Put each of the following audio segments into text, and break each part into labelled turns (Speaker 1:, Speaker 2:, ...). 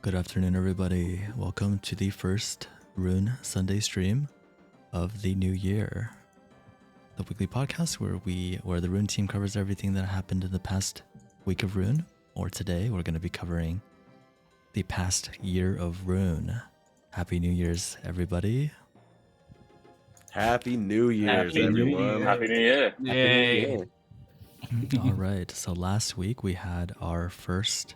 Speaker 1: Good afternoon, everybody. Welcome to the first Rune Sunday stream of the new year. The weekly podcast where the Rune team covers everything that happened in the past week of Rune. Or today, we're going to be covering the past year of Rune. Happy New Year's, everybody.
Speaker 2: Happy New Year's,
Speaker 3: Happy New
Speaker 2: everyone.
Speaker 3: Year.
Speaker 4: Happy New Year.
Speaker 2: Happy New
Speaker 3: Yay.
Speaker 2: Year.
Speaker 1: All right, so last week we had our first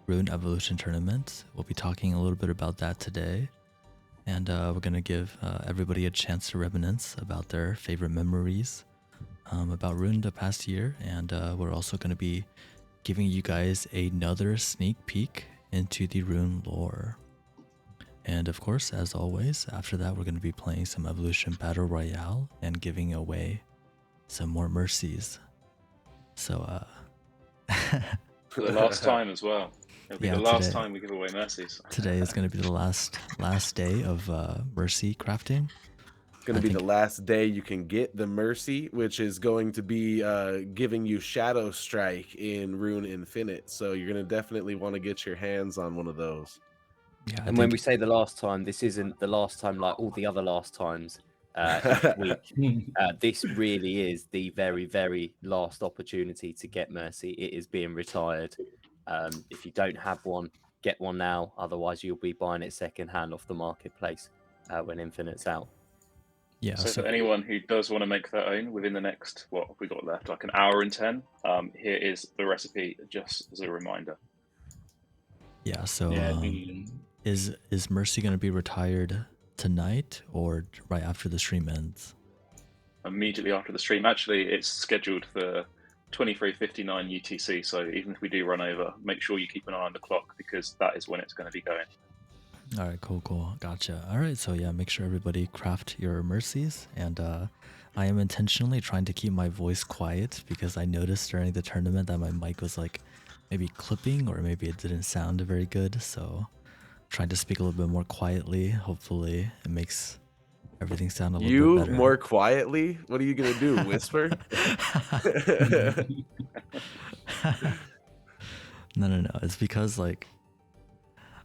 Speaker 1: Rune Evolution tournament. We'll be talking a little bit about that today. And we're going to give everybody a chance to reminisce about their favorite memories about Rune the past year. And we're also going to be giving you guys another sneak peek into the Rune lore. And of course, as always, after that, we're going to be playing some Evolution Battle Royale and giving away some more mercies. So,
Speaker 4: For the last time as well. It'll be
Speaker 1: Yeah,
Speaker 4: the last
Speaker 1: today.
Speaker 4: time we give away mercies.
Speaker 1: today is going to be the last day of mercy crafting.
Speaker 2: It's going
Speaker 1: I
Speaker 2: to be
Speaker 1: think-
Speaker 2: the last day you can get the Mercy, which is going to be giving you Shadow Strike in Rune Infinite. So you're going to definitely want to get your hands on one of those.
Speaker 1: Yeah, I
Speaker 3: And when
Speaker 1: think-
Speaker 3: we say the last time, this isn't the last time like all the other last times each week. This really is the very, very last opportunity to get Mercy. It is being retired. If you don't have one, get one now. Otherwise, you'll be buying it secondhand off the marketplace when Infinite's out.
Speaker 1: yeah,
Speaker 4: So
Speaker 1: so
Speaker 4: for anyone who does want to make their own within the next, what have we got left? Like an hour and 10. Here is the recipe just as a reminder.
Speaker 1: yeah, so
Speaker 5: Yeah,
Speaker 1: is Mercy going to be retired tonight or right after the stream ends?
Speaker 4: Immediately after the stream. Actually, it's scheduled for 23:59 UTC. So even if we do run over, make sure you keep an eye on the clock because that is when it's going to be going.
Speaker 1: All right, cool, gotcha. All right, so yeah, make sure everybody craft your mercies, and I am intentionally trying to keep my voice quiet because I noticed during the tournament that my mic was like maybe clipping or maybe it didn't sound very good, so trying to speak a little bit more quietly. Hopefully it makes everything sound a little
Speaker 2: You
Speaker 1: bit better.
Speaker 2: more quietly? What are you going to do? Whisper?
Speaker 1: No. It's because like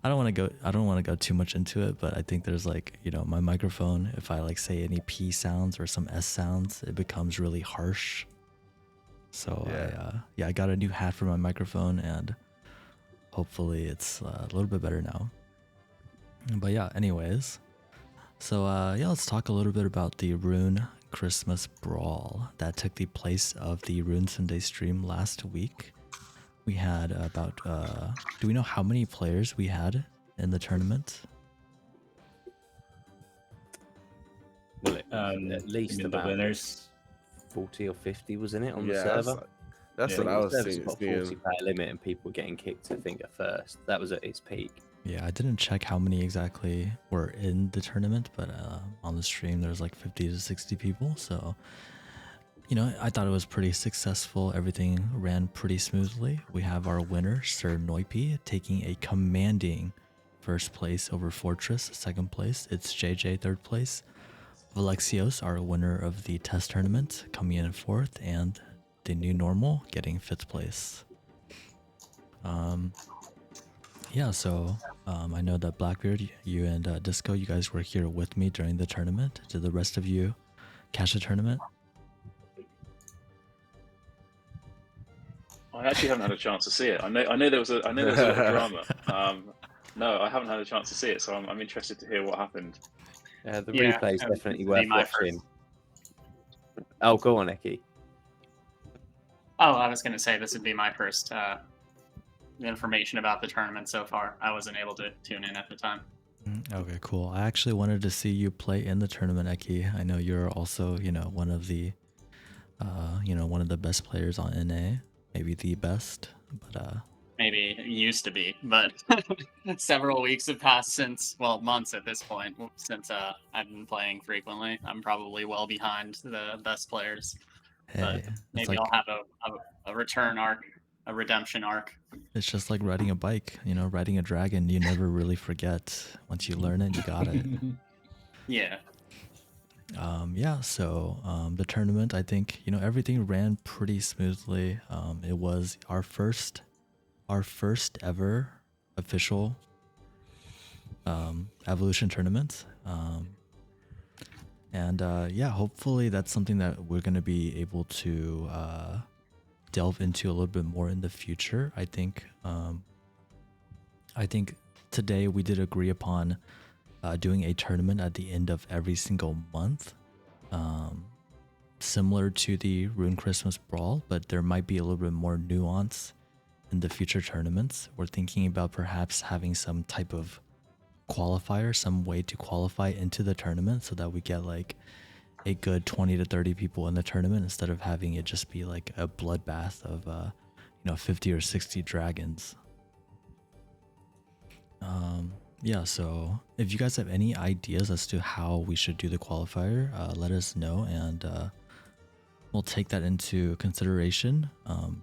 Speaker 1: I don't want to go too much into it, but I think there's like, my microphone, if I like say any P sounds or some S sounds, it becomes really harsh. So I got a new hat for my microphone and hopefully it's a little bit better now. But yeah, anyways. So let's talk a little bit about the Rune Christmas Brawl that took the place of the Rune Sunday stream last week. We had about, do we know how many players we had in the tournament?
Speaker 3: Well, at least
Speaker 5: the
Speaker 3: about
Speaker 5: winners.
Speaker 3: 40 or 50 was in it on the
Speaker 2: Yeah,
Speaker 3: server.
Speaker 2: that's
Speaker 5: Yeah,
Speaker 2: what I was
Speaker 3: The server's
Speaker 2: seeing.
Speaker 3: got a 40 player limit and people were getting kicked, I think, at first. That was at its peak.
Speaker 1: Yeah, I didn't check how many exactly were in the tournament, but on the stream there's like 50 to 60 people. So, I thought it was pretty successful. Everything ran pretty smoothly. We have our winner, Sir Noipi, taking a commanding first place over Fortress, second place. It's JJ, third place. Valexios, our winner of the test tournament, coming in fourth, and the new normal getting fifth place. So I know that Blackbeard, you and Disco, you guys were here with me during the tournament. Did the rest of you catch the tournament?
Speaker 4: I actually haven't had a chance to see it. I know there was a little drama. No, I haven't had a chance to see it, so I'm interested to hear what happened.
Speaker 3: The
Speaker 5: Yeah,
Speaker 3: replay's
Speaker 5: that
Speaker 3: definitely
Speaker 5: would be
Speaker 3: worth
Speaker 5: my
Speaker 3: watching. Oh, go on, Eki.
Speaker 5: Oh, I was going to say this would be my first information about the tournament so far. I wasn't able to tune in at the time.
Speaker 1: Okay, cool. I actually wanted to see you play in the tournament, Eki. I know you're also, one of the, one of the best players on NA, maybe the best, but
Speaker 5: Maybe it used to be, but several weeks have passed since, well, months at this point, since I've been playing frequently. I'm probably well behind the best players. But
Speaker 1: hey,
Speaker 5: maybe I'll have a return arc, a redemption arc.
Speaker 1: it's just like riding a bike, riding a dragon. You never really forget. Once you learn it, you got it.
Speaker 5: Yeah.
Speaker 1: So the tournament, I think, everything ran pretty smoothly. It was our first ever official evolution tournaments. And yeah, hopefully that's something that we're going to be able to delve into a little bit more in the future. I think today we did agree upon doing a tournament at the end of every single month, similar to the Rune Christmas Brawl, but there might be a little bit more nuance in the future tournaments. We're thinking about perhaps having some type of qualifier, some way to qualify into the tournament so that we get like a good 20 to 30 people in the tournament instead of having it just be like a bloodbath of 50 or 60 dragons. Yeah, so if you guys have any ideas as to how we should do the qualifier, let us know, and we'll take that into consideration.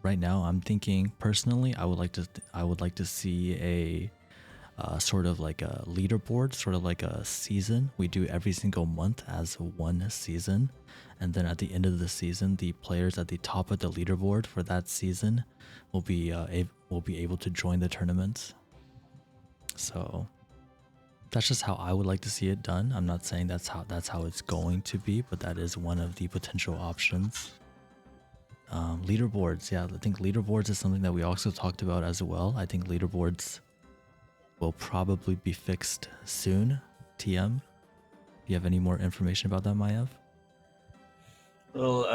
Speaker 1: Right now I'm thinking personally I would like to see a sort of like a leaderboard, sort of like a season. We do every single month as one season, and then at the end of the season, the players at the top of the leaderboard for that season will be able to join the tournaments. So that's just how I would like to see it done. I'm not saying that's how it's going to be, but that is one of the potential options. Leaderboards, yeah, I think leaderboards is something that we also talked about as well. I think leaderboards will probably be fixed soon. TM, do you have any more information about that, Maiev?
Speaker 6: Well,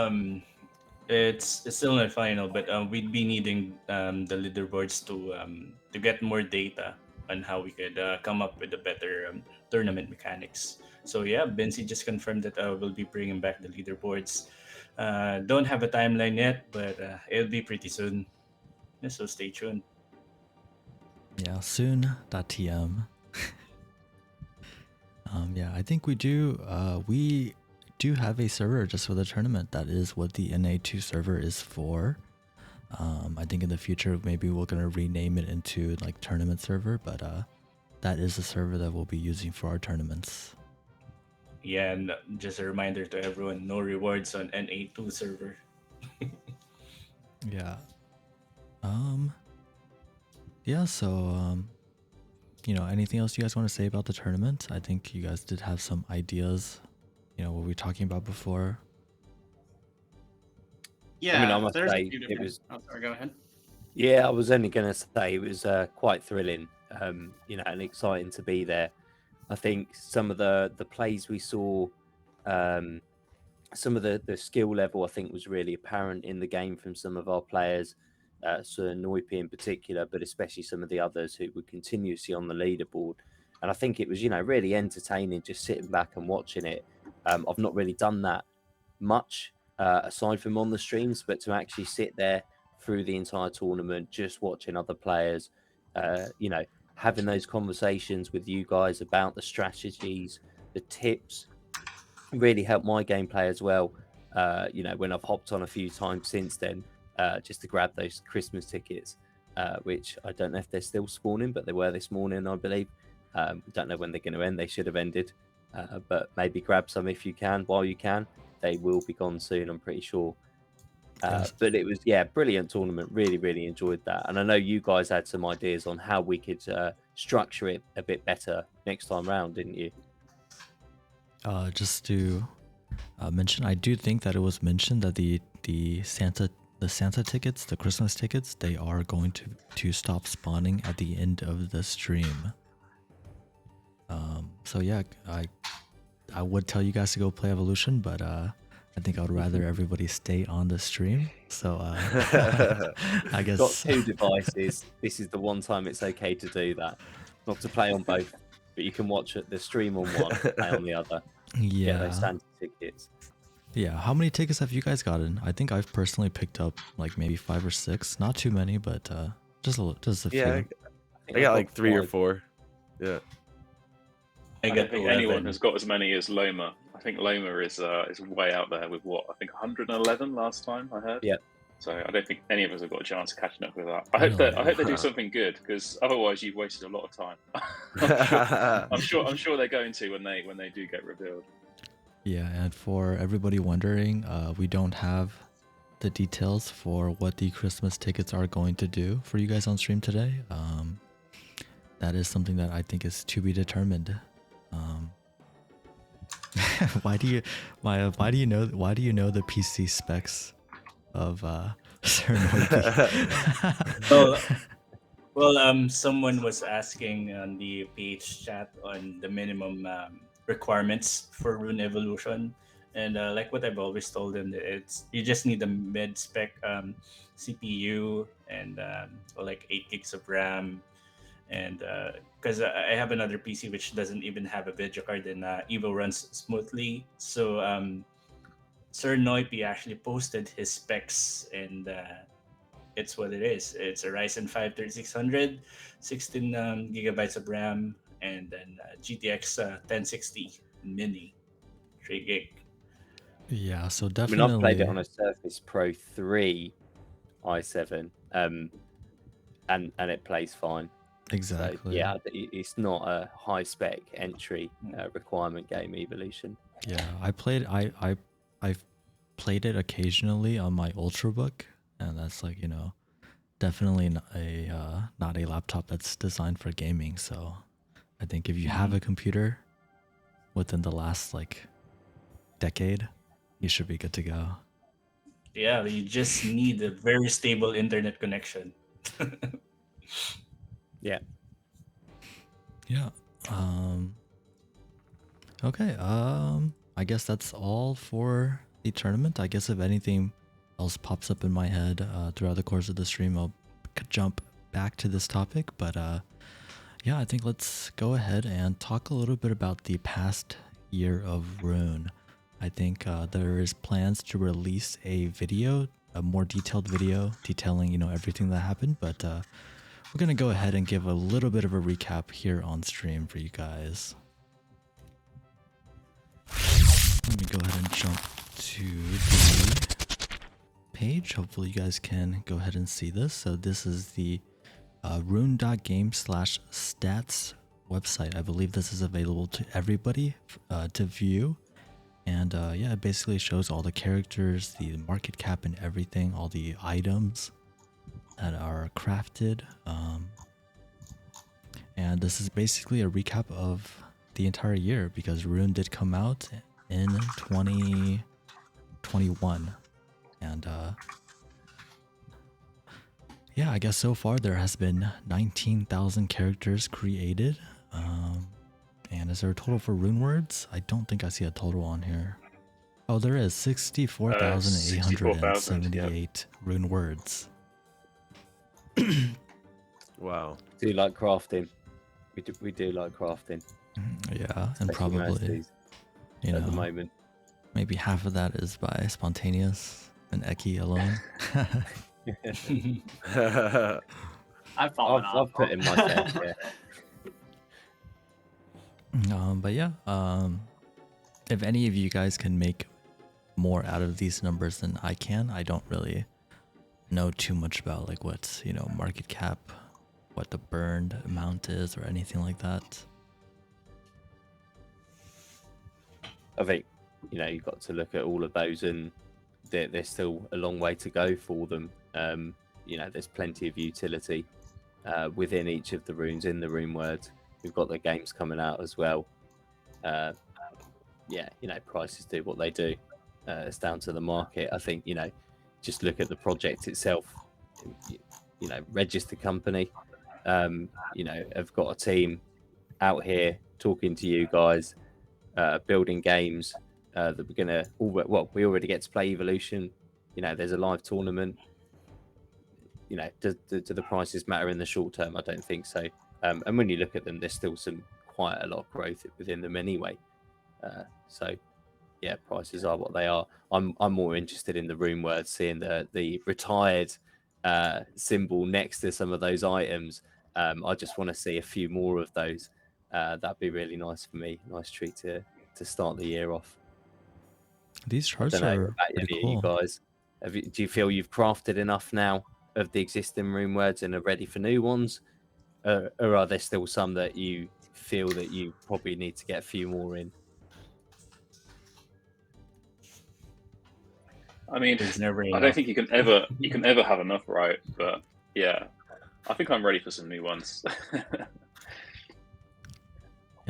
Speaker 6: it's still not final, but we'd be needing the leaderboards to get more data on how we could come up with a better tournament mechanics. So yeah, Benzi just confirmed that we'll be bringing back the leaderboards. Don't have a timeline yet, but it'll be pretty soon. Yeah, so stay tuned.
Speaker 1: Yeah, soon.tm. Yeah, I think we do have a server just for the tournament. That is what the NA2 server is for. I think in the future maybe we're gonna rename it into like tournament server, but that is the server that we'll be using for our tournaments.
Speaker 6: Yeah, and just a reminder to everyone, no rewards on NA2 server.
Speaker 1: Yeah. Yeah, so anything else you guys want to say about the tournament? I think you guys did have some ideas, what we were talking about before.
Speaker 5: Yeah,
Speaker 3: I mean, I must
Speaker 5: there's a
Speaker 3: say
Speaker 5: few
Speaker 3: it
Speaker 5: different...
Speaker 3: was.
Speaker 5: Oh, sorry, go ahead.
Speaker 3: Yeah, I was only going to say it was quite thrilling, and exciting to be there. I think some of the plays we saw, some of the skill level, I think, was really apparent in the game from some of our players, Sir Noipi in particular, but especially some of the others who were continuously on the leaderboard. And I think it was, really entertaining just sitting back and watching it. I've not really done that much aside from on the streams, but to actually sit there through the entire tournament, just watching other players, having those conversations with you guys about the strategies, the tips, really helped my gameplay as well. When I've hopped on a few times since then, just to grab those Christmas tickets, which I don't know if they're still spawning, but they were this morning, I believe. We don't know when they're going to end. They should have ended, but maybe grab some if you can while you can. They will be gone soon, I'm pretty sure.
Speaker 1: Yes.
Speaker 3: But it was, brilliant tournament. Really, really enjoyed that. And I know you guys had some ideas on how we could structure it a bit better next time round, didn't you?
Speaker 1: Just to mention, I do think that it was mentioned that the Santa tickets, the Christmas tickets, they are going to stop spawning at the end of the stream. So yeah, I would tell you guys to go play Evolution, but I think I would rather everybody stay on the stream. So I guess
Speaker 3: Got two devices. This is the one time it's okay to do that. Not to play on both, but you can watch the stream on one, play on the other.
Speaker 1: Yeah.
Speaker 3: Get those Santa tickets.
Speaker 1: Yeah, how many tickets have you guys gotten? I think I've personally picked up like maybe 5 or 6. Not too many, but just a few.
Speaker 2: Yeah, I got like 3 or 4. Yeah.
Speaker 4: I don't think anyone has got as many as Loma. I think Loma is way out there with what? I think 111 last time I heard.
Speaker 3: Yeah.
Speaker 4: So I don't think any of us have got a chance of catching up with that. I hope they do something good, because otherwise you've wasted a lot of time. I'm sure they're going to when they do get revealed.
Speaker 1: Yeah, and for everybody wondering, we don't have the details for what the Christmas tickets are going to do for you guys on stream today. that is something that I think is to be determined. Why do you know the PC specs of Sir Noiby?
Speaker 6: Someone was asking on the PH chat on the minimum requirements for Rune Evolution, and like what I've always told them, it's you just need a mid spec CPU and like 8 gigs of RAM, and because I have another PC which doesn't even have a video card, and Evo runs smoothly. So Sir Noipi actually posted his specs, and it's what it is. It's a Ryzen 5 3600, 16 gigabytes of RAM, and then GTX 1060 Mini, 3 gig.
Speaker 1: Yeah, so
Speaker 3: I
Speaker 1: definitely.
Speaker 3: mean, I've played it on a Surface Pro 3 i7, and it plays fine.
Speaker 1: Exactly.
Speaker 3: So, yeah, it's not a high spec entry requirement game, Evolution.
Speaker 1: Yeah, I've played it occasionally on my Ultrabook, and that's like, definitely not a laptop that's designed for gaming. So I think if you have a computer within the last like decade, you should be good to go.
Speaker 6: Yeah, you just need a very stable internet connection.
Speaker 3: Yeah.
Speaker 1: Okay. I guess that's all for the tournament. I guess if anything else pops up in my head throughout the course of the stream, I'll jump back to this topic. But yeah, I think let's go ahead and talk a little bit about the past year of Rune. I think there is plans to release a more detailed video detailing, everything that happened. But we're going to go ahead and give a little bit of a recap here on stream for you guys. Let me go ahead and jump to the page. Hopefully you guys can go ahead and see this. So this is the rune.game/stats website. I believe this is available to everybody to view. And yeah, it basically shows all the characters, the market cap and everything, all the items that are crafted. And this is basically a recap of the entire year, because Rune did come out in 2021. And yeah, I guess so far there has been 19,000 characters created. And is there a total for rune words? I don't think I see a total on here. Oh, there is 64,878 rune words.
Speaker 2: Wow.
Speaker 3: Do like crafting. We do like crafting.
Speaker 1: Yeah, and
Speaker 3: Especially
Speaker 1: probably,
Speaker 3: mercies at the moment.
Speaker 1: maybe half of that is by Spontaneous and Eki alone.
Speaker 5: I've fallen off.
Speaker 3: I've put in my fair share.
Speaker 1: But yeah, if any of you guys can make more out of these numbers than I can, I don't really know too much about like what's, market cap, what the burned amount is or anything like that.
Speaker 3: I think, you've got to look at all of those, and there's still a long way to go for them. There's plenty of utility within each of the runes, in the rune words. We've got the games coming out as well. Prices do what they do. It's down to the market. I think, just look at the project itself. Register company, have got a team out here talking to you guys, building games that we're gonna. We already get to play Evolution. There's a live tournament. Do the prices matter in the short term? I don't think so. And when you look at them, there's still quite a lot of growth within them anyway. So yeah, prices are what they are. I'm more interested in the rune words, seeing the retired symbol next to some of those items. I just want to see a few more of those. That'd be really nice for me. Nice treat to start the year off.
Speaker 1: These charts are pretty cool.
Speaker 3: You guys, do you feel you've crafted enough now of the existing rune words and are ready for new ones? Or are there still some that you feel that you probably need to get a few more in?
Speaker 4: I mean, I don't think you can ever have enough, right? But yeah, I think I'm ready for some new ones.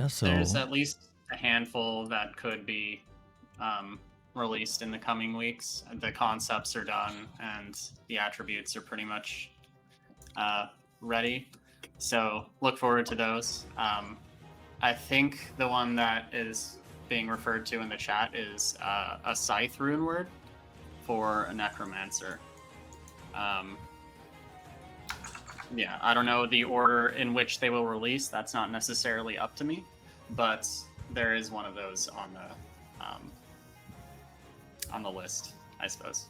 Speaker 1: Yeah, so
Speaker 5: There's at least a handful that could be released in the coming weeks. The concepts are done and the attributes are pretty much ready. So look forward to those. I think the one that is being referred to in the chat is a Scythe rune word for a Necromancer. Yeah, I don't know the order in which they will release. That's not necessarily up to me, but there is one of those on the list, I suppose.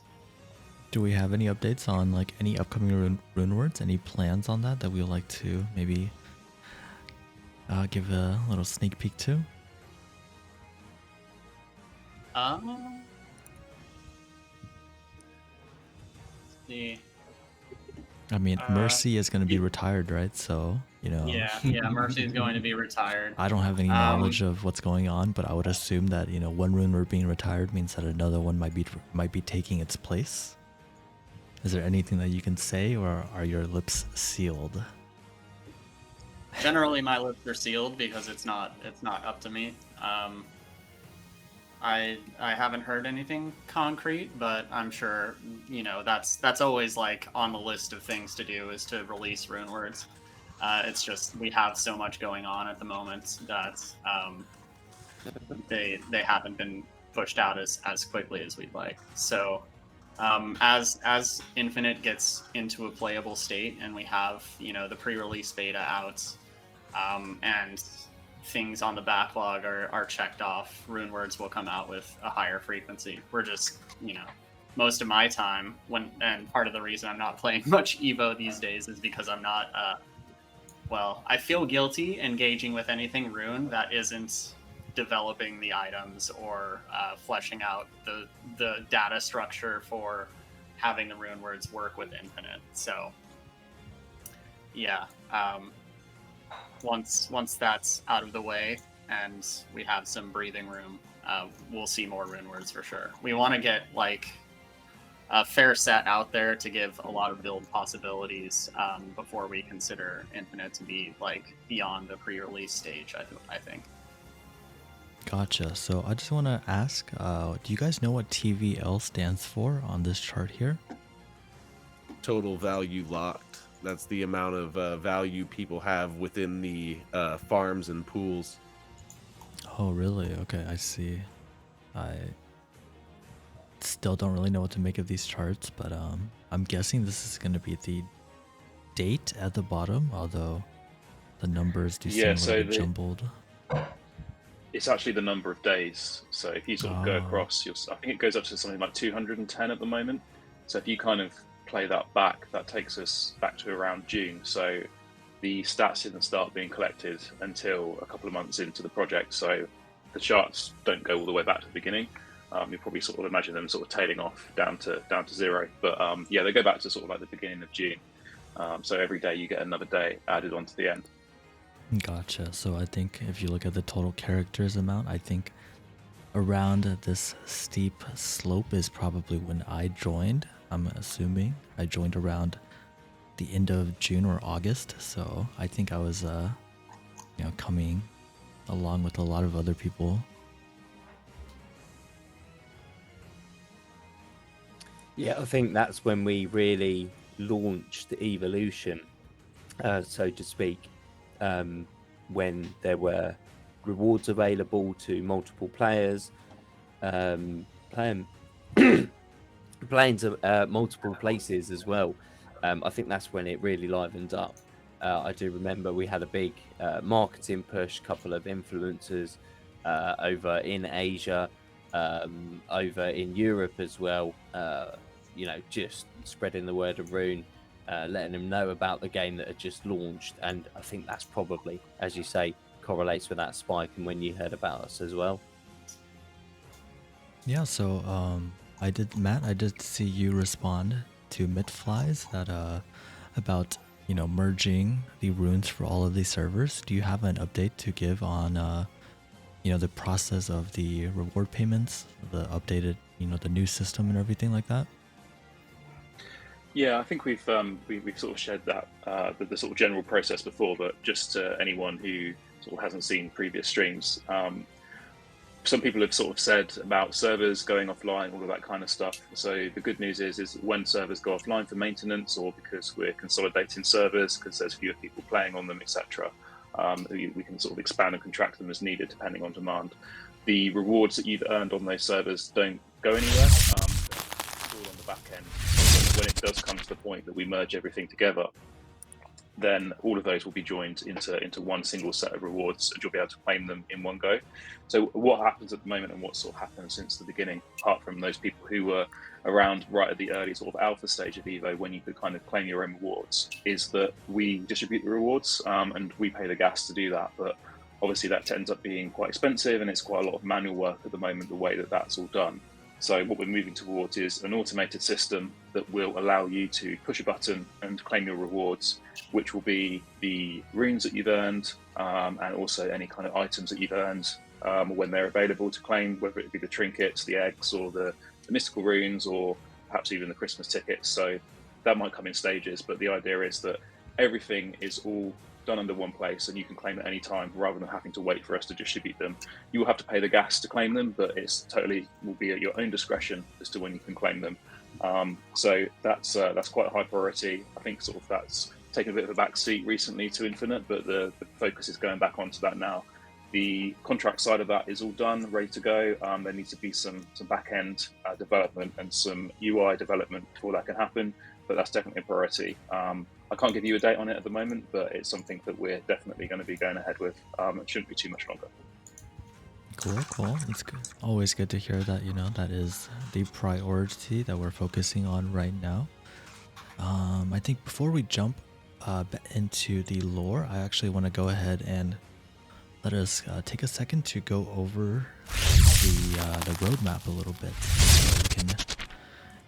Speaker 1: do we have any updates on like any upcoming rune words? Any plans on that we would like to maybe give a little sneak peek to?
Speaker 5: See.
Speaker 1: I mean, Mercy is going to be retired, right? So, you know.
Speaker 5: Yeah, Mercy is going to be retired.
Speaker 1: I don't have any knowledge of what's going on, but I would assume that, you know, one rune word being retired means that another one might be taking its place. Is there anything that you can say, or are your lips sealed?
Speaker 5: Generally, my lips are sealed because it's not up to me. I haven't heard anything concrete, but I'm sure, you know, that's always like on the list of things to do is to release rune words. It's just we have so much going on at the moment that they haven't been pushed out as quickly as we'd like. So as Infinite gets into a playable state and we have, you know, the pre-release beta out and things on the backlog are checked off, rune words will come out with a higher frequency. We're just, you know, most of my time and part of the reason I'm not playing much Evo these days is because I'm not I feel guilty engaging with anything rune that isn't developing the items or fleshing out the data structure for having the rune words work with Infinite. So yeah, once that's out of the way and we have some breathing room, we'll see more rune words for sure. We want to get like a fair set out there to give a lot of build possibilities before we consider Infinite to be like beyond the pre-release stage, I think.
Speaker 1: Gotcha. So I just want to ask, do you guys know what TVL stands for on this chart here?
Speaker 2: Total value locked. That's the amount of value people have within the farms and pools.
Speaker 1: Oh, really? Okay, I see. I still don't really know what to make of these charts, but I'm guessing this is going to be the date at the bottom, although the numbers do seem a little bit jumbled.
Speaker 4: It's actually the number of days. So if you sort of go across, I think it goes up to something like 210 at the moment. So if you kind of play that back, that takes us back to around June. So the stats didn't start being collected until a couple of months into the project. So the charts don't go all the way back to the beginning. You probably sort of imagine them sort of tailing off down to zero. But yeah, they go back to sort of like the beginning of June. So every day you get another day added onto the end.
Speaker 1: Gotcha. So I think if you look at the total characters amount, I think around this steep slope is probably when I joined. I'm assuming I joined around the end of June or August. So I think I was, you know, coming along with a lot of other people.
Speaker 3: Yeah, I think that's when we really launched the evolution, so to speak, when there were rewards available to multiple players, playing to multiple places as well. I think that's when it really livened up. I do remember we had a big marketing push, couple of influencers over in Asia, over in Europe as well, you know, just spreading the word of Rune, letting them know about the game that had just launched. And I think that's probably, as you say, correlates with that spike and when you heard about us as well.
Speaker 1: Yeah, so Matt, I did see you respond to Mitflies that about, you know, merging the runes for all of these servers. Do you have an update to give on you know, the process of the reward payments, the updated, you know, the new system and everything like that?
Speaker 4: Yeah, I think we've sort of shared that the sort of general process before, but just to anyone who sort of hasn't seen previous streams. Some people have sort of said about servers going offline, all of that kind of stuff. So the good news is when servers go offline for maintenance, or because we're consolidating servers because there's fewer people playing on them, etc., we can sort of expand and contract them as needed depending on demand. The rewards that you've earned on those servers don't go anywhere. It's all on the back end. When it does come to the point that we merge everything together, then all of those will be joined into one single set of rewards, and you'll be able to claim them in one go. So what happens at the moment, and what sort of happened since the beginning, apart from those people who were around right at the early sort of alpha stage of Evo, when you could kind of claim your own rewards, is that we distribute the rewards, and we pay the gas to do that. But obviously that ends up being quite expensive, and it's quite a lot of manual work at the moment, the way that that's all done. So what we're moving towards is an automated system that will allow you to push a button and claim your rewards, which will be the runes that you've earned, and also any kind of items that you've earned when they're available to claim, whether it be the trinkets, the eggs, or the mystical runes, or perhaps even the Christmas tickets. So that might come in stages, but the idea is that everything is all done under one place, and you can claim at any time rather than having to wait for us to distribute them. You will have to pay the gas to claim them, but it's totally will be at your own discretion as to when you can claim them. So that's quite a high priority. I think sort of that's taken a bit of a back seat recently to Infinite, but the focus is going back onto that now. The contract side of that is all done, ready to go. There needs to be some back end development and some UI development before that can happen, but that's definitely a priority. I can't give you a date on it at the moment, but it's something that we're definitely going to be going ahead with. It shouldn't be too much longer.
Speaker 1: Cool. It's good. Always good to hear that, that is the priority that we're focusing on right now. I think before we jump into the lore, I actually want to go ahead and let us take a second to go over the roadmap a little bit, so we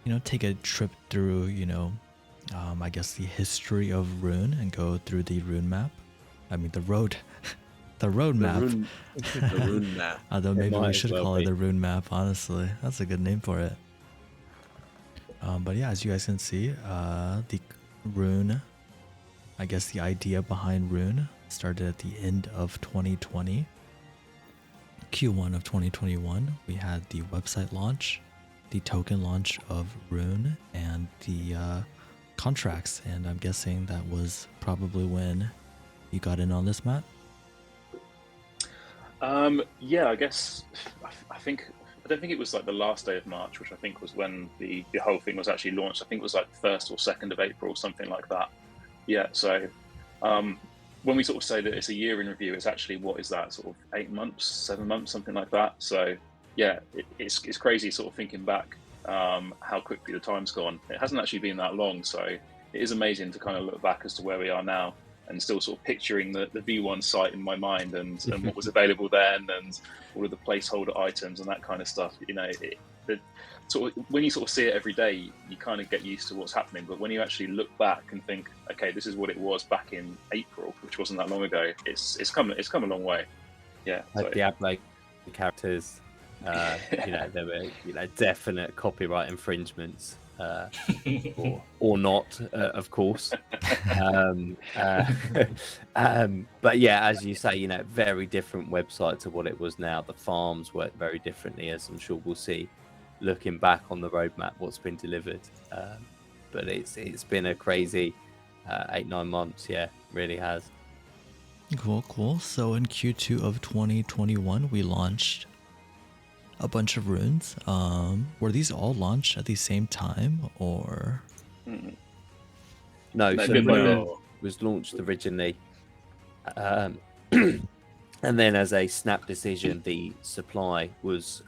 Speaker 1: can, take a trip through, I guess the history of Rune and go through the Rune map. I mean the road map.
Speaker 2: The Rune map.
Speaker 1: Although maybe we should call it the Rune map. Honestly, that's a good name for it. But yeah, as you guys can see, the Rune, I guess the idea behind Rune started at the end of 2020. Q1 of 2021, we had the website launch, the token launch of Rune, and the contracts, and I'm guessing that was probably when you got in on this, Matt.
Speaker 4: Yeah, I guess I don't think it was like the last day of March, which I think was when the whole thing was actually launched. I think it was like 1st or 2nd of April, something like that. Yeah, so when we sort of say that it's a year in review, it's actually, what is that, sort of 8 months, 7 months, something like that. So yeah, it's crazy sort of thinking back how quickly the time's gone. It hasn't actually been that long, so it is amazing to kind of look back as to where we are now, and still sort of picturing the V1 site in my mind, and what was available then, and all of the placeholder items and that kind of stuff. Sort of, when you sort of see it every day, you kind of get used to what's happening. But when you actually look back and think, okay, this is what it was back in April, which wasn't that long ago, it's come a long way. Yeah.
Speaker 3: Like Diablo characters, there were definite copyright infringements. Or not, of course. But yeah, as you say, very different website to what it was now. The farms work very differently, as I'm sure we'll see looking back on the roadmap what's been delivered. But it's been a crazy 8-9 months. Yeah, really has.
Speaker 1: Cool. So in Q2 of 2021, we launched a bunch of runes. Were these all launched at the same time, or?
Speaker 3: No, so Rune was launched originally, and then as a snap decision, the supply was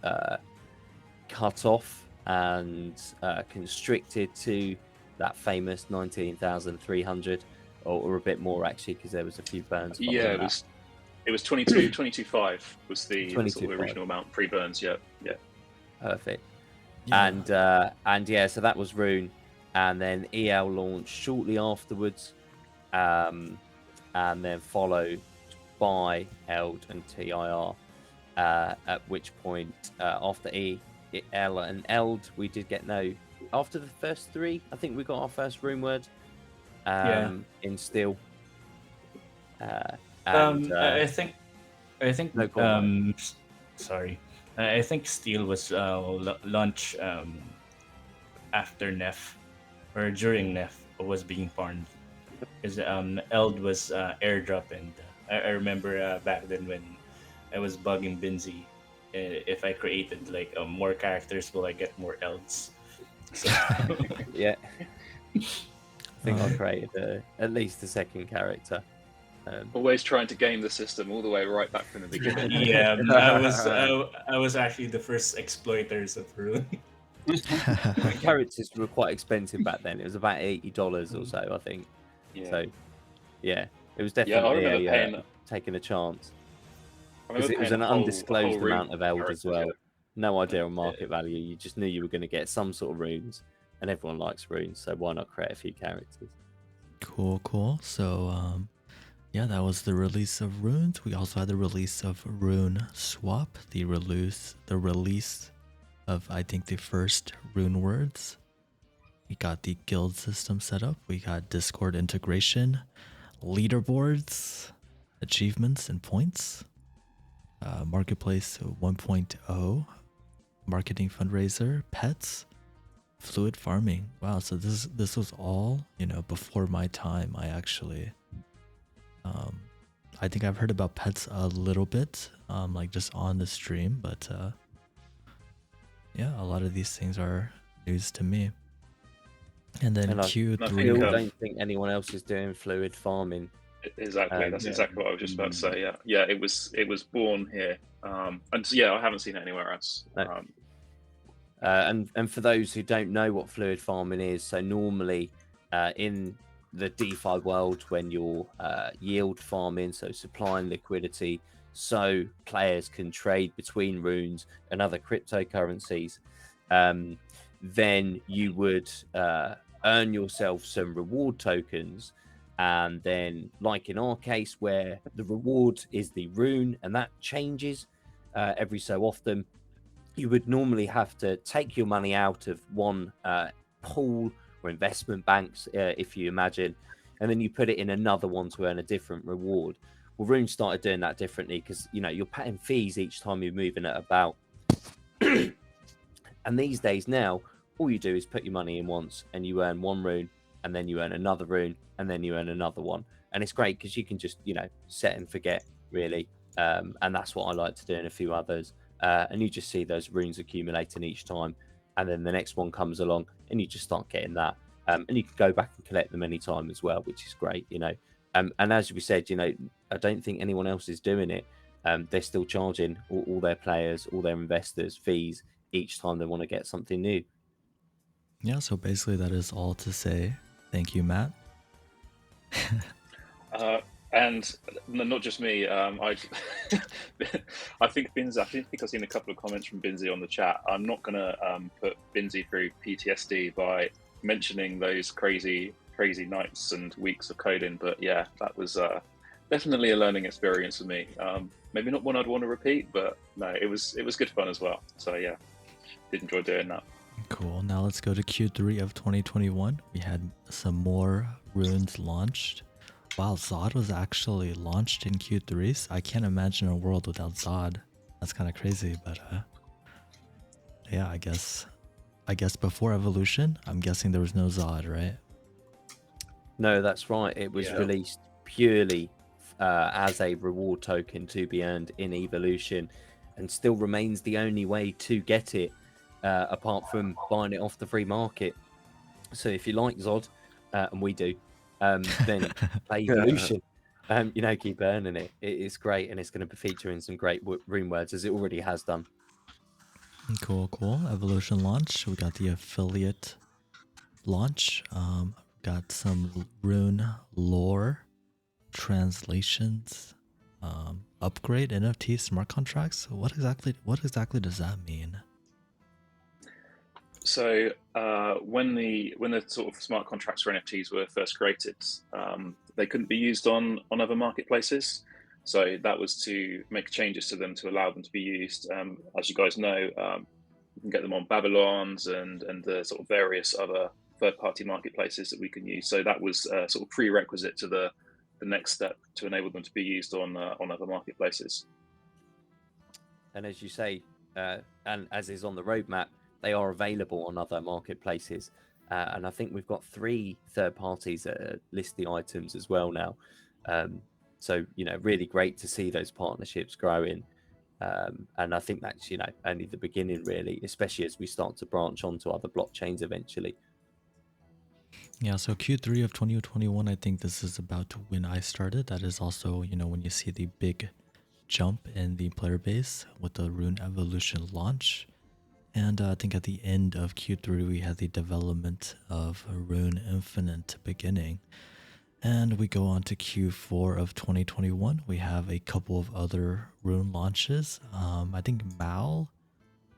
Speaker 3: cut off and constricted to that famous 19,300, or a bit more actually, because there was a few burns.
Speaker 4: Yeah, it was 22.5 was the sort of original amount pre-burns. Yeah.
Speaker 3: Perfect. Yeah. And yeah, so that was Rune, and then EL launched shortly afterwards, and then followed by Eld and TIR. At which point, after EL and Eld, we did get after the first 3, I think we got our first rune word in Steel. And
Speaker 6: I think
Speaker 3: No, go on,
Speaker 6: sorry. I think Steel was launched after Nef or during Nef was being farmed. Because Eld was airdrop, and I remember back then when I was bugging Binzi, if I created like more characters, will I get more Elds? So
Speaker 3: yeah. I think I created at least a second character.
Speaker 4: Always trying to game the system all the way right back from the beginning.
Speaker 6: yeah, I was actually the first exploiters of Rune.
Speaker 3: The characters were quite expensive back then. It was about $80 or so, I think.
Speaker 4: Yeah.
Speaker 3: So, yeah, it was
Speaker 4: I
Speaker 3: definitely
Speaker 4: remember paying.
Speaker 3: taking a chance.
Speaker 4: I
Speaker 3: Because
Speaker 4: remember
Speaker 3: it was
Speaker 4: paying
Speaker 3: an
Speaker 4: a whole
Speaker 3: undisclosed
Speaker 4: Rune
Speaker 3: amount of Eld as
Speaker 4: character,
Speaker 3: well.
Speaker 4: yeah.
Speaker 3: No idea on market value. You just knew you were going to get some sort of runes, and everyone likes runes, so why not create a few characters?
Speaker 1: Cool. So, yeah, that was the release of runes. We also had the release of Rune Swap, the release of, I think, the first rune words. We got the guild system set up. We got Discord integration, leaderboards, achievements and points, marketplace 1.0, marketing fundraiser, pets, fluid farming. Wow, so this was all, before my time. I think I've heard about pets a little bit, like just on the stream, but yeah, a lot of these things are news to me. And then
Speaker 3: I
Speaker 1: Q3.
Speaker 3: still don't think anyone else is doing fluid farming.
Speaker 4: Exactly, that's exactly what I was just about to say. Yeah, it was born here, and yeah, I haven't seen it anywhere else.
Speaker 3: No. And for those who don't know what fluid farming is, so normally in the DeFi world, when you're yield farming, so supplying liquidity, so players can trade between runes and other cryptocurrencies, then you would earn yourself some reward tokens. And then, like in our case, where the reward is the rune, and that changes every so often, you would normally have to take your money out of one pool or investment banks, if you imagine, and then you put it in another one to earn a different reward. Well, Rune started doing that differently because, you're paying fees each time you're moving it about. And these days now, all you do is put your money in once and you earn one rune, and then you earn another rune, and then you earn another one. And it's great because you can just, set and forget, really. And that's what I like to do, and a few others. And you just see those runes accumulating each time. And then the next one comes along and you just start getting that. And you can go back and collect them anytime as well, which is great, And as we said, I don't think anyone else is doing it. They're still charging all their players, all their investors fees each time they want to get something new.
Speaker 1: Yeah, so basically that is all to say. Thank you, Matt.
Speaker 4: And not just me. I think Binzi. I think I've seen a couple of comments from Binzi on the chat. I'm not gonna put Binzi through PTSD by mentioning those crazy nights and weeks of coding, but yeah, that was definitely a learning experience for me. Maybe not one I'd want to repeat, but no, it was good fun as well. So yeah, did enjoy doing that.
Speaker 1: Cool. Now let's go to Q3 of 2021. We had some more runes launched. Wow, Zod was actually launched in Q3. So I can't imagine a world without Zod. That's kind of crazy, but yeah, I guess before Evolution, I'm guessing there was no Zod, right?
Speaker 3: No, that's right. It was released purely as a reward token to be earned in Evolution, and still remains the only way to get it, apart from buying it off the free market. So if you like Zod, and we do, then play Evolution. Keep earning it. It's great, and it's going to be featuring some great rune words, as it already has done.
Speaker 1: Cool. Evolution launch. We got the affiliate launch. Got some rune lore translations, upgrade NFT smart contracts. What exactly does that mean?
Speaker 4: So when the sort of smart contracts for NFTs were first created, they couldn't be used on other marketplaces. So that was to make changes to them to allow them to be used. As you guys know, you can get them on Babylon's and the sort of various other third-party marketplaces that we can use. So that was sort of prerequisite to the the next step to enable them to be used on other marketplaces.
Speaker 3: And as you say, and as is on the roadmap, they are available on other marketplaces. And I think we've got 3 third parties that list the items as well now. So, really great to see those partnerships growing. And I think that's, only the beginning, really, especially as we start to branch onto other blockchains eventually.
Speaker 1: Yeah, so Q3 of 2021, I think this is about when I started. That is also, when you see the big jump in the player base with the Rune Evolution launch. And I think at the end of Q3, we had the development of Rune Infinite beginning. And we go on to Q4 of 2021. We have a couple of other Rune launches. I think Mal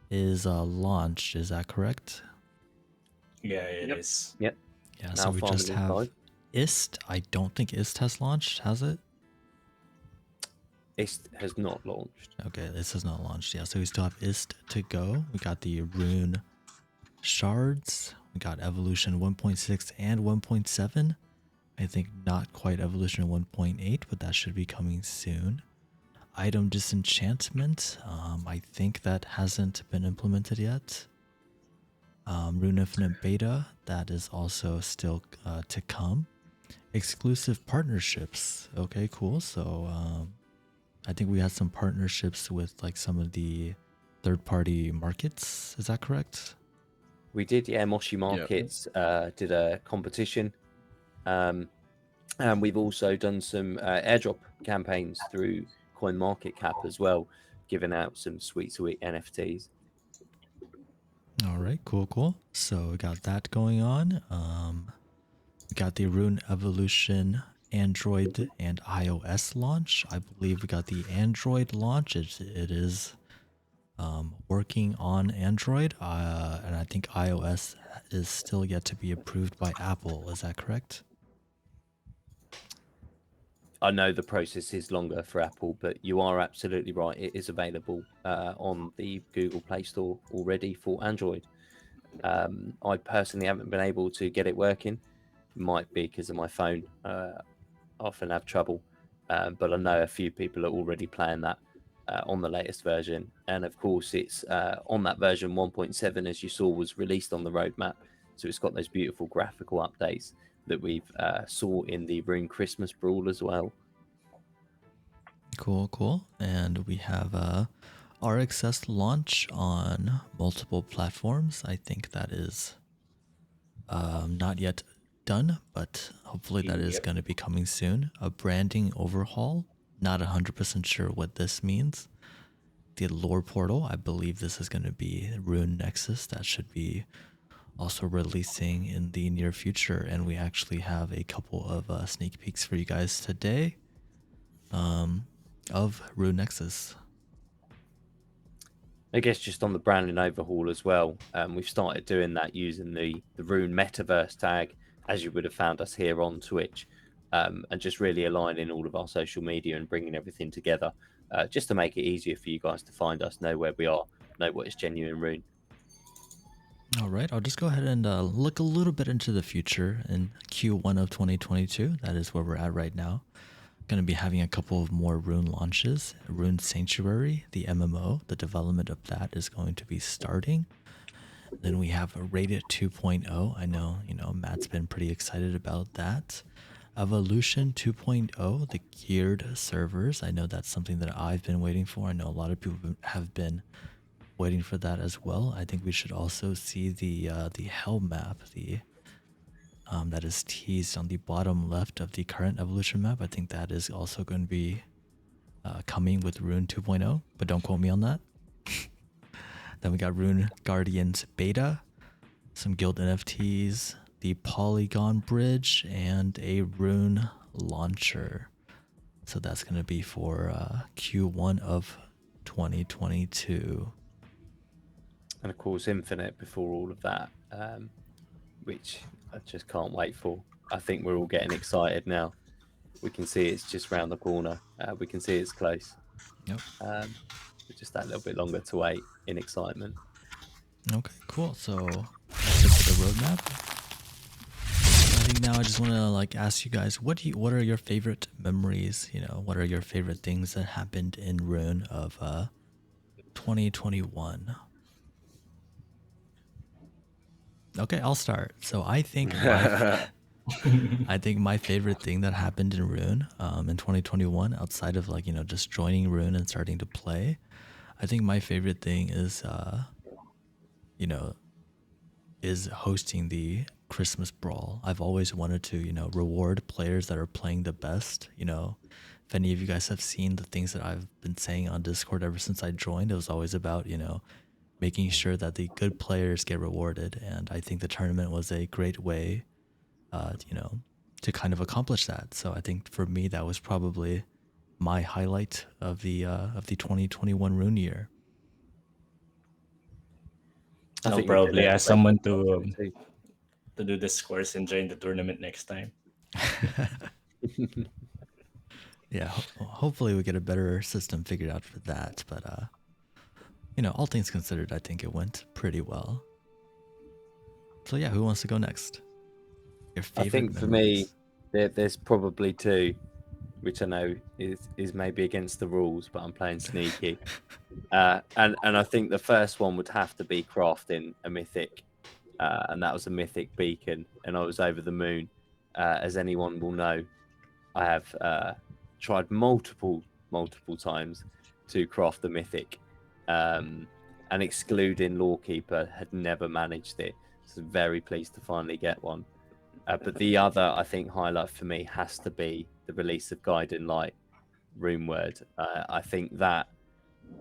Speaker 1: is launched. Is that correct?
Speaker 6: Yeah, it is.
Speaker 3: Yep.
Speaker 1: Yeah,
Speaker 3: Now
Speaker 1: so we just
Speaker 3: farming
Speaker 1: have
Speaker 3: inside.
Speaker 1: IST. I don't think IST has launched, has it?
Speaker 3: It has not launched.
Speaker 1: Okay, this is not launched. Yeah, so we still have IST to go. We got the Rune Shards. We got Evolution 1.6 and 1.7. I think not quite Evolution 1.8, but that should be coming soon. Item Disenchantment. I think that hasn't been implemented yet. Rune Infinite Beta. That is also still to come. Exclusive partnerships. Okay, cool. So I think we had some partnerships with like some of the third-party markets. Is that correct?
Speaker 3: We did, yeah. Moshi Markets did a competition. And we've also done some airdrop campaigns through CoinMarketCap as well, giving out some sweet NFTs.
Speaker 1: All right, cool. So we got that going on. We got the Rune Evolution Android and iOS launch. I believe we got the Android launch. It is working on Android, and I think iOS is still yet to be approved by Apple. Is that correct?
Speaker 3: I know the process is longer for Apple, but you are absolutely right. It is available on the Google Play Store already for Android. I personally haven't been able to get it working. Might be because of my phone. Often have trouble, but I know a few people are already playing that on the latest version. And of course, it's on that version 1.7, as you saw, was released on the roadmap. So it's got those beautiful graphical updates that we've saw in the Rune Christmas Brawl as well.
Speaker 1: Cool. And we have RxS launch on multiple platforms. I think that is not yet done, but hopefully that is going to be coming soon. A branding overhaul. Not 100% sure what this means. The lore portal. I believe this is going to be Rune Nexus. That should be also releasing in the near future, and we actually have a couple of sneak peeks for you guys today of Rune Nexus.
Speaker 3: I guess just on the branding overhaul as well, we've started doing that using the Rune Metaverse tag, as you would have found us here on Twitch, and just really aligning all of our social media and bringing everything together, just to make it easier for you guys to find us, know where we are, know what is genuine Rune.
Speaker 1: All right, I'll just go ahead and look a little bit into the future in Q1 of 2022. That is where we're at right now. Going to be having a couple of more Rune launches. Arcane Sanctuary, the MMO, the development of that is going to be starting. Then we have Rated 2.0. I know, Matt's been pretty excited about that. Evolution 2.0, the geared servers. I know that's something that I've been waiting for. I know a lot of people have been waiting for that as well. I think we should also see the hell map, that is teased on the bottom left of the current evolution map. I think that is also going to be coming with Rune 2.0, but don't quote me on that. Then we got Rune Guardians Beta, some guild NFTs, the Polygon Bridge, and a Rune launcher. So that's going to be for Q1 of 2022.
Speaker 3: And of course, Infinite before all of that, which I just can't wait for. I think we're all getting excited now. We can see it's just round the corner. We can see it's close.
Speaker 1: Yep.
Speaker 3: Just that little bit longer to wait in excitement.
Speaker 1: Okay, cool. So that's it for the roadmap. think now I just want to like ask you guys, what are your favorite memories? You know, what are your favorite things that happened in Rune of 2021? Okay, I'll start. So I think my favorite thing that happened in Rune in 2021, outside of like, you know, just joining Rune and starting to play, I think my favorite thing is you know, is hosting the Christmas Brawl. I've always wanted to, you know, reward players that are playing the best. You know, if any of you guys have seen the things that I've been saying on Discord ever since I joined, it was always about, you know, making sure that the good players get rewarded. And I think the tournament was a great way, you know, to kind of accomplish that. So I think for me, that was probably my highlight of the 2021 Rune year.
Speaker 3: I
Speaker 6: I'll
Speaker 3: think
Speaker 6: probably ask someone to
Speaker 3: too.
Speaker 6: do the scores and join the tournament next time.
Speaker 1: Yeah, hopefully we get a better system figured out for that. But you know, all things considered, I think it went pretty well. So yeah, who wants to go next? Your favorite
Speaker 3: I think for
Speaker 1: memories?
Speaker 3: me, there's probably two, which I know is maybe against the rules, but I'm playing sneaky. And I think the first one would have to be crafting a mythic, and that was a mythic beacon, and I was over the moon. As anyone will know, I have tried multiple times to craft the mythic, and excluding Lawkeeper had never managed it. So very pleased to finally get one. But the other, I think, highlight for me has to be the release of Guiding Light Rune Word. I think that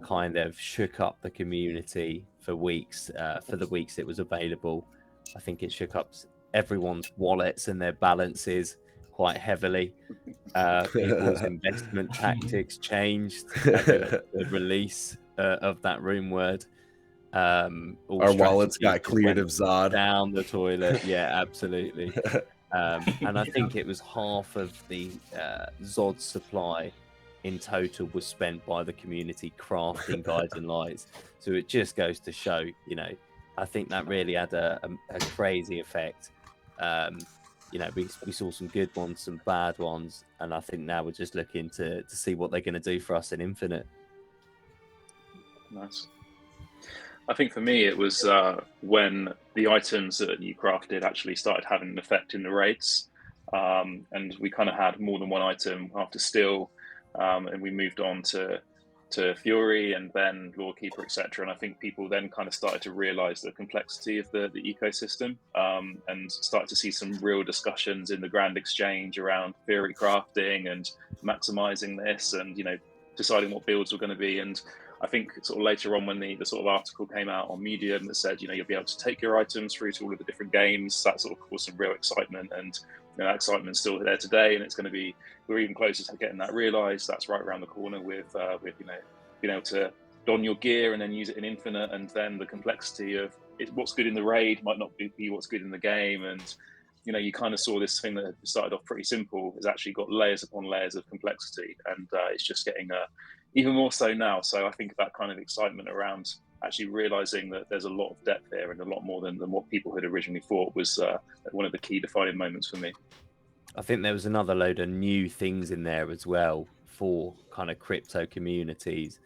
Speaker 3: kind of shook up the community for weeks, for the weeks it was available. I think it shook up everyone's wallets and their balances quite heavily. People's investment tactics changed at the release of that Rune Word.
Speaker 2: Our wallets got cleared of Zod.
Speaker 3: Down the toilet. Yeah, absolutely. And I think it was half of the Zod supply in total was spent by the community crafting Guides and Lights. So it just goes to show, you know, I think that really had a crazy effect. You know, we saw some good ones, some bad ones, and I think now we're just looking to see what they're going to do for us in Infinite.
Speaker 4: Nice. I think for me, it was when the items that you crafted actually started having an effect in the raids. And we kind of had more than one item after Steel, and we moved on to Fury and then Lawkeeper, etc. And I think people then kind of started to realize the complexity of the ecosystem, and started to see some real discussions in the Grand Exchange around theory crafting and maximizing this and, you know, deciding what builds were going to be. And I think sort of later on when the sort of article came out on Medium that said, you know, you'll be able to take your items through to all of the different games, that sort of caused some real excitement. And, you know, that excitement's still there today, and it's going to be, we're even closer to getting that realized. That's right around the corner with you know, being able to don your gear and then use it in Infinite, and then the complexity of what's good in the raid might not be what's good in the game. And, you know, you kind of saw this thing that started off pretty simple has actually got layers upon layers of complexity, and it's just getting even more so now. So I think that kind of excitement around actually realizing that there's a lot of depth there and a lot more than what people had originally thought was one of the key defining moments for me.
Speaker 3: I think there was another load of new things in there as well for kind of crypto communities.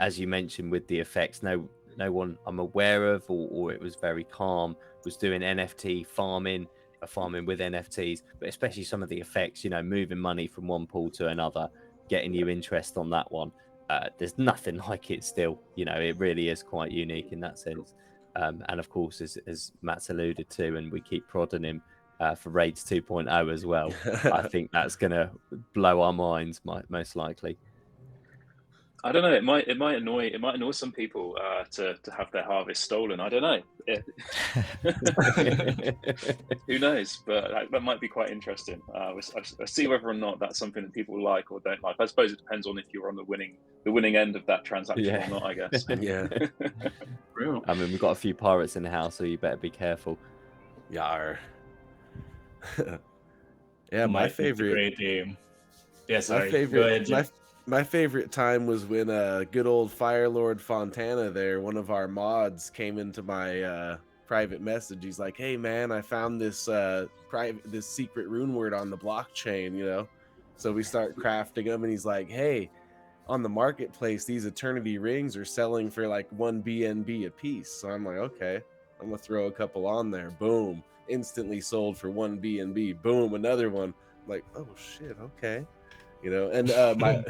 Speaker 3: As you mentioned with the effects, no one I'm aware of, or it was very calm, was doing NFT farming with NFTs, but especially some of the effects, you know, moving money from one pool to another, getting you interest on that one. There's nothing like it still, you know, it really is quite unique in that sense. And of course, as Matt's alluded to, and we keep prodding him for Raids 2.0 as well, I think that's going to blow our minds, most likely.
Speaker 4: I don't know. It might annoy some people to have their harvest stolen. I don't know. Who knows? But that might be quite interesting. I see whether or not that's something that people like or don't like. I suppose it depends on if you're on the winning end of that transaction or not, I guess.
Speaker 2: Yeah.
Speaker 3: I mean, we've got a few pirates in the house, so you better be careful.
Speaker 2: Yar. Yeah, my favorite.
Speaker 6: Great game. Yeah, sorry.
Speaker 2: My favorite.
Speaker 6: Go ahead, Jim.
Speaker 2: My favorite time was when good old Firelord Fontana there, one of our mods, came into my private message. He's like, "Hey man, I found this this secret rune word on the blockchain, you know." So we start crafting them, and he's like, "Hey, on the marketplace, these eternity rings are selling for like 1 BNB a piece." So I'm like, "Okay, I'm gonna throw a couple on there." Boom, instantly sold for 1 BNB. Boom, another one. I'm like, "Oh shit, okay." You know, and my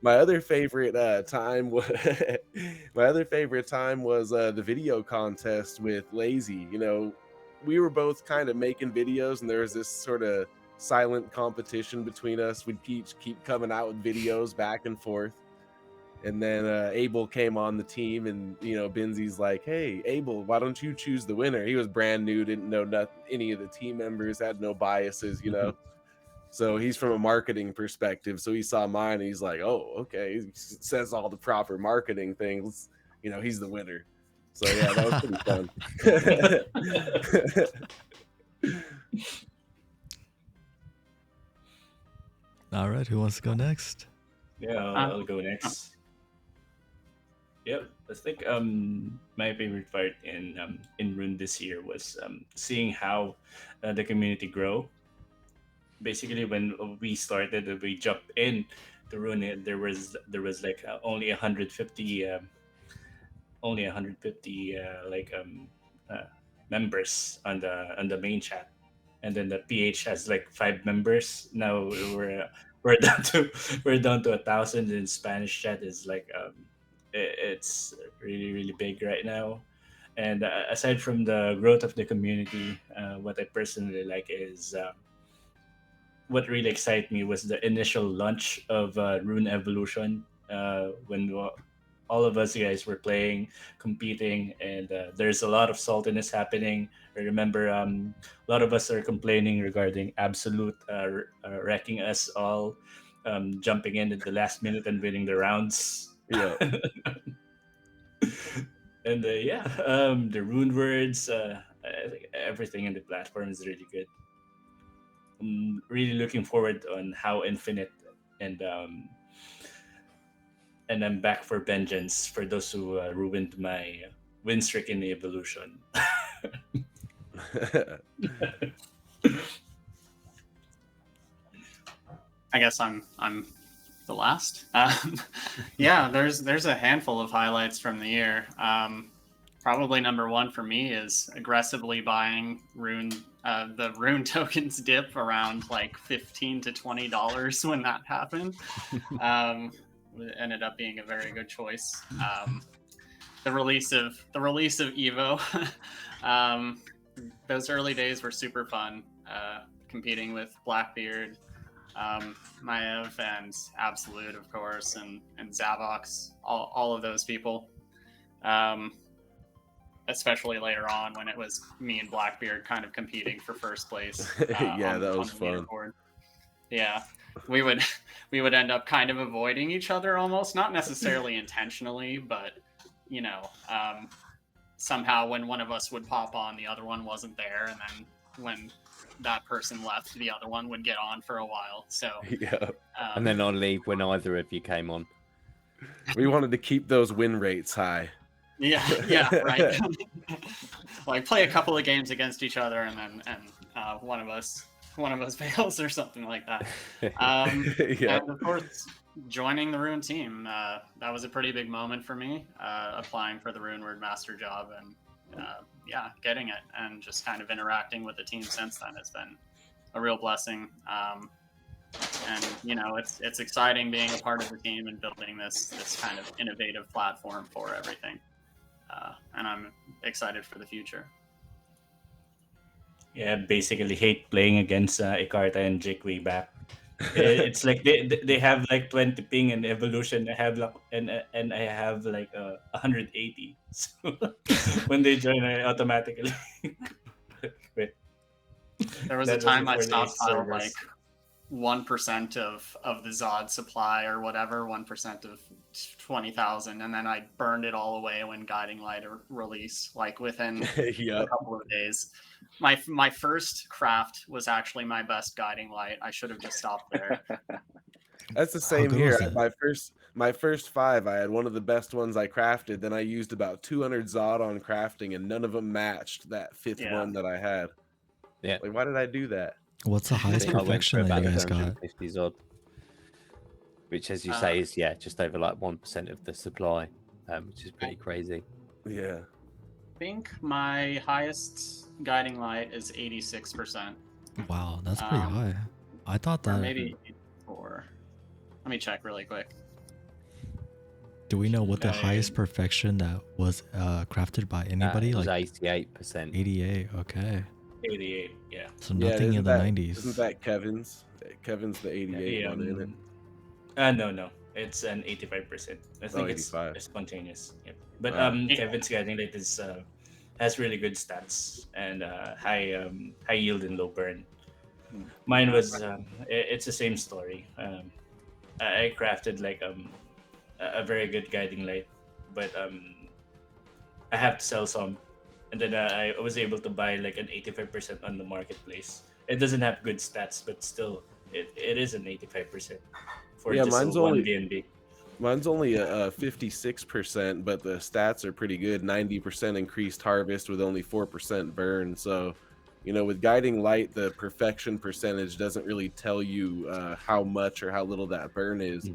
Speaker 2: my other favorite time was my other favorite time was the video contest with Lazy. You know, we were both kind of making videos, and there was this sort of silent competition between us. We'd keep coming out with videos back and forth, and then Abel came on the team, and you know, Benzi's like, "Hey, Abel, why don't you choose the winner?" He was brand new, didn't know any of the team members, had no biases, you know. So he's from a marketing perspective. So he saw mine, and he's like, "Oh, okay." He says all the proper marketing things. You know, he's the winner. So yeah, that was pretty fun.
Speaker 1: All right, who wants to go next?
Speaker 6: Yeah, I'll go next. Yep, I think my favorite part in Rune this year was seeing how the community grow. Basically, when we started, we jumped in to Rune. There was like only 150 members on the main chat, and then the PH has like 5 members. Now we're down to 1,000. And Spanish chat is like it's really big right now. And aside from the growth of the community, what I personally like is what really excited me was the initial launch of Rune Evolution, when all of us guys were playing, competing, and there's a lot of saltiness happening. I remember a lot of us are complaining regarding Absolute wrecking us all, jumping in at the last minute and winning the rounds.
Speaker 2: Yeah.
Speaker 6: And the rune words, I think everything in the platform is really good. I'm really looking forward on how Infinite and I'm back for vengeance for those who ruined my win streak in the evolution.
Speaker 5: I guess I'm the last. Yeah, there's a handful of highlights from the year. Probably number one for me is aggressively buying the Rune tokens dip around like $15 to $20 when that happened. It ended up being a very good choice. The release of Evo, those early days were super fun. Competing with Blackbeard, Maiev, and Absolute, of course, and Zavox, all of those people. Especially later on when it was me and Blackbeard kind of competing for first place.
Speaker 2: Yeah, that was fun.
Speaker 5: Leaderboard. Yeah, we would end up kind of avoiding each other almost, not necessarily intentionally, but you know, somehow when one of us would pop on, the other one wasn't there, and then when that person left, the other one would get on for a while. So
Speaker 2: yeah,
Speaker 3: and then I'd leave when either of you came on.
Speaker 2: We wanted to keep those win rates high.
Speaker 5: Yeah, right. Like play a couple of games against each other, and then one of us fails or something like that.
Speaker 2: Yeah.
Speaker 5: And of course, joining the Rune team, that was a pretty big moment for me. Applying for the Rune Word Master job and getting it, and just kind of interacting with the team since then has been a real blessing. And you know, it's exciting being a part of the team and building this kind of innovative platform for everything. And I'm excited for the future.
Speaker 6: Yeah, basically hate playing against Ekkeharta and Jake way back. It's like they have like 20 ping and evolution. I have like and I have like 180. So when they join, I automatically quit.
Speaker 5: There was a time I stockpiled like 1% of the Zod supply or whatever, 1% of 20,000, and then I burned it all away when Guiding Light release, like within a couple of days. My first craft was actually my best Guiding Light. I should have just stopped there.
Speaker 2: That's the same here. my first 5, I had one of the best ones I crafted. Then I used about 200 Zod on crafting, and none of them matched that 5th
Speaker 5: Yeah.
Speaker 2: one that I had.
Speaker 3: Yeah.
Speaker 2: Like, why did I do that?
Speaker 1: What's the
Speaker 3: I
Speaker 1: highest
Speaker 3: think I went for
Speaker 1: perfection that
Speaker 3: about
Speaker 1: you guys got?
Speaker 3: 250 odd, which, as you say, is just over like 1% of the supply, which is pretty crazy.
Speaker 2: Yeah.
Speaker 5: I think my highest guiding light is 86%.
Speaker 1: Wow, that's pretty high. I thought
Speaker 5: Or
Speaker 1: that.
Speaker 5: maybe 84. Let me check really quick.
Speaker 1: Do we know what the highest perfection that was crafted by anybody?
Speaker 3: It was
Speaker 1: Like
Speaker 3: 88%.
Speaker 1: 88. Okay.
Speaker 6: 88, yeah.
Speaker 1: So nothing in the 90s.
Speaker 2: Isn't that Kevin's? Kevin's the 88 one, isn't it?
Speaker 6: No. It's an 85%. I think it's
Speaker 2: 85.
Speaker 6: spontaneous. Yep. But
Speaker 2: Wow.
Speaker 6: Kevin's guiding light is has really good stats and high yield and low burn. Mine was it's the same story. I crafted like a very good guiding light, but I have to sell some, and then I was able to buy like an 85% on the marketplace. It doesn't have good stats, but still it is an 85% for just
Speaker 2: mine's
Speaker 6: one
Speaker 2: only
Speaker 6: BNB.
Speaker 2: Mine's only a 56%, but the stats are pretty good. 90% increased harvest with only 4% burn. So, with guiding light, the perfection percentage doesn't really tell you how much or how little that burn is.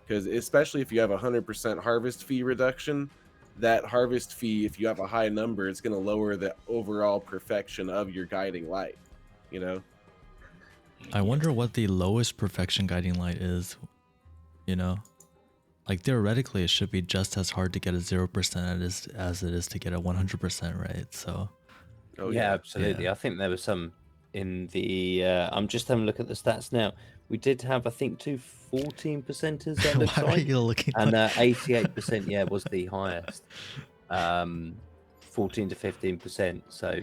Speaker 2: Because especially if you have 100% harvest fee reduction, that harvest fee, if you have a high number, it's going to lower the overall perfection of your guiding light.
Speaker 1: I wonder what the lowest perfection guiding light is. Like theoretically, it should be just as hard to get a 0% as it is to get a 100%, right? So.
Speaker 3: Yeah, absolutely. Yeah. I think there was some in the. I'm just having a look at the stats now. We did have, I think, 2 14%ers. That looks
Speaker 1: Why are
Speaker 3: like,
Speaker 1: you looking?
Speaker 3: and 88%. Yeah, was the highest. 14 to 15%. So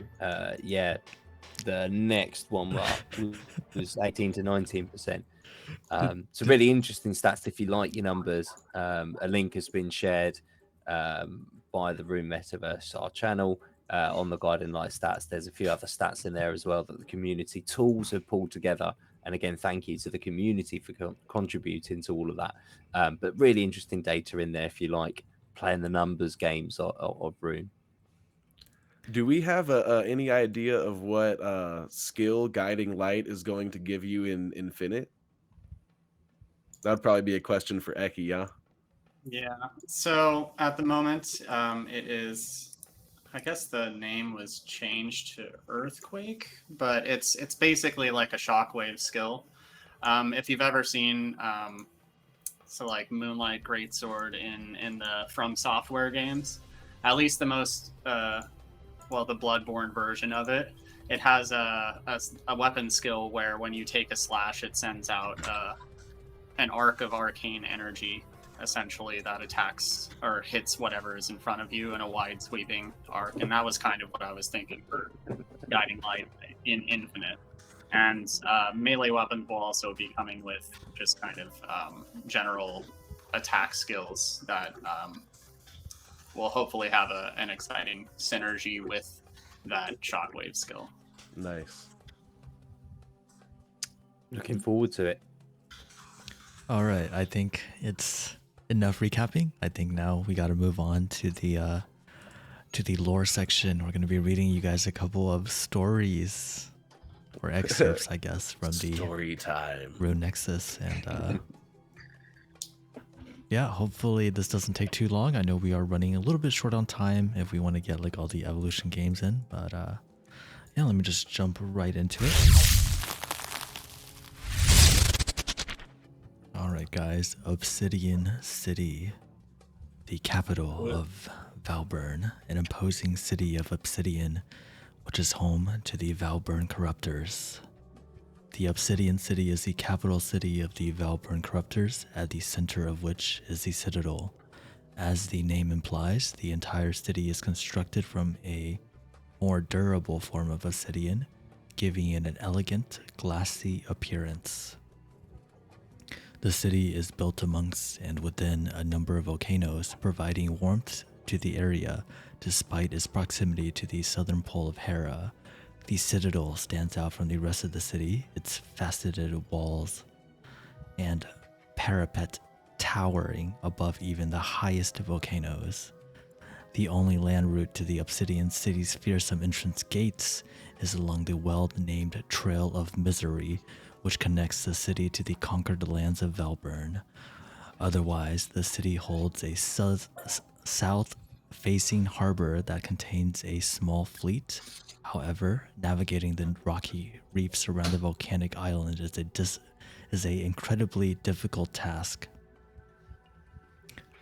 Speaker 3: the next one was 18 to 19%. So really interesting stats if you like your numbers. A link has been shared by the Rune Metaverse, our channel, on the guiding light stats. There's a few other stats in there as well that the community tools have pulled together. And again, thank you to the community for contributing to all of that. But really interesting data in there if you like playing the numbers games of Rune.
Speaker 2: Do we have any idea of what skill guiding light is going to give you in Infinite? That'd probably be a question for Eki, yeah?
Speaker 5: Yeah. So at the moment, it is, I guess the name was changed to Earthquake, but it's basically like a shockwave skill. If you've ever seen, like Moonlight Greatsword in the From Software games, at least the most, the Bloodborne version of it, it has a weapon skill where when you take a slash, it sends out an arc of arcane energy, essentially, that attacks or hits whatever is in front of you in a wide sweeping arc. And that was kind of what I was thinking for guiding light in Infinite. And melee weapons will also be coming with just kind of general attack skills that will hopefully have an exciting synergy with that shockwave skill.
Speaker 2: Nice.
Speaker 3: Looking forward to it.
Speaker 1: All right, I think it's enough recapping. I think now we got to move on to the lore section. We're going to be reading you guys a couple of stories or excerpts, I guess, from the
Speaker 2: story time
Speaker 1: Rune Nexus, and hopefully this doesn't take too long. I know we are running a little bit short on time if we want to get like all the evolution games in, but let me just jump right into it. Alright guys, Obsidian City, the capital of Valburn, an imposing city of obsidian, which is home to the Valburn Corruptors. The Obsidian City is the capital city of the Valburn Corruptors, at the center of which is the Citadel. As the name implies, the entire city is constructed from a more durable form of obsidian, giving it an elegant, glassy appearance. The city is built amongst and within a number of volcanoes, providing warmth to the area despite its proximity to the southern pole of Hera. The Citadel stands out from the rest of the city, its faceted walls and parapet towering above even the highest volcanoes. The only land route to the Obsidian City's fearsome entrance gates is along the well-named Trail of Misery, which connects the city to the conquered lands of Valburn. Otherwise, the city holds a south-facing harbor that contains a small fleet. However, navigating the rocky reefs around the volcanic island is a incredibly difficult task.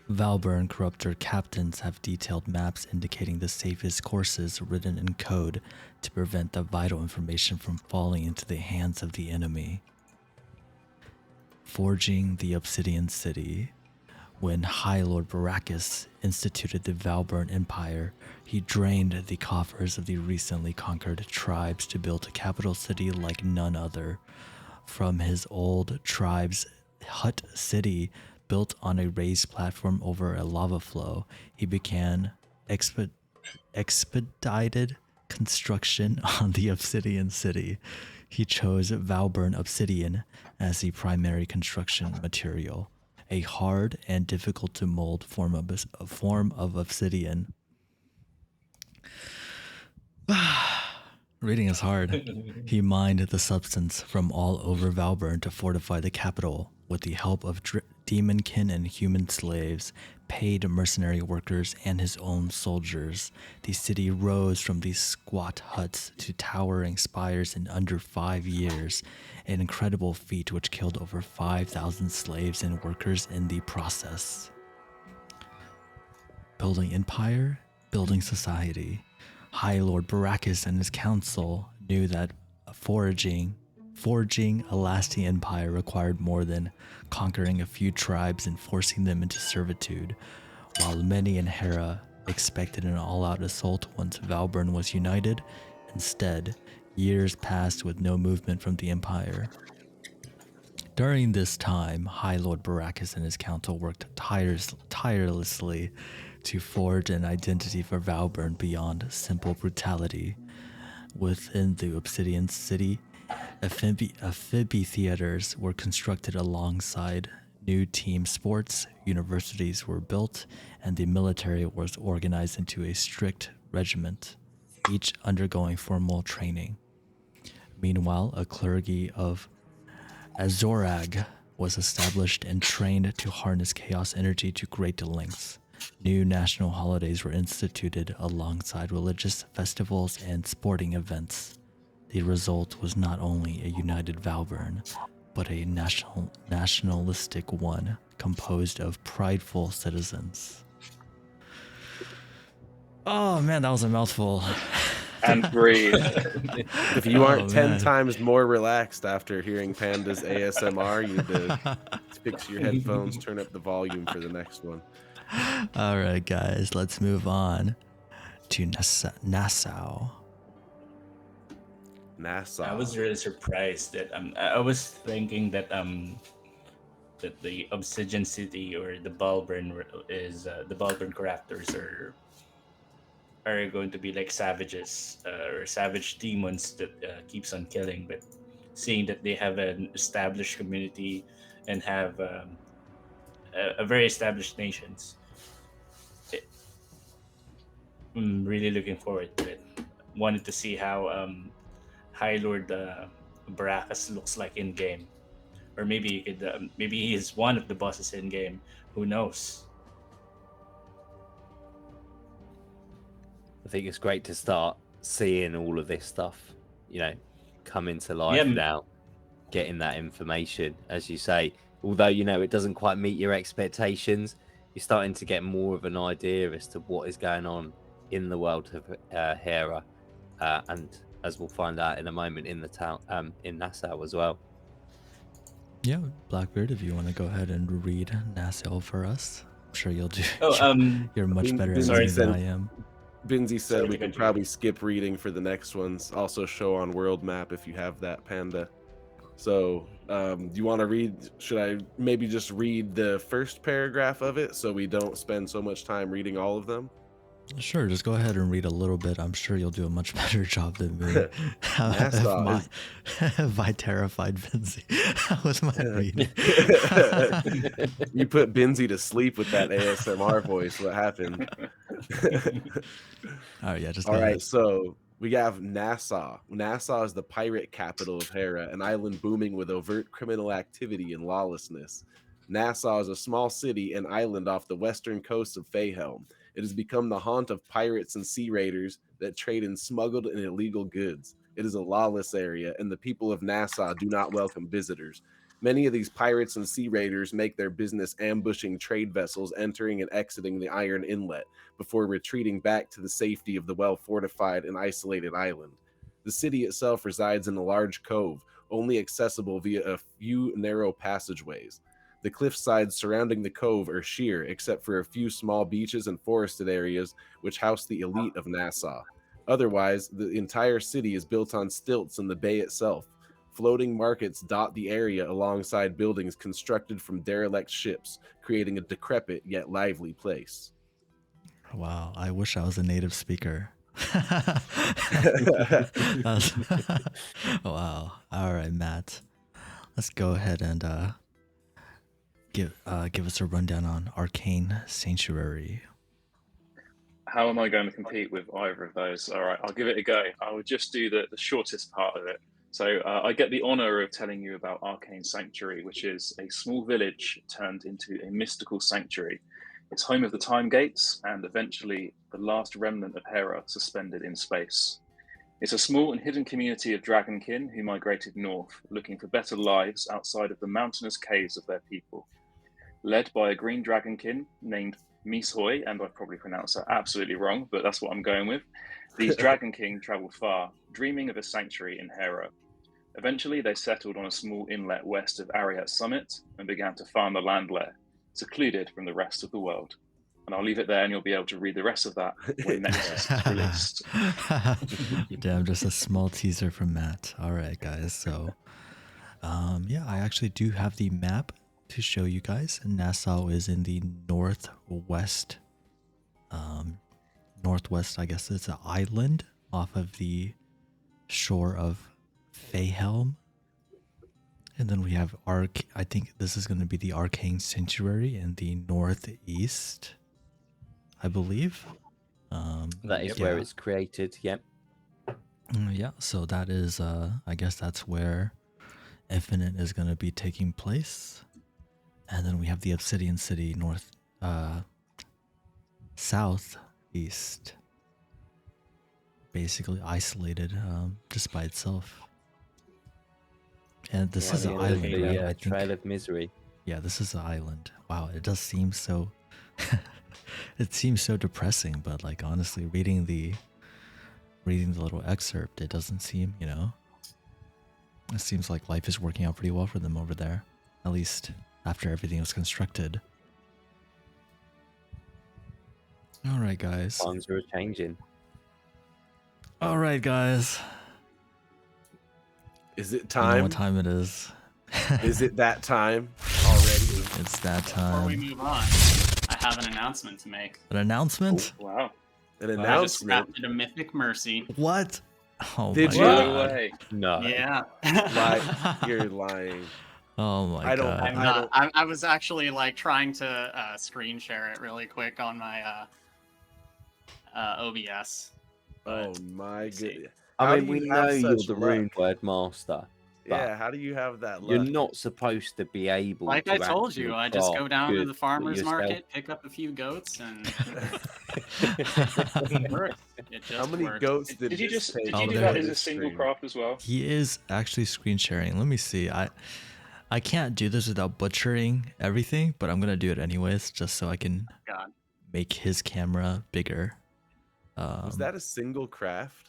Speaker 1: Valburn corruptor captains have detailed maps indicating the safest courses written in code to prevent the vital information from falling into the hands of the enemy. Forging the Obsidian City. When High Lord Baracus instituted the Valburn Empire, he drained the coffers of the recently conquered tribes to build a capital city like none other. From his old tribe's hut city, built on a raised platform over a lava flow, he began expedited construction on the Obsidian City. He chose Valburn obsidian as the primary construction material, a hard and difficult to mold form of obsidian. Reading is hard. He mined the substance from all over Valburn to fortify the capital with the help of demonkin and human slaves, paid mercenary workers, and his own soldiers. The city rose from these squat huts to towering spires in under 5 years, an incredible feat which killed over 5,000 slaves and workers in the process. Building empire, building society. High Lord Baracus and his council knew that forging a lasting empire required more than conquering a few tribes and forcing them into servitude. While many in Hera expected an all-out assault once Valburn was united, instead, years passed with no movement from the empire. During this time, High Lord Baracus and his council worked tirelessly to forge an identity for Valburn beyond simple brutality. Within the Obsidian City, amphitheaters were constructed alongside new team sports, universities were built, and the military was organized into a strict regiment, each undergoing formal training. Meanwhile, a clergy of Azorag was established and trained to harness chaos energy to great lengths. New national holidays were instituted alongside religious festivals and sporting events. The result was not only a united Valburn, but a nationalistic one composed of prideful citizens. Oh man, that was a mouthful.
Speaker 4: And breathe.
Speaker 2: If you aren't 10
Speaker 1: man.
Speaker 2: times more relaxed after hearing Panda's ASMR, you need to fix your headphones, turn up the volume for the next one.
Speaker 1: All right, guys, let's move on to Nassau.
Speaker 2: Nassau.
Speaker 6: I was really surprised that I was thinking that that the Obsidian City or the Balburn is the Balburn crafters are going to be like savages or savage demons that keeps on killing. But seeing that they have an established community and have a very established nations, I'm really looking forward to it. Wanted to see how High Lord Baracus looks like in game, or maybe you could maybe he is one of the bosses in game. Who knows?
Speaker 3: I think it's great to start seeing all of this stuff, come into life now, getting that information, as you say. Although, it doesn't quite meet your expectations, you're starting to get more of an idea as to what is going on in the world of Hera, and as we'll find out in a moment in the town, in Nassau as well.
Speaker 1: Yeah, Blackbeard, if you want to go ahead and read Nassau for us, I'm sure you'll do. You're much better at reading than I am.
Speaker 2: Binsey said we can probably skip reading for the next ones. Also show on world map if you have that, Panda. So, do you want to read? Should I maybe just read the first paragraph of it so we don't spend so much time reading all of them?
Speaker 1: Sure, just go ahead and read a little bit. I'm sure you'll do a much better job than me.
Speaker 2: Nassau
Speaker 1: If I terrified Vinci, how was my reading?
Speaker 2: You put Benzie to sleep with that ASMR voice. What happened?
Speaker 1: All right, yeah, just
Speaker 2: All
Speaker 1: go
Speaker 2: right,
Speaker 1: ahead.
Speaker 2: so we have Nassau. Nassau is the pirate capital of Hera, an island booming with overt criminal activity and lawlessness. Nassau is a small city and island off the western coast of Feyhelm. It has become the haunt of pirates and sea raiders that trade in smuggled and illegal goods. It is a lawless area, and the people of Nassau do not welcome visitors. Many of these pirates and sea raiders make their business ambushing trade vessels entering and exiting the Iron Inlet before retreating back to the safety of the well-fortified and isolated island. The city itself resides in a large cove, only accessible via a few narrow passageways. The cliff sides surrounding the cove are sheer, except for a few small beaches and forested areas which house the elite of Nassau. Otherwise, the entire city is built on stilts in the bay itself. Floating markets dot the area alongside buildings constructed from derelict ships, creating a decrepit yet lively place.
Speaker 1: Wow, I wish I was a native speaker. Wow. All right, Matt. Let's go ahead and give us a rundown on Arcane Sanctuary.
Speaker 4: How am I going to compete with either of those? All right, I'll give it a go. I will just do the shortest part of it. So I get the honor of telling you about Arcane Sanctuary, which is a small village turned into a mystical sanctuary. It's home of the Time Gates and eventually the last remnant of Hera suspended in space. It's a small and hidden community of dragonkin who migrated north, looking for better lives outside of the mountainous caves of their people. Led by a green dragonkin named Mishoi, and I've probably pronounced that absolutely wrong, but that's what I'm going with. These dragonkin traveled far, dreaming of a sanctuary in Hera. Eventually, they settled on a small inlet west of Ariat Summit and began to farm the land there, secluded from the rest of the world. And I'll leave it there, and you'll be able to read the rest of that when Nexus is released.
Speaker 1: Damn, just a small teaser from Matt. All right, guys. So, yeah, I actually do have the map to show you guys. Nassau is in the northwest. Northwest, I guess it's an island off of the shore of Feyhelm. And then we have I think this is going to be the Arcane Sanctuary in the northeast, I believe.
Speaker 3: That is where it's created. Yep.
Speaker 1: Yeah, so that is, I guess that's where Infinite is going to be taking place. And then we have the Obsidian City southeast, basically isolated just by itself. And this is an island, right? I think.
Speaker 3: Trail of Misery.
Speaker 1: Yeah, this is an island. Wow, it does seem so. It seems so depressing, but like honestly, reading the little excerpt, it doesn't seem, it seems like life is working out pretty well for them over there, at least after everything was constructed. All right, guys.
Speaker 3: Times are changing.
Speaker 1: All right, guys.
Speaker 2: Is it
Speaker 1: You know
Speaker 2: time?
Speaker 1: what time it is?
Speaker 2: Is it that time already?
Speaker 1: It's that
Speaker 5: Before we
Speaker 1: time.
Speaker 5: move on, I have an announcement to make.
Speaker 1: An announcement?
Speaker 4: Wow.
Speaker 2: An
Speaker 5: I just
Speaker 2: announcement.
Speaker 5: crafted a Mythic Mercy.
Speaker 1: What? Oh
Speaker 2: Did
Speaker 1: my
Speaker 2: you?
Speaker 1: god.
Speaker 4: No way.
Speaker 3: No.
Speaker 5: Yeah.
Speaker 2: You're lying.
Speaker 1: Oh my
Speaker 2: I don't-
Speaker 1: god.
Speaker 5: I'm not. I was actually like trying to screen share it really quick on my OBS.
Speaker 2: Oh my goodness.
Speaker 3: I
Speaker 2: How
Speaker 3: mean,
Speaker 2: do
Speaker 3: we
Speaker 2: you have
Speaker 3: know you're
Speaker 2: such
Speaker 3: the
Speaker 2: luck?
Speaker 3: rune word master.
Speaker 2: Yeah, how do you have that luck?
Speaker 3: You're not supposed to be able
Speaker 5: Like
Speaker 3: to
Speaker 5: I told you,
Speaker 3: actually
Speaker 5: I just go
Speaker 3: craft
Speaker 5: down to
Speaker 3: good
Speaker 5: the
Speaker 3: for
Speaker 5: farmer's
Speaker 3: yourself.
Speaker 5: market, pick up a few goats, and it works. It just
Speaker 2: How many
Speaker 5: works.
Speaker 2: goats
Speaker 4: Did you
Speaker 2: this
Speaker 4: just
Speaker 2: take
Speaker 4: did
Speaker 1: Oh,
Speaker 4: you do
Speaker 1: there
Speaker 4: that
Speaker 1: it
Speaker 4: as a
Speaker 2: is.
Speaker 4: single
Speaker 2: Stream?
Speaker 4: craft as well?
Speaker 1: He is actually screen sharing. Let me see. I can't do this without butchering everything, but I'm gonna do it anyways, just so I can
Speaker 5: God.
Speaker 1: make his camera bigger.
Speaker 2: Was that a single craft?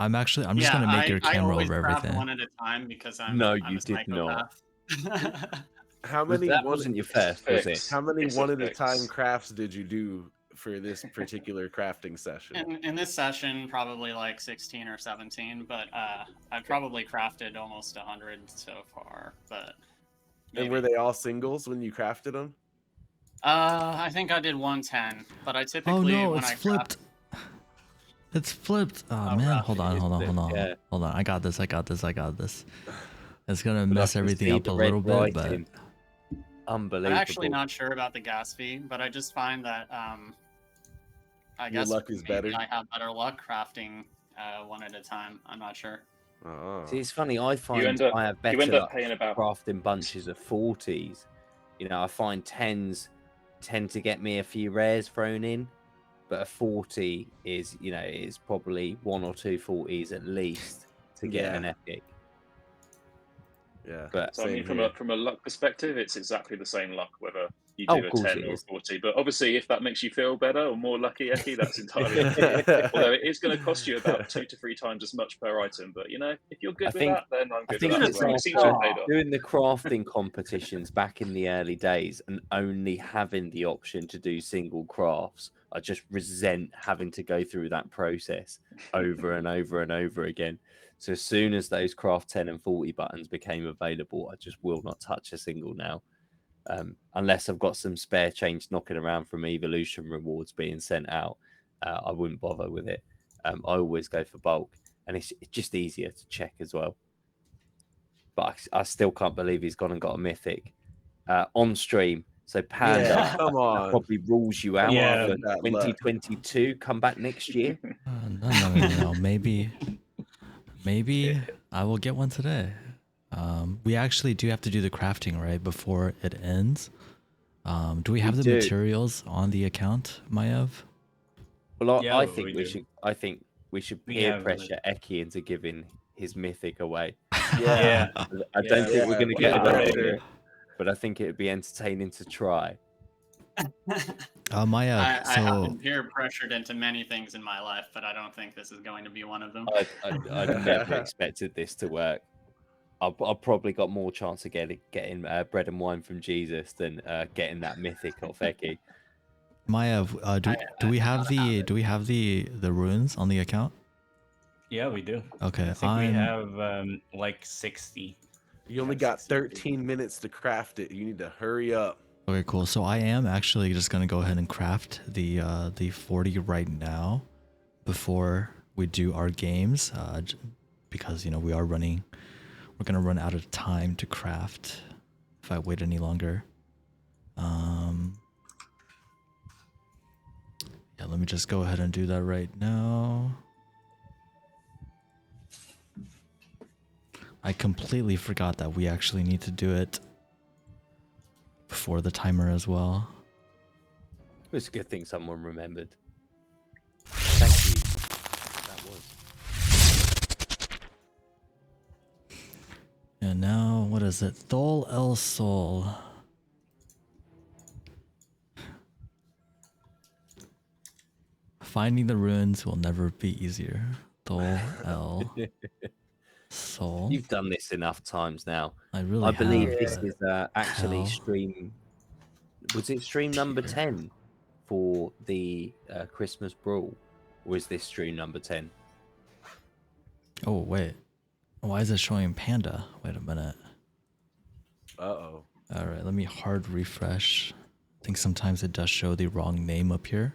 Speaker 1: I'm just gonna make your
Speaker 5: I
Speaker 1: camera
Speaker 5: always
Speaker 1: over
Speaker 5: craft
Speaker 1: everything.
Speaker 5: one at a time because I'm
Speaker 3: No,
Speaker 5: I'm
Speaker 3: you
Speaker 5: a
Speaker 3: did not.
Speaker 5: psychopath.
Speaker 2: How
Speaker 3: Was
Speaker 2: many
Speaker 3: that
Speaker 2: one,
Speaker 3: wasn't your first, was it?
Speaker 4: Fix.
Speaker 2: how many
Speaker 4: It's a
Speaker 2: one at a
Speaker 4: fix.
Speaker 2: time crafts did you do for this particular crafting session?
Speaker 5: in this session, probably like 16 or 17, but I've probably crafted almost 100 so far. But
Speaker 2: And were they all singles when you crafted them?
Speaker 5: I think I did 110, but I
Speaker 1: Oh
Speaker 5: typically
Speaker 1: no,
Speaker 5: when
Speaker 1: it's
Speaker 5: I
Speaker 1: flipped. It's flipped. Oh
Speaker 5: Oh,
Speaker 1: man,
Speaker 5: rough.
Speaker 1: hold on,
Speaker 3: It
Speaker 1: hold on,
Speaker 3: flipped,
Speaker 1: hold on,
Speaker 3: yeah.
Speaker 1: hold on. I got this. I got this. I got this. It's gonna
Speaker 3: But I
Speaker 1: mess
Speaker 3: can
Speaker 1: everything
Speaker 3: see
Speaker 1: up
Speaker 3: the
Speaker 1: a
Speaker 3: red
Speaker 1: little bit, but
Speaker 3: writing.
Speaker 5: I'm
Speaker 3: Unbelievable.
Speaker 5: actually not sure about the gas fee, but I just find that I
Speaker 2: Your
Speaker 5: guess
Speaker 2: luck is
Speaker 5: maybe
Speaker 2: better?
Speaker 5: I have better luck crafting one at a time. I'm not sure.
Speaker 2: Oh.
Speaker 3: See, it's funny. I find
Speaker 4: end up-
Speaker 3: I have
Speaker 4: you
Speaker 3: better
Speaker 4: end up
Speaker 3: luck
Speaker 4: paying about-
Speaker 3: crafting bunches of 40s. You know, I find 10s tend to get me a few rares thrown in, but a 40 is, you know, is probably 1 or 2 40s at least to get
Speaker 2: Yeah.
Speaker 3: an epic.
Speaker 2: Yeah.
Speaker 3: But
Speaker 4: So I mean, from a luck perspective, it's exactly the same luck whether you
Speaker 3: Oh,
Speaker 4: do
Speaker 3: of
Speaker 4: a
Speaker 3: course
Speaker 4: 10
Speaker 3: it
Speaker 4: or a
Speaker 3: is.
Speaker 4: 40. But obviously, if that makes you feel better or more lucky, Eki, that's entirely up to you. Although it is going to cost you about 2 to 3 times as much per item. But you know, if you're good
Speaker 3: I
Speaker 4: with
Speaker 3: think-
Speaker 4: that, then I'm
Speaker 3: I
Speaker 4: good
Speaker 3: think
Speaker 4: with that.
Speaker 3: it's
Speaker 4: As well. It seems to have paid off.
Speaker 3: doing the crafting competitions back in the early days and only having the option to do single crafts. I just resent having to go through that process over and over and over again. So as soon as those craft 10 and 40 buttons became available, I just will not touch a single now. Unless I've got some spare change knocking around from evolution rewards being sent out, I wouldn't bother with it. I always go for bulk, and it's just easier to check as well. But I still can't believe he's gone and got a mythic on stream. So Panda
Speaker 2: Yeah, come
Speaker 3: that
Speaker 2: on.
Speaker 3: probably rules you out
Speaker 6: Yeah.
Speaker 3: for
Speaker 2: With that luck.
Speaker 3: 2022. Come back next year.
Speaker 1: no. Maybe I will get one today. We actually do have to do the crafting right before it ends. Do we have the
Speaker 3: do.
Speaker 1: materials on the account, Maiev?
Speaker 3: Well,
Speaker 6: Yeah,
Speaker 3: I
Speaker 6: we
Speaker 3: think we
Speaker 6: do.
Speaker 3: should. I think we should
Speaker 6: We
Speaker 3: peer
Speaker 6: have,
Speaker 3: pressure Eki into giving his mythic away.
Speaker 6: Yeah.
Speaker 3: I don't think we're going to get
Speaker 2: yeah,
Speaker 3: away
Speaker 2: for
Speaker 3: with
Speaker 2: sure.
Speaker 3: it, but I think it would be entertaining to try.
Speaker 1: Maiev,
Speaker 5: I have
Speaker 1: so
Speaker 5: been peer pressured into many things in my life, but I don't think this is going to be one of them.
Speaker 3: I never expected this to work. I've probably got more chance of getting bread and wine from Jesus than getting that mythic off Eki.
Speaker 1: Maiev, do we have the runes on the account?
Speaker 6: Yeah, we do.
Speaker 1: Okay,
Speaker 6: I think we have like 60.
Speaker 2: You only
Speaker 6: have
Speaker 2: got
Speaker 6: 60.
Speaker 2: 13 minutes to craft it. You need to hurry up.
Speaker 1: Okay, cool. So I am actually just gonna go ahead and craft the 40 right now before we do our games, because you know we're gonna run out of time to craft if I wait any longer. Yeah, let me just go ahead and do that right now. I completely forgot that we actually need to do it before the timer as well.
Speaker 3: It's a good thing someone remembered. Thank you. That was.
Speaker 1: And now, what is it? Thol El Sol. Finding the runes will never be easier. Thol El Sol.
Speaker 3: You've done this enough times now.
Speaker 1: I really
Speaker 3: I believe
Speaker 1: have.
Speaker 3: this is actually
Speaker 1: Hell.
Speaker 3: stream. Was it stream number 10 for the Christmas Brawl? Or is this stream number 10?
Speaker 1: Oh, wait. Why is it showing Panda? Wait a minute.
Speaker 2: Uh-oh.
Speaker 1: All right, let me hard refresh. I think sometimes it does show the wrong name up here.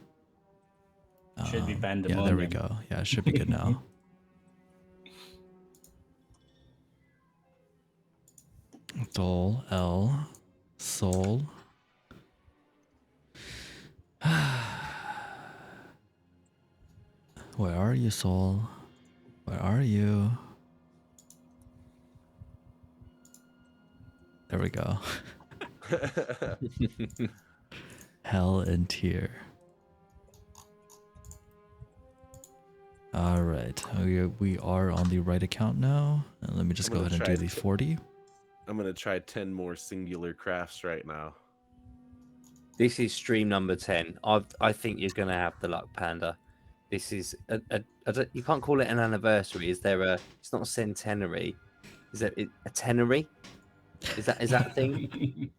Speaker 6: Should be Panda.
Speaker 1: Yeah, there we go. Yeah, it should be good now. Dol El Sol. Where are you, Sol? Where are you? There we go. Hell and Tear. All right, we are on the right account now. And let me just
Speaker 2: I'm
Speaker 1: go
Speaker 2: gonna
Speaker 1: ahead and do
Speaker 2: try
Speaker 1: the 40.
Speaker 2: I'm going to try 10 more singular crafts right now.
Speaker 3: This is stream number 10. I think you're going to have the luck, Panda. This is you can't call it an anniversary. Is there a? It's not a centenary. Is it a tenary? Is that a thing?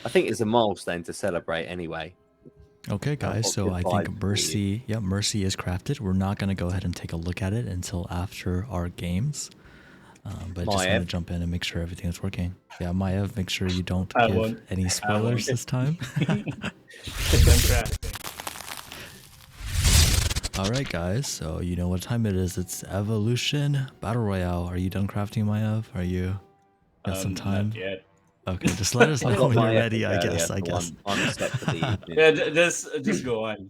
Speaker 3: I think it's a milestone to celebrate anyway.
Speaker 1: Okay, guys, so I
Speaker 3: goodbye,
Speaker 1: think Mercy, Mercy is crafted. We're not going to go ahead and take a look at it until after our games. But just want to
Speaker 3: Maiev.
Speaker 1: jump in and make sure everything is working. Yeah, Maiev, make sure you don't
Speaker 6: I
Speaker 1: give
Speaker 6: won't.
Speaker 1: any spoilers this time.
Speaker 6: I'm crafting.
Speaker 1: All right, guys. So you know what time it is. It's Evolution Battle Royale. Are you done crafting, Maiev? Are you got some time?
Speaker 6: Not yet.
Speaker 1: Okay, just let us
Speaker 3: I
Speaker 1: know
Speaker 3: got
Speaker 1: when you're
Speaker 3: my
Speaker 1: ready.
Speaker 3: epic
Speaker 1: I
Speaker 3: earlier,
Speaker 1: guess.
Speaker 3: so I'm set for the evening.
Speaker 6: Yeah, just go on.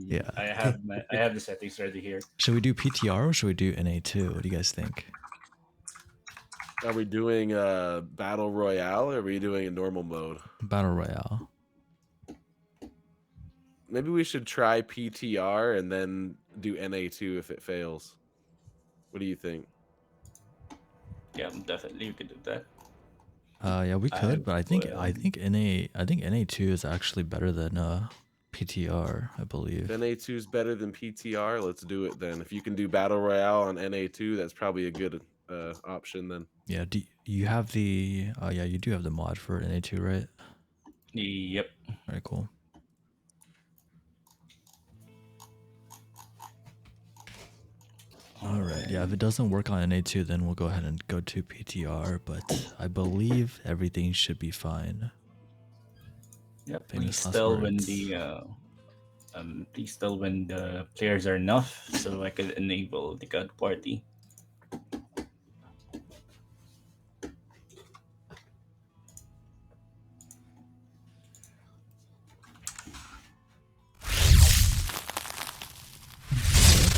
Speaker 1: Yeah.
Speaker 6: I have the settings ready here.
Speaker 1: Should we do PTR or should we do NA2? What do you guys think?
Speaker 2: Are we doing a battle royale or are we doing a normal mode?
Speaker 1: Battle Royale.
Speaker 2: Maybe we should try PTR and then do NA2 if it fails. What do you think?
Speaker 6: Yeah, definitely you could do that.
Speaker 1: Yeah, we could, but I think
Speaker 6: will.
Speaker 1: NA2 is actually better than PTR, I believe.
Speaker 2: If NA2 is better than PTR, let's do it then. If you can do battle royale on NA2, that's probably a good option then.
Speaker 1: Yeah, do you have the yeah, you do have the mod for NA2, right?
Speaker 6: Yep.
Speaker 1: Very cool. All right, yeah, if it doesn't work on NA2, then we'll go ahead and go to PTR, but I believe everything should be fine.
Speaker 6: Yep.
Speaker 1: Famous
Speaker 6: Please
Speaker 1: last
Speaker 6: tell when
Speaker 1: words.
Speaker 6: please tell when the players are enough so I can enable the god party.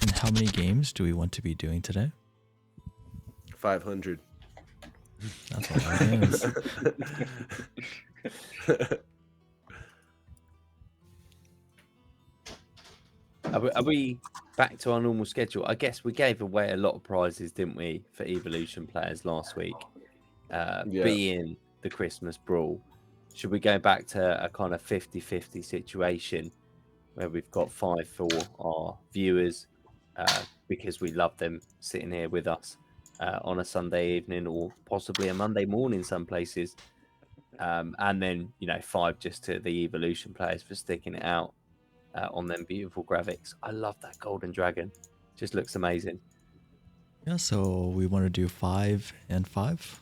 Speaker 1: And how many games do we want to be doing today?
Speaker 2: 500.
Speaker 1: That's a lot of games.
Speaker 3: Are we back to our normal schedule? I guess we gave away a lot of prizes, didn't we, for Evolution players last week?
Speaker 2: Yeah.
Speaker 3: Being the Christmas Brawl. Should we go back to a kind of 50-50 situation where we've got 5 for our viewers because we love them sitting here with us on a Sunday evening or possibly a Monday morning some places. And then, 5 just to the Evolution players for sticking it out on them beautiful graphics. I love that golden dragon. Just looks amazing.
Speaker 1: Yeah, so we want to do 5 and 5.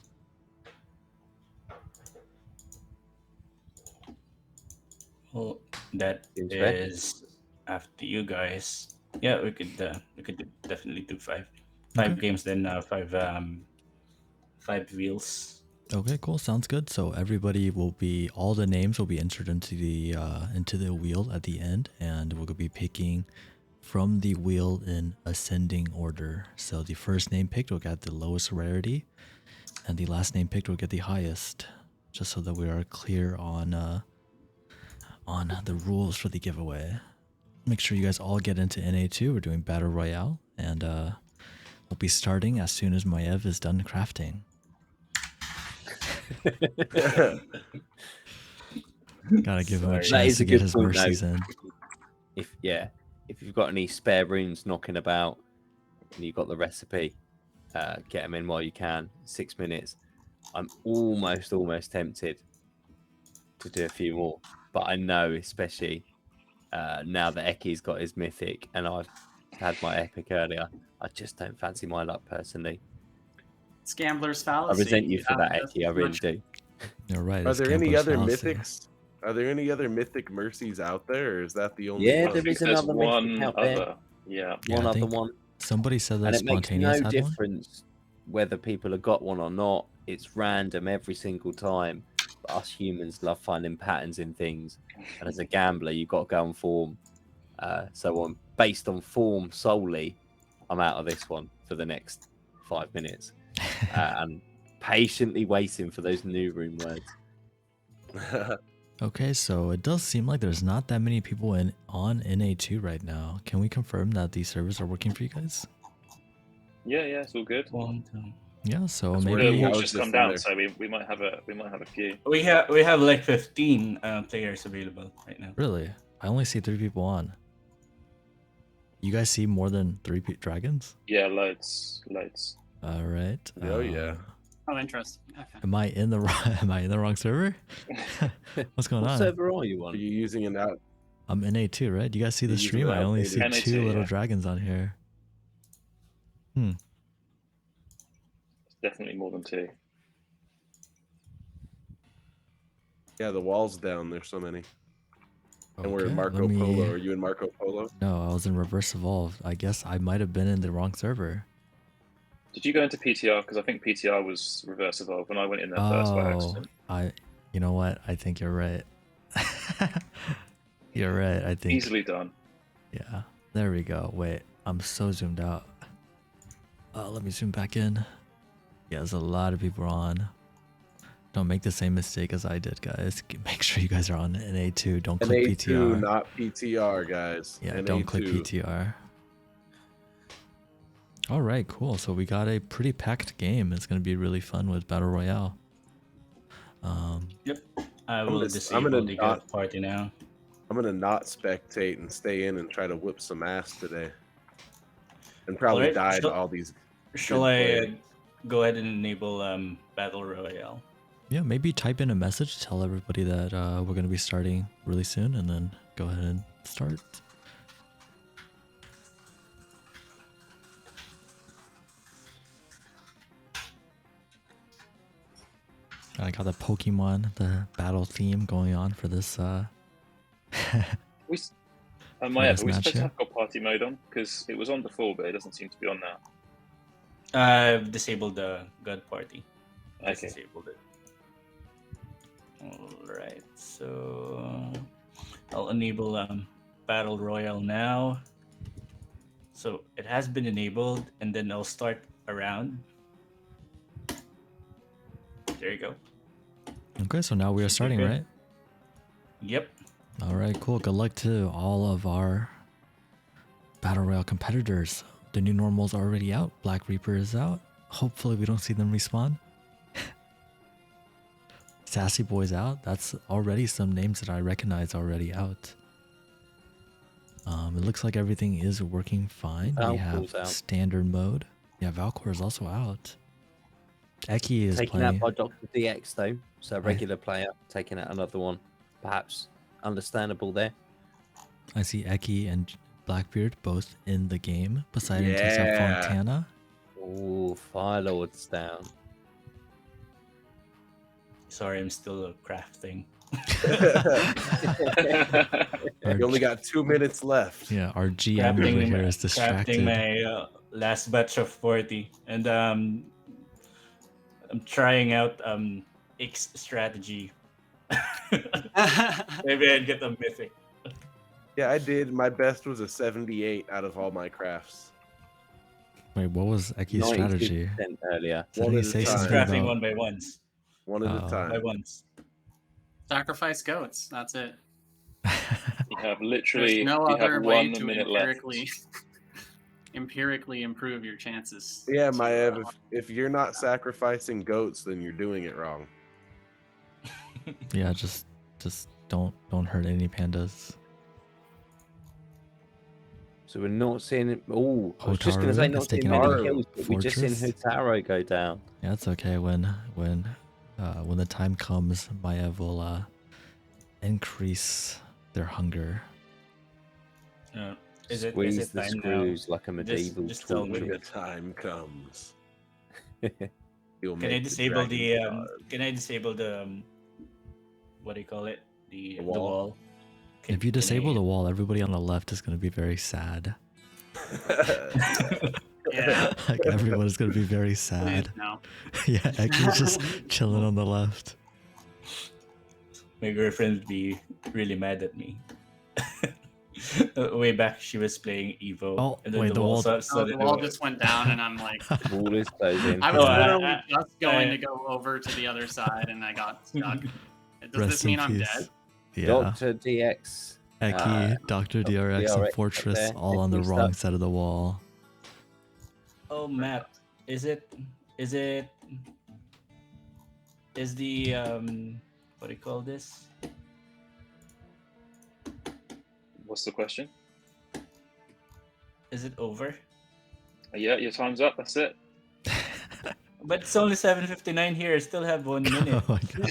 Speaker 6: Well, that
Speaker 3: Seems fair.
Speaker 6: is after you guys. Yeah, we could definitely do 5. 5
Speaker 1: Okay.
Speaker 6: games, then 5 wheels.
Speaker 1: Okay, cool. Sounds good. So everybody will be, all the names will be entered into the wheel at the end, and we'll be picking from the wheel in ascending order. So the first name picked will get the lowest rarity, and the last name picked will get the highest. Just so that we are clear on the rules for the giveaway. Make sure you guys all get into NA2. We're doing Battle Royale, and we'll be starting as soon as Maiev is done crafting. Gotta give him a
Speaker 6: Sorry.
Speaker 3: That
Speaker 1: chance
Speaker 3: is
Speaker 1: to
Speaker 3: a
Speaker 1: get
Speaker 3: good
Speaker 1: his
Speaker 3: point,
Speaker 1: mercies
Speaker 3: though.
Speaker 1: in.
Speaker 3: If you've got any spare runes knocking about and you've got the recipe, get them in while you can. 6 minutes. I'm almost tempted to do a few more, but I know, especially now that Ekke's got his mythic and I've had my epic earlier, I just don't fancy my luck personally.
Speaker 5: It's gambler's
Speaker 3: I
Speaker 5: fallacy.
Speaker 3: resent you for
Speaker 5: have
Speaker 3: that,
Speaker 5: just
Speaker 3: Eke. I
Speaker 5: as
Speaker 3: really
Speaker 5: much-
Speaker 3: do.
Speaker 1: You're right.
Speaker 2: Are
Speaker 1: it's
Speaker 2: there any
Speaker 1: Gambler's
Speaker 2: other
Speaker 1: fallacy.
Speaker 2: mythics? Are there any other mythic mercies out there, or is that the only
Speaker 3: Yeah,
Speaker 2: one?
Speaker 3: there
Speaker 4: I think
Speaker 3: is
Speaker 4: there's
Speaker 3: another mythic
Speaker 4: one
Speaker 3: out there.
Speaker 4: other. Yeah.
Speaker 1: Yeah,
Speaker 3: One
Speaker 1: I
Speaker 3: other
Speaker 1: think
Speaker 3: one.
Speaker 1: Somebody said that
Speaker 3: And it makes
Speaker 1: Spontaneous
Speaker 3: no
Speaker 1: had one.
Speaker 3: difference whether people have got one or not. It's random every single time. But us humans love finding patterns in things. And as a gambler, you've got to go on form. So based on form solely, I'm out of this one for the next 5 minutes. And patiently waiting for those new rune words.
Speaker 1: Okay, so it does seem like there's not that many people on NA2 right now. Can we confirm that these servers are working for you guys?
Speaker 4: Yeah, it's all good.
Speaker 1: Yeah, so
Speaker 2: That's
Speaker 4: The
Speaker 2: where
Speaker 1: maybe
Speaker 2: I
Speaker 4: walls
Speaker 2: was
Speaker 4: just
Speaker 2: just
Speaker 4: come
Speaker 2: in
Speaker 4: down,
Speaker 2: there.
Speaker 4: so we might have a few.
Speaker 6: We have like 15 players available right now.
Speaker 1: really, I only see 3 people on. You guys see more than 3 dragons?
Speaker 4: Yeah, loads.
Speaker 1: All right.
Speaker 2: Oh, yeah.
Speaker 5: Oh, interesting. Okay.
Speaker 1: Am I in the wrong server? What's going
Speaker 3: What
Speaker 1: on?
Speaker 3: server are you
Speaker 2: Are
Speaker 3: on?
Speaker 2: you using an out?
Speaker 1: I'm in A2, right? Do you guys see the
Speaker 2: You're using
Speaker 1: stream?
Speaker 2: the
Speaker 1: I only see
Speaker 2: outdated-
Speaker 1: 2
Speaker 4: NA2,
Speaker 1: little
Speaker 4: yeah.
Speaker 1: dragons on here.
Speaker 4: definitely more than 2.
Speaker 2: Yeah, the wall's down. There's so many. And we're in
Speaker 1: Okay,
Speaker 2: Marco Polo. Are you in Marco Polo?
Speaker 1: No, I was in reverse evolved. I guess I might have been in the wrong server.
Speaker 4: Did you go into PTR? Because I think PTR was reverse evolved when I went in there first by accident.
Speaker 1: You know what? I think you're right. You're right. I think
Speaker 4: Easily done.
Speaker 1: Yeah, there we go. Wait, I'm so zoomed out. Let me zoom back in. Yeah, there's a lot of people on. Don't make the same mistake as I did, guys. Make sure you guys are on NA2. Don't click
Speaker 2: NA2,
Speaker 1: PTR.
Speaker 2: not PTR, guys.
Speaker 1: Yeah,
Speaker 2: NA2.
Speaker 1: don't click PTR. All right, cool. So we got a pretty packed game. It's going to be really fun with Battle Royale.
Speaker 6: Yep. I will disable the good party now.
Speaker 2: I'm gonna not spectate and stay in and try to whip some ass today. And probably die to all these.
Speaker 6: Shall I go ahead and enable Battle Royale?
Speaker 1: Yeah, maybe type in a message, tell everybody that we're going to be starting really soon, and then go ahead and start. I got the Pokemon, the battle theme going on for this.
Speaker 4: Maiev, are we supposed to have party mode on? Because it was on before, but it doesn't seem to be on now.
Speaker 6: I've disabled the God party. I disabled it. Alright, so I'll enable Battle Royale now. So it has been enabled, and then I'll start a round. There you go.
Speaker 1: Okay, so now we are starting, right?
Speaker 6: Yep.
Speaker 1: All right, cool. Good luck to all of our Battle Royale competitors. The new normal's already out. Black Reaper is out. Hopefully we don't see them respawn. Sassy Boy's out. That's already some names that I recognize already out. It looks like everything is working fine. We have standard mode. Yeah, Valcor is also out. Eki is
Speaker 3: taken
Speaker 1: playing.
Speaker 3: out by Dr. DX though, so a regular player taking out another one. Perhaps understandable there.
Speaker 1: I see Eki and Blackbeard both in the game. Poseidon takes out Fontana.
Speaker 3: Oh, Firelord's down.
Speaker 6: Sorry, I'm still crafting.
Speaker 2: You only got 2 minutes left.
Speaker 1: Yeah, our GM over here is distracted.
Speaker 6: Crafting my last batch of 40, and I'm trying out X strategy. Maybe I'd get a mythic.
Speaker 2: Yeah, I did. My best was a 78 out of all my crafts.
Speaker 1: Wait, what was Eki's strategy?
Speaker 3: Earlier.
Speaker 1: Did he say something
Speaker 6: Crafting
Speaker 1: about...
Speaker 6: one by ones.
Speaker 2: One at a time.
Speaker 6: By ones.
Speaker 5: Sacrifice goats. That's it.
Speaker 4: You have literally
Speaker 5: There's no other way
Speaker 4: 1
Speaker 5: to
Speaker 4: minute
Speaker 5: empirically improve your chances.
Speaker 2: Yeah, Maiev, if you're not sacrificing goats, then you're doing it wrong.
Speaker 1: Yeah, just don't hurt any pandas.
Speaker 3: So we're not seeing it. Oh, I was just
Speaker 1: Hotaru
Speaker 3: going to say not
Speaker 1: is
Speaker 3: seeing
Speaker 1: taking
Speaker 3: many
Speaker 1: out
Speaker 3: kills, but we just seen
Speaker 1: Fortress.
Speaker 3: Hotaru go down.
Speaker 1: Yeah, it's okay. When the time comes, Maiev will increase their hunger.
Speaker 3: Squeeze the screws like a medieval
Speaker 6: just tell me
Speaker 2: When the time comes.
Speaker 6: Can I disable the what do you call it? The wall.
Speaker 1: If you disable the wall, everybody on the left is going to be very sad.
Speaker 5: Yeah.
Speaker 1: Like everyone is going to be very sad.
Speaker 5: No.
Speaker 1: Yeah, Eki's just chilling on the left.
Speaker 6: My girlfriend would be really mad at me. Way back, she was playing Evo.
Speaker 1: Oh,
Speaker 6: and then
Speaker 1: wait,
Speaker 6: the wall
Speaker 5: The wall just went down, and I'm like,
Speaker 3: Wall is closing.
Speaker 5: I was literally just going to go over to the other side, and I got stuck. Does this mean I'm dead?
Speaker 1: Yeah.
Speaker 3: Dr. DX.
Speaker 1: Eki, Dr. DRX, and
Speaker 3: DRX
Speaker 1: Fortress
Speaker 3: there.
Speaker 1: all on the
Speaker 3: Eki's
Speaker 1: wrong
Speaker 3: stuck.
Speaker 1: side of the wall.
Speaker 6: Oh, map. Is the what do you call this?
Speaker 4: What's the question?
Speaker 6: Is it over?
Speaker 4: Yeah, your time's up. That's it.
Speaker 6: But it's only 7:59 here. I still have 1 minute.
Speaker 1: Oh my god.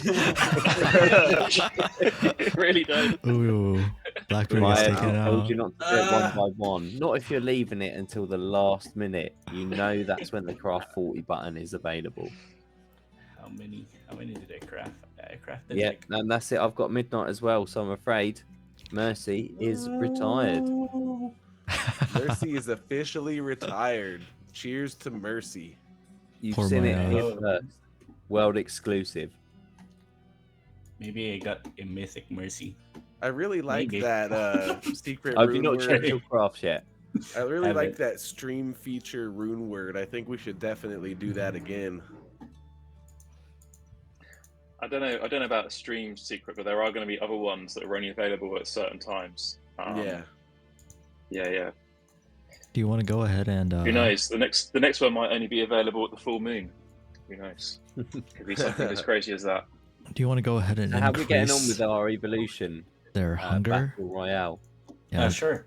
Speaker 4: It really does.
Speaker 1: Ooh, Blackbeard is
Speaker 3: Maiev,
Speaker 1: taking it
Speaker 3: I told
Speaker 1: out.
Speaker 3: you not to do it one by one. Not if you're leaving it until the last minute. You know that's when the craft 40 button is available.
Speaker 6: How many did I craft? I crafted
Speaker 3: Yeah,
Speaker 6: like
Speaker 3: and that's it. I've got midnight as well, so I'm afraid Mercy is retired.
Speaker 2: Mercy is officially retired. Cheers to Mercy.
Speaker 3: You've
Speaker 1: Poor
Speaker 3: seen it
Speaker 1: Maiev.
Speaker 3: here first. World exclusive.
Speaker 6: maybe I got a mythic Mercy.
Speaker 2: I really like
Speaker 6: Maybe.
Speaker 2: that secret
Speaker 3: Have you
Speaker 2: rune
Speaker 3: not checked
Speaker 2: word.
Speaker 3: your crafts yet?
Speaker 2: I really
Speaker 6: Have
Speaker 2: like
Speaker 6: it.
Speaker 2: that stream feature rune word. I think we should definitely do that again.
Speaker 4: I don't know about a stream secret, but there are going to be other ones that are only available at certain times.
Speaker 2: Yeah.
Speaker 4: Yeah.
Speaker 1: Do you want to go ahead and
Speaker 4: Who knows? The next one might only be available at the full moon. Who knows? Could be something as crazy as that.
Speaker 1: do you want to go ahead and
Speaker 3: So how are we getting on
Speaker 1: increase
Speaker 3: with our evolution?
Speaker 1: their hunger?
Speaker 3: Battle Royale.
Speaker 1: Yeah,
Speaker 6: Sure.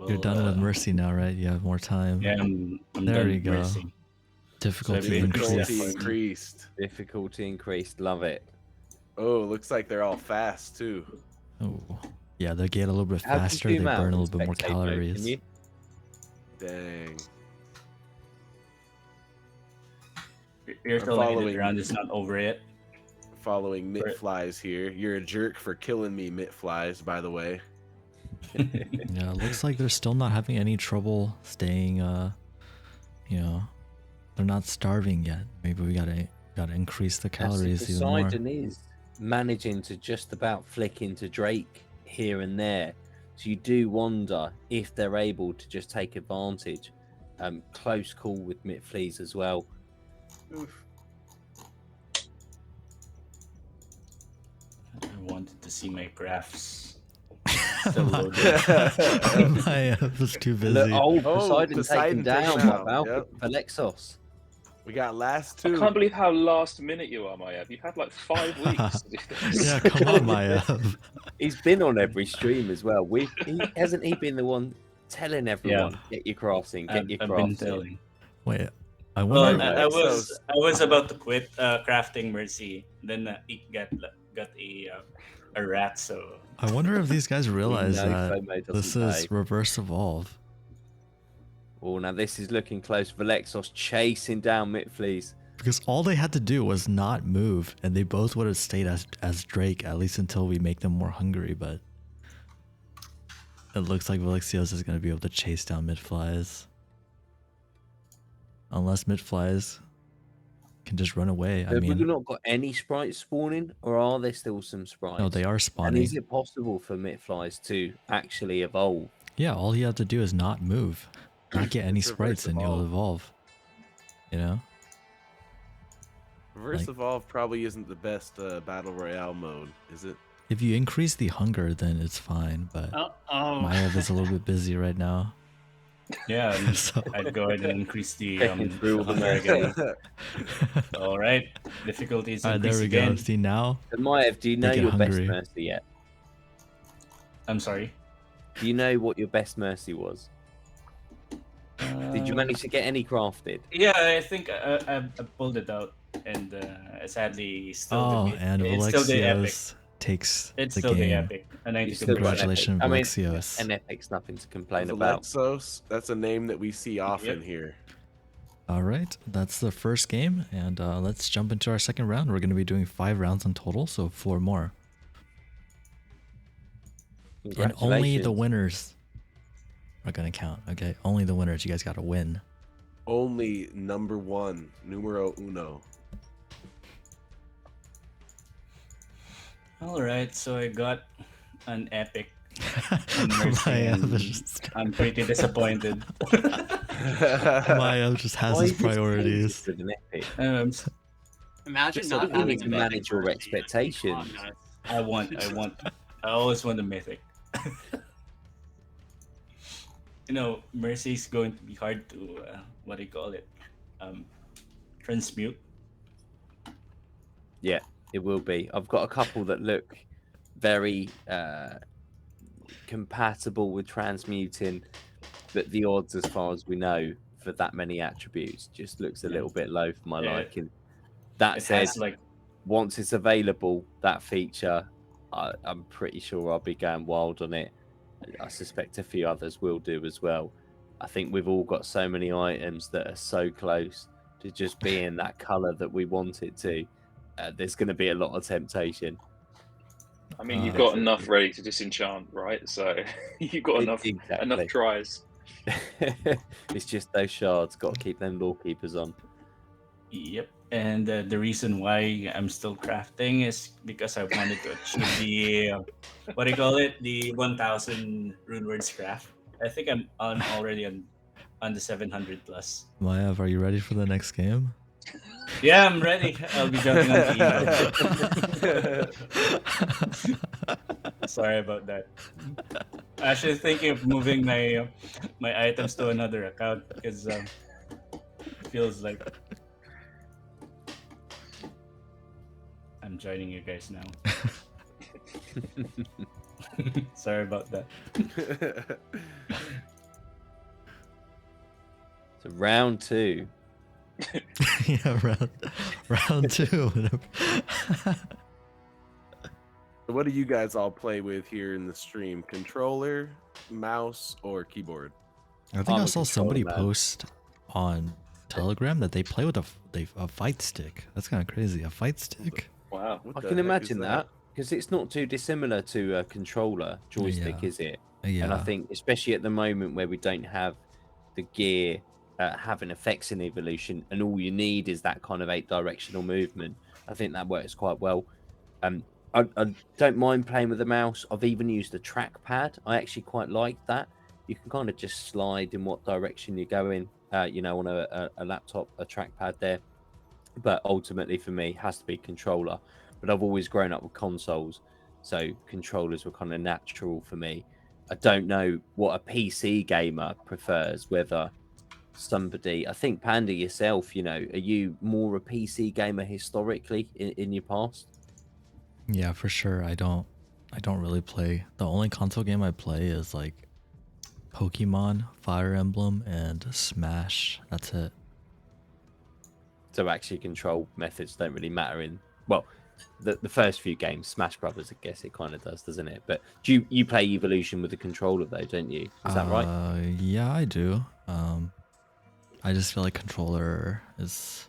Speaker 1: you're done with Mercy now, right? You have more time.
Speaker 6: Yeah, I'm
Speaker 1: There
Speaker 6: done
Speaker 1: you
Speaker 6: with
Speaker 1: go.
Speaker 6: Mercy.
Speaker 1: Difficulty
Speaker 6: So
Speaker 1: increased.
Speaker 2: Difficulty increased.
Speaker 3: Difficulty increased. Love it.
Speaker 2: Oh, looks like they're all fast too.
Speaker 1: Oh, yeah, they get a little bit
Speaker 3: How can you
Speaker 1: faster. They
Speaker 3: zoom out
Speaker 1: burn a
Speaker 3: in
Speaker 1: little bit more
Speaker 3: spectate mode,
Speaker 1: calories.
Speaker 3: can you?
Speaker 2: Dang.
Speaker 6: You're
Speaker 2: I'm
Speaker 6: telling me
Speaker 2: following.
Speaker 6: the round is not over yet.
Speaker 2: Following Mitflies here. You're a jerk for killing me, Mitflies, by the way.
Speaker 1: Yeah, it looks like they're still not having any trouble staying. They're not starving yet. Maybe we gotta increase the calories even more.
Speaker 3: Poseidon is managing to just about flick into Drake here and there. So you do wonder if they're able to just take advantage. Close call with Mitfleas as well.
Speaker 6: I wanted to see my graphs. Still loaded.
Speaker 1: I was too busy.
Speaker 3: Look,
Speaker 2: Oh,
Speaker 3: Poseidon
Speaker 2: Poseidon
Speaker 3: taken down
Speaker 2: taken
Speaker 3: by
Speaker 2: out, yep.
Speaker 3: Alexos.
Speaker 2: We got last
Speaker 4: I
Speaker 2: two.
Speaker 4: can't believe how last minute you are, Maiev. You've had like 5 weeks to do this.
Speaker 1: Yeah, come on, Maiev.
Speaker 3: He's been on every stream as well. Hasn't he been the one telling everyone, get your crafts in, get your
Speaker 6: I've been
Speaker 3: crafts in?
Speaker 6: telling.
Speaker 1: Wait, I
Speaker 6: Well,
Speaker 1: wonder.
Speaker 6: I was about to quit crafting Mercy. Then it got a rat. So
Speaker 1: I wonder if these guys realize
Speaker 3: know
Speaker 1: that
Speaker 3: FOMO
Speaker 1: this
Speaker 3: doesn't
Speaker 1: is
Speaker 3: pay.
Speaker 1: reverse evolve.
Speaker 3: Oh, now this is looking close. Alexos chasing down Mitfleas.
Speaker 1: Because all they had to do was not move, and they both would have stayed as Drake, at least until we make them more hungry. But it looks like Valexios is going to be able to chase down Midflies. Unless Midflies can just run away. I
Speaker 3: Have we
Speaker 1: mean,
Speaker 3: not got any sprites spawning, or are there still some sprites?
Speaker 1: no, they are
Speaker 3: And
Speaker 1: spawning.
Speaker 3: is it possible for Mitflies to actually evolve?
Speaker 1: Yeah, all you have to do is not move, not get any
Speaker 2: It's reverse
Speaker 1: sprites, and you'll evolve. You know?
Speaker 2: Reverse
Speaker 1: like-
Speaker 2: Evolve probably isn't the best Battle Royale mode, is it?
Speaker 1: If you increase the hunger, then it's fine. But Maiev is a little bit busy right now.
Speaker 6: yeah,
Speaker 1: So-
Speaker 6: I'd go ahead and increase the
Speaker 3: Checking through all the
Speaker 6: hunger again. All right, difficulty is
Speaker 1: All right, there
Speaker 6: increased
Speaker 1: we
Speaker 6: again.
Speaker 1: go. See now?
Speaker 3: And Maiev, do you know
Speaker 1: get
Speaker 3: your
Speaker 1: hungry.
Speaker 3: best mercy yet?
Speaker 6: I'm sorry.
Speaker 3: Do you know what your best mercy was? Did you manage to get any crafted?
Speaker 6: Yeah, I think I pulled it out, and sadly, still
Speaker 1: Oh,
Speaker 6: the,
Speaker 1: and
Speaker 6: it's still the epic.
Speaker 1: Alexios takes
Speaker 6: It's
Speaker 1: the
Speaker 6: still the
Speaker 1: game.
Speaker 6: epic. A 92
Speaker 3: still got an
Speaker 1: Congratulations,
Speaker 3: epic. I mean,
Speaker 1: Valexios.
Speaker 3: An epic's nothing to complain about.
Speaker 2: Alexos, that's a name that we see often
Speaker 6: Yep.
Speaker 2: here.
Speaker 1: All right, that's the first game, and let's jump into our second round. We're going to be doing 5 rounds in total, so 4 more. And only the
Speaker 3: Congratulations.
Speaker 1: winners are going to count, okay? Only the winners. You guys got to win.
Speaker 2: Only number one, numero uno.
Speaker 6: All right, so I got an epic. Mercy,
Speaker 1: Maiev
Speaker 6: and
Speaker 1: just,
Speaker 6: I'm pretty disappointed.
Speaker 1: Maiev just has
Speaker 3: Why
Speaker 1: his
Speaker 3: is this
Speaker 1: priorities.
Speaker 3: with an epic?
Speaker 5: Imagine
Speaker 3: So
Speaker 5: not
Speaker 3: you
Speaker 5: having
Speaker 3: need to
Speaker 5: a mythic
Speaker 3: manage your
Speaker 5: Mercy.
Speaker 3: expectations.
Speaker 5: Come on, guys.
Speaker 6: I always want a mythic. Mercy is going to be hard to what do you call it? Transmute.
Speaker 3: Yeah, it will be. I've got a couple that look very compatible with transmuting, but the odds, as far as we know, for that many attributes just looks a
Speaker 6: Yeah.
Speaker 3: little bit low for my
Speaker 6: Yeah.
Speaker 3: liking. That
Speaker 6: It
Speaker 3: said,
Speaker 6: has like
Speaker 3: once it's available, that feature, I'm pretty sure I'll be going wild on it. I suspect a few others will do as well. I think we've all got so many items that are so close to just being that color that we want it to. There's going to be a lot of temptation.
Speaker 4: I mean, you've
Speaker 1: Uh,
Speaker 4: got enough ready to disenchant, right? So you've got enough
Speaker 3: Exactly.
Speaker 4: tries.
Speaker 3: It's just those shards. Got to keep them lore keepers on.
Speaker 6: Yep. And the reason why I'm still crafting is because I wanted to achieve the what do you call it? The 1,000 rune words craft. I think I'm already on the 700 plus.
Speaker 1: Maiev, are you ready for the next game?
Speaker 6: Yeah, I'm ready. I'll be jumping on the email. Sorry about that. Actually, thinking of moving my items to another account because it feels like I'm joining you guys now. Sorry about that.
Speaker 3: So round 2.
Speaker 1: Yeah, round 2.
Speaker 2: What do you guys all play with here in the stream? Controller, mouse, or keyboard?
Speaker 1: I think
Speaker 3: I'm
Speaker 1: I
Speaker 3: a
Speaker 1: saw somebody
Speaker 3: controller man.
Speaker 1: post on Telegram that they play with a fight stick. That's kind of crazy. A fight stick.
Speaker 4: Wow.
Speaker 2: What
Speaker 3: I
Speaker 2: the
Speaker 3: can
Speaker 2: heck
Speaker 3: imagine
Speaker 2: is
Speaker 3: that because it's not too dissimilar to a controller joystick,
Speaker 1: Yeah.
Speaker 3: is it?
Speaker 1: Yeah.
Speaker 3: And I think, especially at the moment where we don't have the gear having effects in evolution, and all you need is that kind of 8-directional movement, I think that works quite well. I don't mind playing with the mouse. I've even used a trackpad. I actually quite like that. You can kind of just slide in what direction you're going, on a laptop, a trackpad there. But ultimately, for me, it has to be controller. But I've always grown up with consoles, so controllers were kind of natural for me. I don't know what a PC gamer prefers, whether somebody, I think Panda yourself, are you more a PC gamer historically in your past?
Speaker 1: Yeah, for sure. I don't really play. The only console game I play is like Pokemon, Fire Emblem, and Smash. That's it.
Speaker 3: So actually control methods don't really matter in, well, the first few games. Smash Brothers, I guess it kind of does, doesn't it? But do you play Evolution with a controller though, don't you? Is that right?
Speaker 1: Yeah, I do. I just feel like controller is,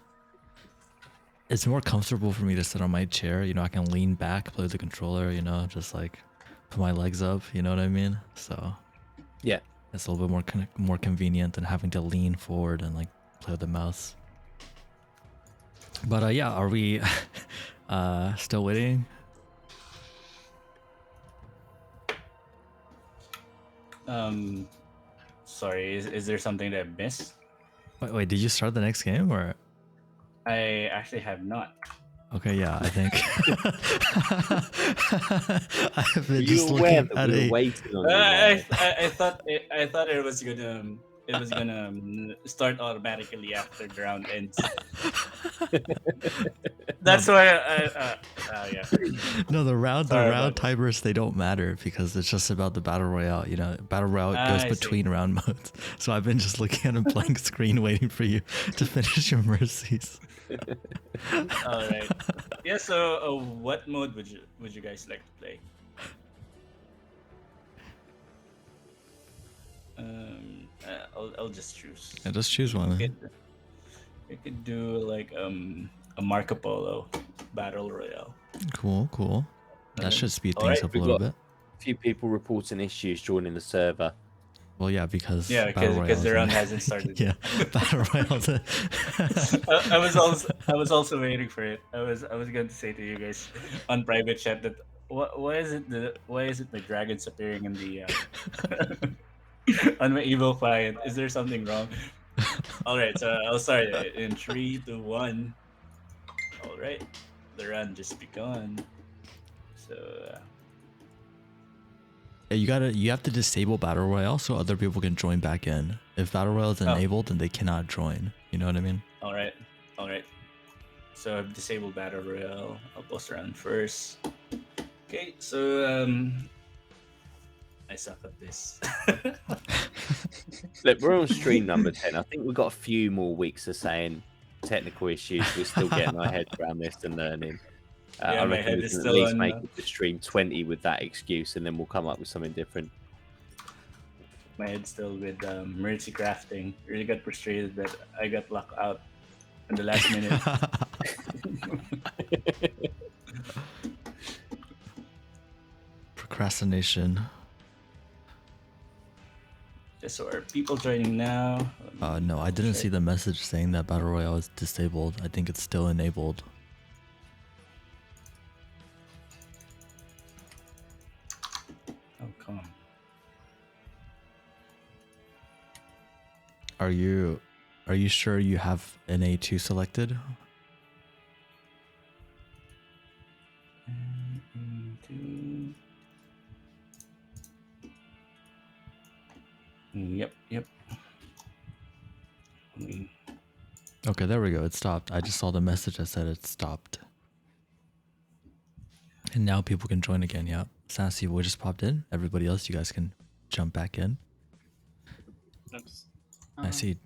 Speaker 1: it's more comfortable for me to sit on my chair. I can lean back, play with the controller, just like put my legs up, you know what I mean? So
Speaker 3: Yeah.
Speaker 1: it's a little bit more convenient than having to lean forward and like play with the mouse. But yeah, are we still waiting?
Speaker 6: Sorry, is there something that I missed?
Speaker 1: Wait, did you start the next game or?
Speaker 6: I actually have not.
Speaker 1: Okay, yeah, I think I've been
Speaker 3: Are
Speaker 1: just
Speaker 3: you aware
Speaker 1: looking
Speaker 3: that
Speaker 1: at
Speaker 3: we were
Speaker 1: a.
Speaker 3: waiting on you?
Speaker 6: I thought it was gonna start automatically after the round ends. That's why yeah.
Speaker 1: No, the round
Speaker 6: Sorry about that.
Speaker 1: timers, they don't matter because it's just about the battle royale. Battle royale goes
Speaker 6: I
Speaker 1: between round modes. So I've been just looking at a blank screen waiting for you to finish your mercies.
Speaker 6: All right. Yeah. So, what mode would you guys like to play? I'll just choose.
Speaker 1: Yeah, just choose one.
Speaker 6: We could do like a Marco Polo battle royale.
Speaker 1: Cool. That
Speaker 6: Okay.
Speaker 1: should speed
Speaker 3: All
Speaker 1: things
Speaker 3: right,
Speaker 1: up a
Speaker 3: we've
Speaker 1: little
Speaker 3: got-
Speaker 1: bit.
Speaker 3: A few people reporting issues joining the server.
Speaker 1: Well, yeah, because
Speaker 6: Yeah,
Speaker 1: battle
Speaker 6: because the
Speaker 1: royale
Speaker 6: round hasn't started.
Speaker 1: Yeah, battle royale.
Speaker 6: I was also waiting for it. I was going to say to you guys on private chat that why is it the dragons appearing in the on my evil client? Is there something wrong? All right, so I'll start it in 3, 2, 1. All right, the run just begun. So
Speaker 1: You have to disable battle royale so other people can join back in. If battle royale is enabled, then they cannot join. You know what I mean?
Speaker 6: all right. So I've disabled battle royale. I'll post around first. Okay, so I suck at this.
Speaker 3: Look, we're on stream number 10. I think we've got a few more weeks of saying technical issues. We're still getting our heads around this and learning.
Speaker 6: Yeah,
Speaker 3: I
Speaker 6: my
Speaker 3: reckon
Speaker 6: head
Speaker 3: we
Speaker 6: is
Speaker 3: can at
Speaker 6: still
Speaker 3: least
Speaker 6: on.
Speaker 3: make it to stream 20 with that excuse, and then we'll come up with something different.
Speaker 6: My head's still with Mercy crafting. Really got frustrated that I got locked out at the last minute.
Speaker 1: Procrastination.
Speaker 6: Yes, so are people joining now?
Speaker 1: No, I didn't see the message saying that Battle Royale is disabled. I think it's still enabled.
Speaker 6: Oh, come on.
Speaker 1: Are you sure you have NA2 selected?
Speaker 6: Yep.
Speaker 1: Okay, there we go. It stopped. I just saw the message that said it stopped. And now people can join again. Yeah. Sassy Boy just popped in. Everybody else, you guys can jump back in.
Speaker 5: Oops.
Speaker 1: I see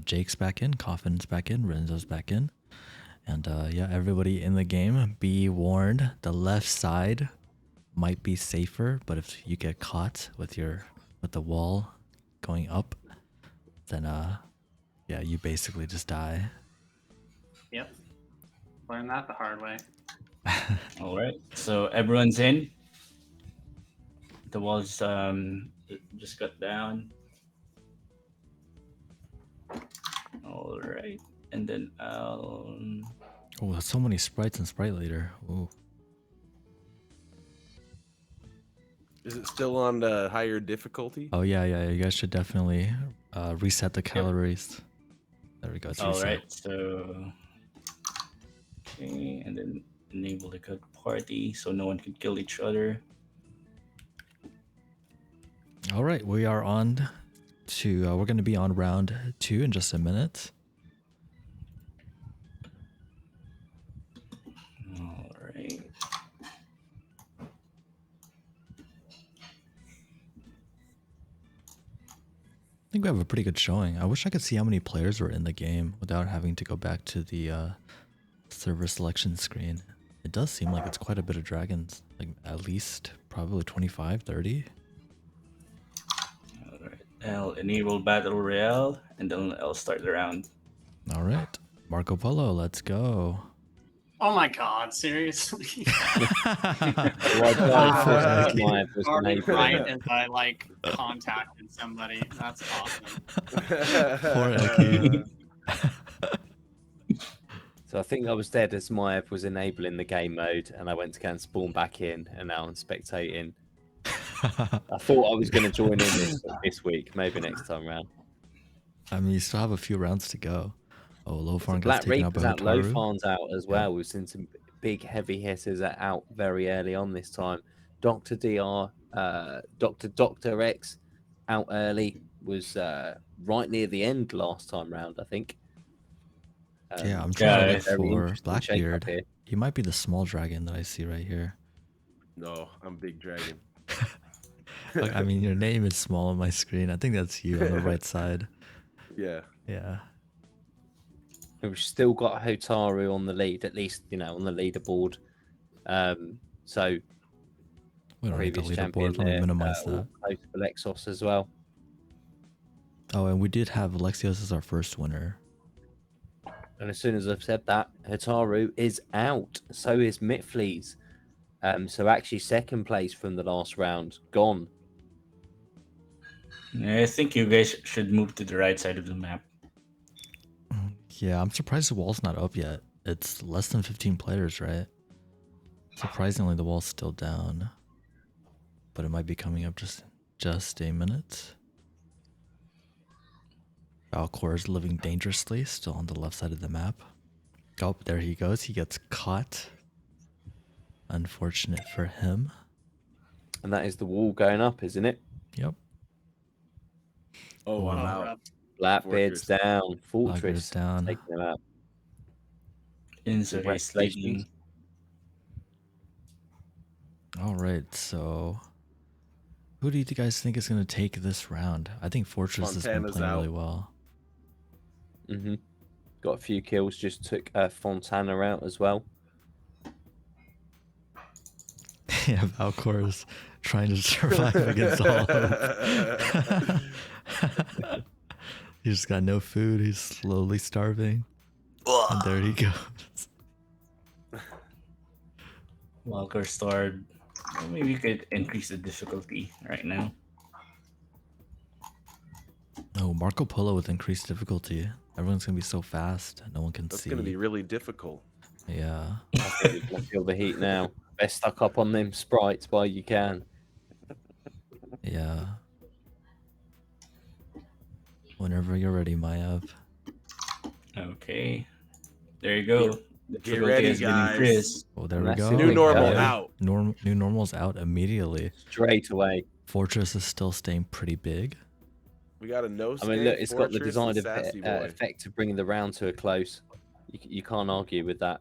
Speaker 1: Jake's back in, Coffin's back in, Renzo's back in. And yeah, everybody in the game, be warned, the left side might be safer, but if you get caught with the wall going up, then yeah, you basically just die.
Speaker 5: Yep. Learned that the hard way.
Speaker 6: All right, so everyone's in. The walls just got down. All right, and then I'll.
Speaker 1: Oh, there's so many sprites and Sprite Leader. Ooh.
Speaker 2: Is it still on the higher difficulty?
Speaker 1: Oh yeah, you guys should definitely reset the calories. There we go. It's
Speaker 6: All
Speaker 1: reset.
Speaker 6: right, so okay, and then enable the cook party so no one can kill each other.
Speaker 1: All right, we are on to. We're going to be on round 2 in just a minute.
Speaker 6: All right.
Speaker 1: I think we have a pretty good showing. I wish I could see how many players were in the game without having to go back to the server selection screen. It does seem like it's quite a bit of dragons. Like at least probably 25, 30.
Speaker 6: All right. I'll enable Battle Royale and then I'll start the round.
Speaker 1: All right. Marco Polo, let's go.
Speaker 5: Oh my god, seriously? Already right as I like contacted somebody. That's awesome.
Speaker 1: Poor Eki.
Speaker 3: So I think I was dead as Maiev was enabling the game mode, and I went to go and spawn back in, and now I'm spectating. I thought I was going to join in this week, maybe next time round.
Speaker 1: I mean, you still have a few rounds to go. Oh, Lofarn
Speaker 3: Black
Speaker 1: gets taken out by
Speaker 3: Reaper's out,
Speaker 1: Hotaru.
Speaker 3: Lofarn's out as well. We've seen some big heavy hitters out very early on this time. Dr. DR, Dr. X out early, was right near the end last time round, I think.
Speaker 1: Yeah, I'm trying to look
Speaker 3: very
Speaker 1: for
Speaker 3: interesting shake-up
Speaker 1: Blackbeard.
Speaker 3: here.
Speaker 1: He might be the small dragon that I see right here.
Speaker 2: No, I'm Big Dragon.
Speaker 1: Look, I mean, your name is small on my screen. I think that's you on the right side.
Speaker 2: Yeah.
Speaker 1: Yeah.
Speaker 3: We've still got Hotaru on the lead, at least, on the leaderboard. So
Speaker 1: We don't need the
Speaker 3: previous champion
Speaker 1: leaderboard. Let me
Speaker 3: there,
Speaker 1: minimize
Speaker 3: all
Speaker 1: that.
Speaker 3: close to Lexos as well.
Speaker 1: Oh, and we did have Alexios as our first winner.
Speaker 3: And as soon as I've said that, Hotaru is out. So is Mitfleas. So actually second place from the last round, gone.
Speaker 6: I think you guys should move to the right side of the map.
Speaker 1: Yeah, I'm surprised the wall's not up yet. It's less than 15 players, right? Surprisingly, the wall's still down. But it might be coming up just a minute. Valcor is living dangerously, still on the left side of the map. Oh, there he goes. He gets caught. Unfortunate for him.
Speaker 3: And that is the wall going up, isn't it?
Speaker 1: Yep.
Speaker 2: Oh, I'm
Speaker 1: Wow.
Speaker 2: out.
Speaker 3: Blackbeard's
Speaker 2: Fortress.
Speaker 3: down. Fortress
Speaker 1: Blackbeard's down.
Speaker 3: taking them out.
Speaker 6: Insert
Speaker 3: Congratulations.
Speaker 1: All right, so Who do you guys think is going to take this round? I think Fortress has been
Speaker 2: Fontana's
Speaker 1: playing really
Speaker 2: out.
Speaker 1: well.
Speaker 3: Got a few kills. Just took Fontana out as well.
Speaker 1: Yeah, Valcor's trying to survive against all hope. He's just got no food. He's slowly starving. And there he goes.
Speaker 6: Walker starved. Maybe we could increase the difficulty right now.
Speaker 1: Oh, Marco Polo with increased difficulty. Everyone's going to be so fast. No one can
Speaker 2: That's
Speaker 1: see.
Speaker 2: going to be really difficult.
Speaker 1: Yeah.
Speaker 3: I think we can feel the heat now. Best stuck up on them sprites while you can.
Speaker 1: Yeah. Whenever you're ready, Maiev.
Speaker 6: Okay. There you go. The
Speaker 2: Get ready,
Speaker 6: has been
Speaker 2: guys.
Speaker 6: increased.
Speaker 1: Oh, there we
Speaker 3: That's
Speaker 1: go.
Speaker 3: it.
Speaker 2: New normal
Speaker 3: Yeah.
Speaker 2: out.
Speaker 1: New normal's out immediately.
Speaker 3: Straight away.
Speaker 1: Fortress is still staying pretty big.
Speaker 2: We got a no.
Speaker 3: I mean, look, it's got the
Speaker 2: Fortress,
Speaker 3: designed
Speaker 2: and Sassy Boy.
Speaker 3: effect of bringing the round to a close. You can't argue with that.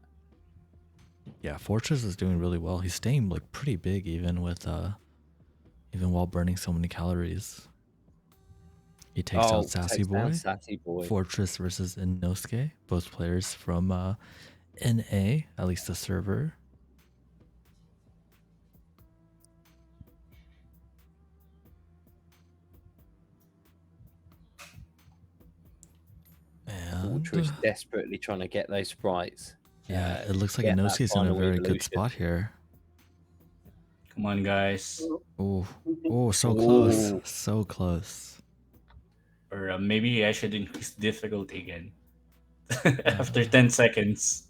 Speaker 1: Yeah, Fortress is doing really well. He's staying like pretty big even with even while burning so many calories. He takes out Sassy
Speaker 3: takes down
Speaker 1: Boy.
Speaker 3: Sassy Boy.
Speaker 1: Fortress versus Inosuke, both players from NA, at least the server. And
Speaker 3: Fortress desperately trying to get those sprites.
Speaker 1: yeah, it looks like
Speaker 3: get that
Speaker 1: Inosuke's in a
Speaker 3: final
Speaker 1: very good
Speaker 3: evolution.
Speaker 1: spot here.
Speaker 6: Come on, guys.
Speaker 1: Oh, so close,
Speaker 3: Ooh.
Speaker 1: so close.
Speaker 6: Or maybe I should increase difficulty again. After 10 seconds.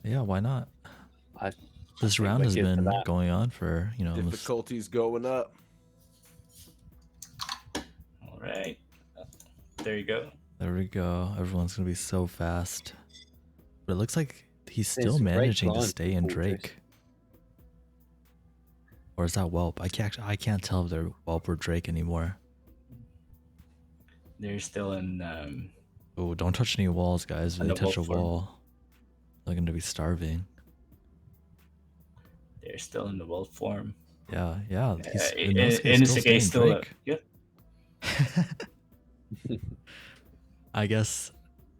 Speaker 1: Yeah, why not?
Speaker 3: I
Speaker 1: This
Speaker 3: think
Speaker 1: round
Speaker 3: we're
Speaker 1: has
Speaker 3: good for
Speaker 1: been
Speaker 3: that.
Speaker 1: going on for, almost
Speaker 2: Difficulty's going up.
Speaker 6: All right. There you go.
Speaker 1: There we go. Everyone's gonna be so fast. But it looks like he's
Speaker 3: There's
Speaker 1: still
Speaker 3: a great
Speaker 1: managing to
Speaker 3: climb
Speaker 1: stay
Speaker 3: for
Speaker 1: in
Speaker 3: Fortress.
Speaker 1: Drake. Or is that Whelp? I can't tell if they're Whelp or Drake anymore.
Speaker 6: They're still in.
Speaker 1: Oh, don't touch any walls, guys. If
Speaker 6: On
Speaker 1: they
Speaker 6: the
Speaker 1: touch a
Speaker 6: Whelp farm.
Speaker 1: wall, they're gonna be starving.
Speaker 6: They're still in the wolf form.
Speaker 1: Yeah. He's,
Speaker 6: Inosuke still.
Speaker 1: Drake.
Speaker 6: Yep.
Speaker 1: I guess,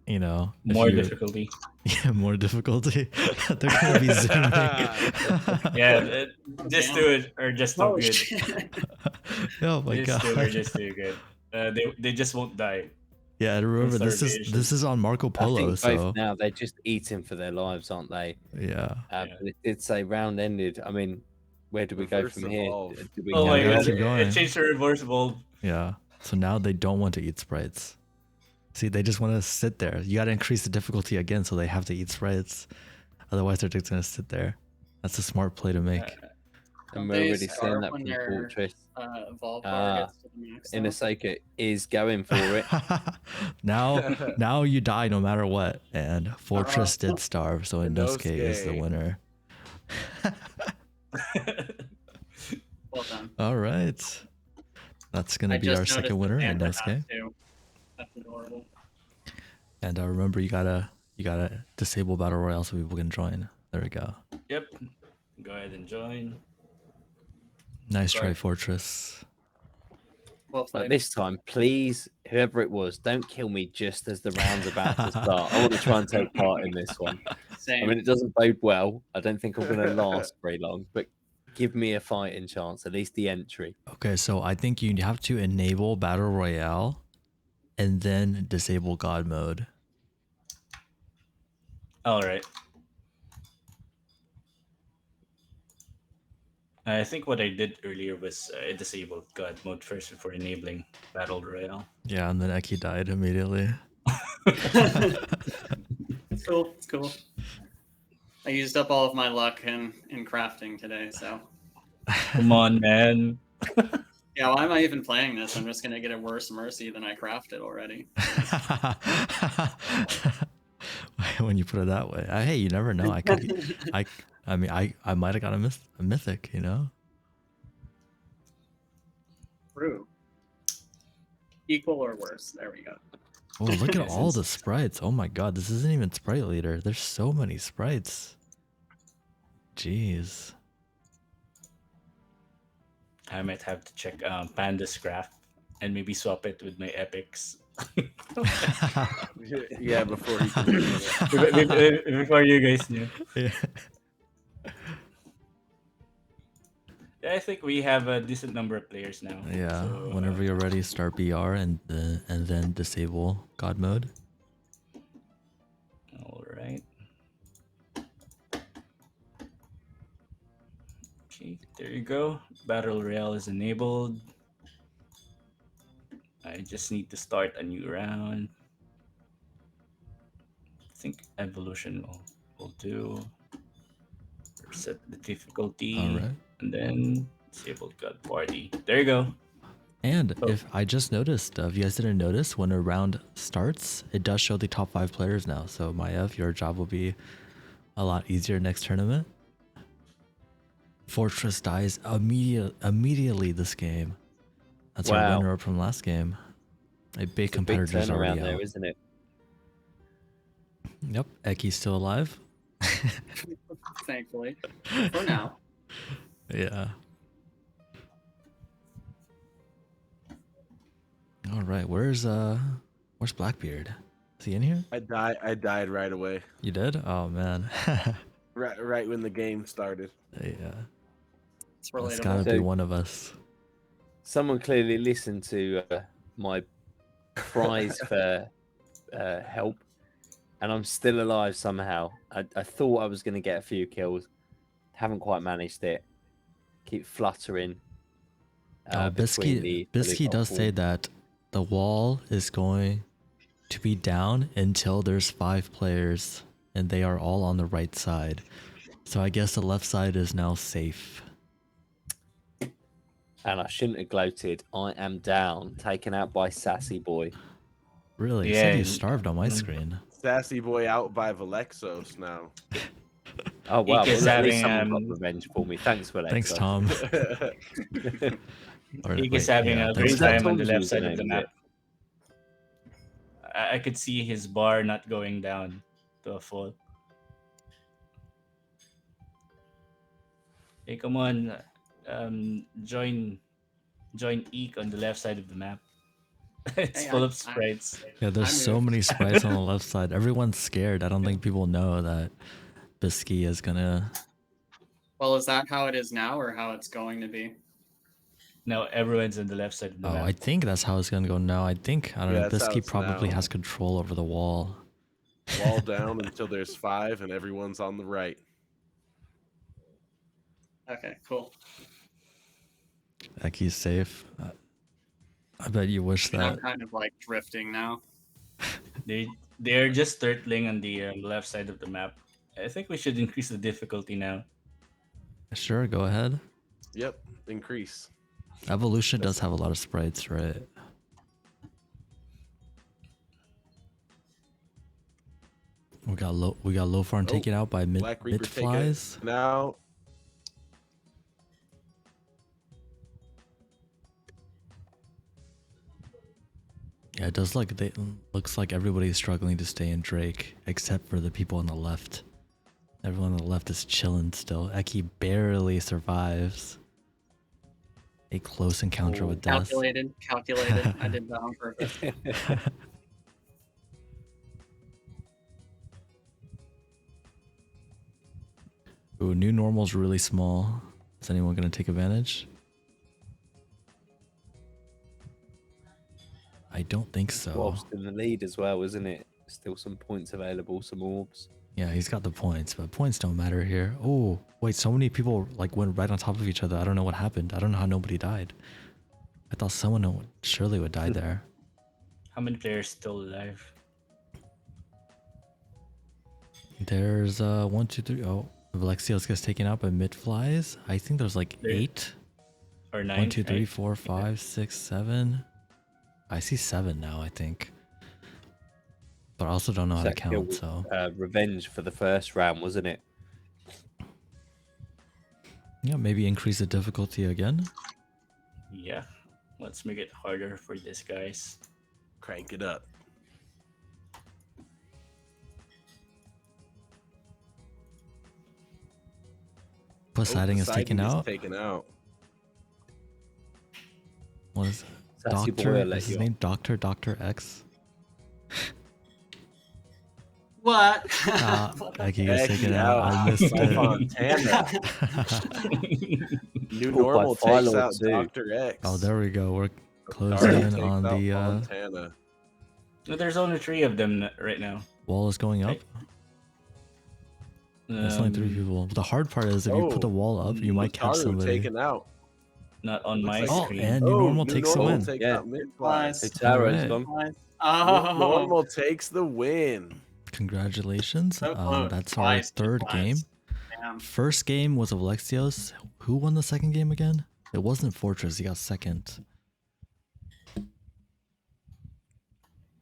Speaker 1: if
Speaker 6: More
Speaker 1: you-
Speaker 6: difficulty.
Speaker 1: Yeah, more difficulty. They're gonna be zooming.
Speaker 6: Yeah, just do it or just do
Speaker 5: Oh,
Speaker 6: good.
Speaker 5: shit.
Speaker 1: Oh my
Speaker 6: Just do it or
Speaker 1: god.
Speaker 6: just do good. They just won't die.
Speaker 1: Yeah, and remember
Speaker 6: Starvation.
Speaker 1: this is on Marco
Speaker 3: I
Speaker 1: Polo,
Speaker 3: think
Speaker 1: so
Speaker 3: both now they're just eating for their lives, aren't they?
Speaker 1: yeah.
Speaker 3: But it did say round ended. I mean, where do we go
Speaker 2: Reverse
Speaker 3: from here?
Speaker 2: evolve.
Speaker 3: Do we
Speaker 6: Oh
Speaker 3: go
Speaker 6: my
Speaker 1: Yeah,
Speaker 6: god!
Speaker 1: keep going.
Speaker 6: It changed to reversible.
Speaker 1: Yeah. So now they don't want to eat sprites. See, they just want to sit there. You got to increase the difficulty again, so they have to eat sprites. Otherwise, they're just gonna sit there. That's a smart play to make.
Speaker 3: And
Speaker 5: Don't
Speaker 3: we're
Speaker 5: they
Speaker 3: already seeing
Speaker 5: starve
Speaker 3: that
Speaker 5: when
Speaker 3: from
Speaker 5: their
Speaker 3: Fortress.
Speaker 5: evolve
Speaker 3: Ah,
Speaker 5: bar gets to the max, though?
Speaker 3: Inosuke is going for it.
Speaker 1: now you die no matter what. And Fortress did starve, so Inosuke is the
Speaker 2: Inosuke.
Speaker 1: winner.
Speaker 5: Well done.
Speaker 1: All right. That's gonna
Speaker 5: I
Speaker 1: be
Speaker 5: just
Speaker 1: our
Speaker 5: noticed
Speaker 1: second
Speaker 5: the
Speaker 1: winner,
Speaker 5: Panda
Speaker 1: Inosuke.
Speaker 5: hat, too. That's adorable.
Speaker 1: And remember, you gotta disable battle royale so people can join. There we go.
Speaker 6: Yep. Go ahead and join.
Speaker 1: Nice try,
Speaker 6: Right.
Speaker 1: Fortress.
Speaker 5: Well
Speaker 3: But
Speaker 5: played.
Speaker 3: this time, please, whoever it was, don't kill me just as the round's about to start. I want to try and take part in this one.
Speaker 5: Same.
Speaker 3: I mean, it doesn't bode well. I don't think I'm going to last very long, but give me a fighting chance, at least the entry.
Speaker 1: Okay, so I think you have to enable battle royale, and then disable God mode.
Speaker 6: All right. I think what I did earlier was I disabled God mode first before enabling Battle Royale.
Speaker 1: Yeah, and then Eki died immediately.
Speaker 5: It's cool. It's cool. I used up all of my luck in crafting today, so
Speaker 6: Come on, man.
Speaker 5: yeah. Why am I even playing this? I'm just gonna get a worse mercy than I crafted already.
Speaker 1: When you put it that way, hey, you never know. I could, I mean, I might have got a mythic,
Speaker 5: True. Equal or worse. There we go.
Speaker 1: Oh, look at all the sprites. Oh my god, this isn't even Sprite Leader. There's so many sprites. Jeez.
Speaker 6: I might have to check Panda's graph and maybe swap it with my epics.
Speaker 2: Yeah, before he can do it.
Speaker 6: Before you guys knew.
Speaker 1: Yeah.
Speaker 6: Yeah, I think we have a decent number of players now.
Speaker 1: Yeah.
Speaker 6: So,
Speaker 1: Whenever you're ready, start BR and then disable God mode.
Speaker 6: all right. Okay, there you go. Battle Royale is enabled. I just need to start a new round. I think evolution will do. Set the difficulty.
Speaker 1: All right.
Speaker 6: And then disable God party. There you go.
Speaker 1: And
Speaker 6: Oh.
Speaker 1: if I just noticed, if you guys didn't notice, when a round starts, it does show the top 5 players now. So Maiev, your job will be a lot easier next tournament. Fortress dies immediately this game. That's our
Speaker 3: Wow.
Speaker 1: runner-up from last game. A big
Speaker 3: It's a big
Speaker 1: competitor's already
Speaker 3: turnaround there,
Speaker 1: out.
Speaker 3: isn't it?
Speaker 1: Yep, Ekke's still alive.
Speaker 5: Thankfully, for now.
Speaker 1: Yeah. All right, where's Blackbeard? Is he in here?
Speaker 2: I died right away.
Speaker 1: You did? Oh man.
Speaker 2: Right when the game started.
Speaker 1: Yeah.
Speaker 5: It's
Speaker 1: It's
Speaker 5: relatable.
Speaker 1: gotta be
Speaker 3: So-
Speaker 1: one of us.
Speaker 3: Someone clearly listened to my cries for help, and I'm still alive somehow. I thought I was going to get a few kills. Haven't quite managed it. Keep fluttering. between the
Speaker 1: Bisky does
Speaker 3: horizontal-
Speaker 1: say that the wall is going to be down until there's 5 players and they are all on the right side. So I guess the left side is now safe.
Speaker 3: And I shouldn't have gloated. I am down, taken out by Sassy Boy.
Speaker 1: Really? It
Speaker 6: Yeah,
Speaker 1: said you
Speaker 6: and-
Speaker 1: starved on my screen.
Speaker 2: Sassy Boy out by Valexos now.
Speaker 3: Oh wow!
Speaker 6: Ike is
Speaker 3: Well, at least
Speaker 6: having,
Speaker 3: someone got revenge for me. Thanks for that.
Speaker 1: Thanks, Tom. Or,
Speaker 6: Ike
Speaker 1: wait,
Speaker 6: is having
Speaker 1: yeah,
Speaker 6: a
Speaker 1: thanks,
Speaker 6: great
Speaker 3: Was that
Speaker 6: time on the
Speaker 3: Tom's
Speaker 6: left side of the
Speaker 3: username,
Speaker 6: map. I could see his bar not going down to a full. Hey, come on. Join Eek on the left side of the map. It's
Speaker 5: Hey,
Speaker 6: full
Speaker 5: I-
Speaker 6: of sprites.
Speaker 1: Yeah, there's
Speaker 5: I
Speaker 1: so
Speaker 5: moved.
Speaker 1: many sprites on the left side. Everyone's scared. I don't think people know that Bisky is gonna.
Speaker 5: Well, is that how it is now, or how it's going to be?
Speaker 6: Now everyone's on the left side of the
Speaker 1: Oh,
Speaker 6: map.
Speaker 1: I think that's how it's gonna go now. I don't
Speaker 2: Yeah,
Speaker 1: know.
Speaker 2: that's how
Speaker 1: Bisky
Speaker 2: it's
Speaker 1: probably
Speaker 2: now.
Speaker 1: has control over the wall.
Speaker 2: Wall down until there's 5 and everyone's on the right.
Speaker 5: Okay, cool.
Speaker 1: Ekke's safe. I bet you wish
Speaker 5: I'm
Speaker 1: that.
Speaker 5: kind of like drifting now.
Speaker 6: They're just turtling on the left side of the map. I think we should increase the difficulty now.
Speaker 1: Sure, go ahead.
Speaker 2: Yep, increase.
Speaker 1: Evolution does have a lot of sprites, right? We got Lofarn
Speaker 2: Oh,
Speaker 1: taken out by
Speaker 2: Black Reaper
Speaker 1: mid
Speaker 2: take it
Speaker 1: flies.
Speaker 2: now.
Speaker 1: Yeah, it does looks like everybody's struggling to stay in Drake, except for the people on the left. Everyone on the left is chilling still. Eki barely survives a close encounter with death.
Speaker 5: Calculated. I did that on purpose.
Speaker 1: Ooh, new normal's really small. Is anyone gonna take advantage? I don't think so.
Speaker 3: Whilst in the lead as well, isn't it? Still some points available, some orbs.
Speaker 1: Yeah, he's got the points, but points don't matter here. Oh, wait, so many people like went right on top of each other. I don't know what happened. I don't know how nobody died. I thought someone surely would die there.
Speaker 6: How many players still alive?
Speaker 1: There's 1, 2, 3. Oh, Valexios gets taken out by mid flies. I think there's like
Speaker 6: There-
Speaker 1: 8.
Speaker 6: Or 9?
Speaker 1: 1, 2, 3,
Speaker 6: right?
Speaker 1: 4, 5, 6, 7. I see 7 now, I think. But I also don't know how to
Speaker 3: That kill
Speaker 1: count,
Speaker 3: was,
Speaker 1: so.
Speaker 3: revenge for the first round, wasn't it?
Speaker 1: Yeah, maybe increase the difficulty again.
Speaker 6: Yeah. Let's make it harder for these guys.
Speaker 2: Crank it up.
Speaker 1: Poseidon is taken
Speaker 2: Poseidon
Speaker 1: out.
Speaker 2: Taken out.
Speaker 1: What is it?
Speaker 3: Sassy boy,
Speaker 1: Doctor?
Speaker 3: I'll let
Speaker 1: Is his
Speaker 3: you
Speaker 1: name Dr. X?
Speaker 5: What?
Speaker 1: Eki gets
Speaker 2: Eki
Speaker 1: taken out.
Speaker 2: out.
Speaker 1: I missed it.
Speaker 2: Fontana. New
Speaker 3: Pulled by
Speaker 2: normal takes
Speaker 3: Philo
Speaker 2: out
Speaker 3: too.
Speaker 2: Dr. X.
Speaker 1: Oh, there we go. We're closing
Speaker 2: Dark
Speaker 1: in
Speaker 2: takes
Speaker 1: on
Speaker 2: out
Speaker 1: the
Speaker 2: Fontana.
Speaker 6: There's only 3 of them right now.
Speaker 1: wall is going up. There's only 3 people. The hard part is if you put the wall up, you might catch
Speaker 2: Taru
Speaker 1: somebody.
Speaker 2: taken out.
Speaker 6: Not on
Speaker 2: Looks
Speaker 6: my
Speaker 2: like-
Speaker 1: Oh,
Speaker 6: screen.
Speaker 1: and new normal
Speaker 2: New
Speaker 1: takes the
Speaker 2: Normal
Speaker 1: win.
Speaker 2: takes
Speaker 3: Yeah.
Speaker 2: out Midflies.
Speaker 5: Nice.
Speaker 3: Hey, Taro's
Speaker 1: Alright.
Speaker 3: gone.
Speaker 2: New
Speaker 5: Oh,
Speaker 2: Normal takes the win.
Speaker 1: Congratulations.
Speaker 5: so close.
Speaker 1: That's
Speaker 5: Twice,
Speaker 1: our third
Speaker 5: twice.
Speaker 1: game.
Speaker 5: Damn.
Speaker 1: First game was Alexios. Who won the second game again? It wasn't Fortress. He got second.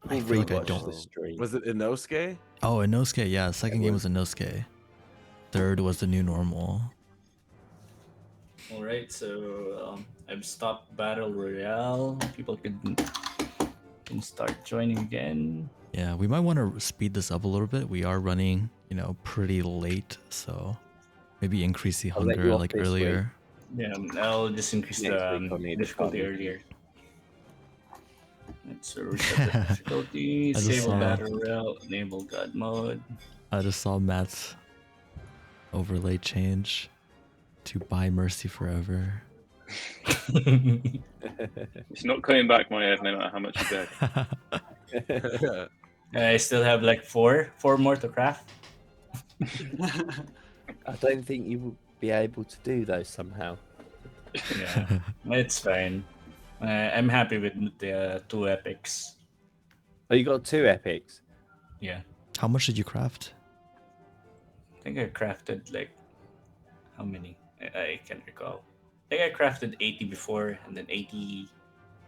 Speaker 1: I feel like I
Speaker 3: Rewatch
Speaker 1: don't.
Speaker 3: the stream.
Speaker 2: Was it Inosuke?
Speaker 1: Oh, Inosuke. Yeah, second game was Inosuke. Third was the new normal.
Speaker 6: All right, so I've stopped Battle Royale. People can start joining again.
Speaker 1: Yeah, we might want to speed this up a little bit. We are running, pretty late, so maybe increase the
Speaker 3: I'll let you
Speaker 1: hunger
Speaker 3: off
Speaker 1: like
Speaker 3: this
Speaker 1: earlier.
Speaker 6: Yeah, I'll just increase
Speaker 3: Next
Speaker 6: the
Speaker 3: week I'll need a
Speaker 6: difficulty
Speaker 3: copy.
Speaker 6: earlier. Let's reset the difficulty.
Speaker 1: I just
Speaker 6: Disable
Speaker 1: saw-
Speaker 6: Battle Royale. Enable God mode.
Speaker 1: I just saw Matt's overlay change to buy Mercy forever.
Speaker 4: It's not coming back, Maiev, no matter how much you beg.
Speaker 6: I still have like four more to craft.
Speaker 3: I don't think you will be able to do those somehow.
Speaker 6: Yeah, it's fine. I'm happy with the 2 epics.
Speaker 3: Oh, you got 2 epics.
Speaker 6: Yeah,
Speaker 1: How much did you craft?
Speaker 6: I think I crafted like how many? I can't recall. I think I crafted 80 before, and then 80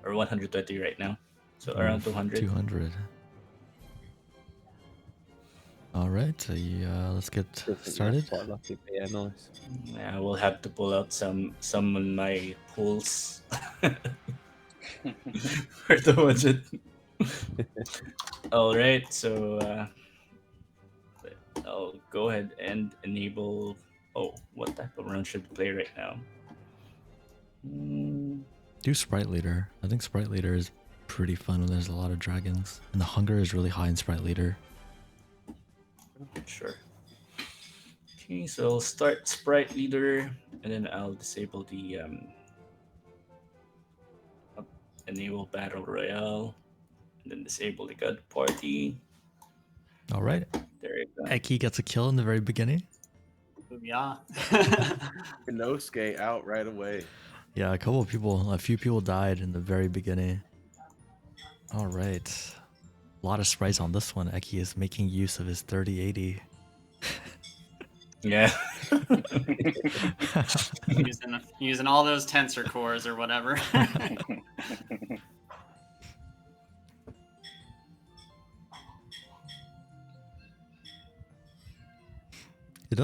Speaker 6: or 120 right now. So around 200.
Speaker 1: 200. All right, let's get
Speaker 3: Still think
Speaker 1: started.
Speaker 3: that's quite lucky, but yeah, nice.
Speaker 6: Yeah, we'll have to pull out some on my pools for the budget. All right, so I'll go ahead and enable. Oh, what type of round should we play right now?
Speaker 1: Do Sprite Leader. I think Sprite Leader is pretty fun when there's a lot of dragons. And the hunger is really high in Sprite Leader.
Speaker 6: Sure. Okay, so I'll start Sprite Leader, and then I'll disable the enable Battle Royale, and then disable the God Party.
Speaker 1: All right.
Speaker 6: There you go.
Speaker 1: Eki gets a kill in the very beginning.
Speaker 5: Yeah.
Speaker 2: Inosuke out right away.
Speaker 1: Yeah, a few people died in the very beginning. All right. A lot of sprites on this one. Eki is making use of his 3080.
Speaker 6: Yeah.
Speaker 5: using all those tensor cores or whatever.
Speaker 1: It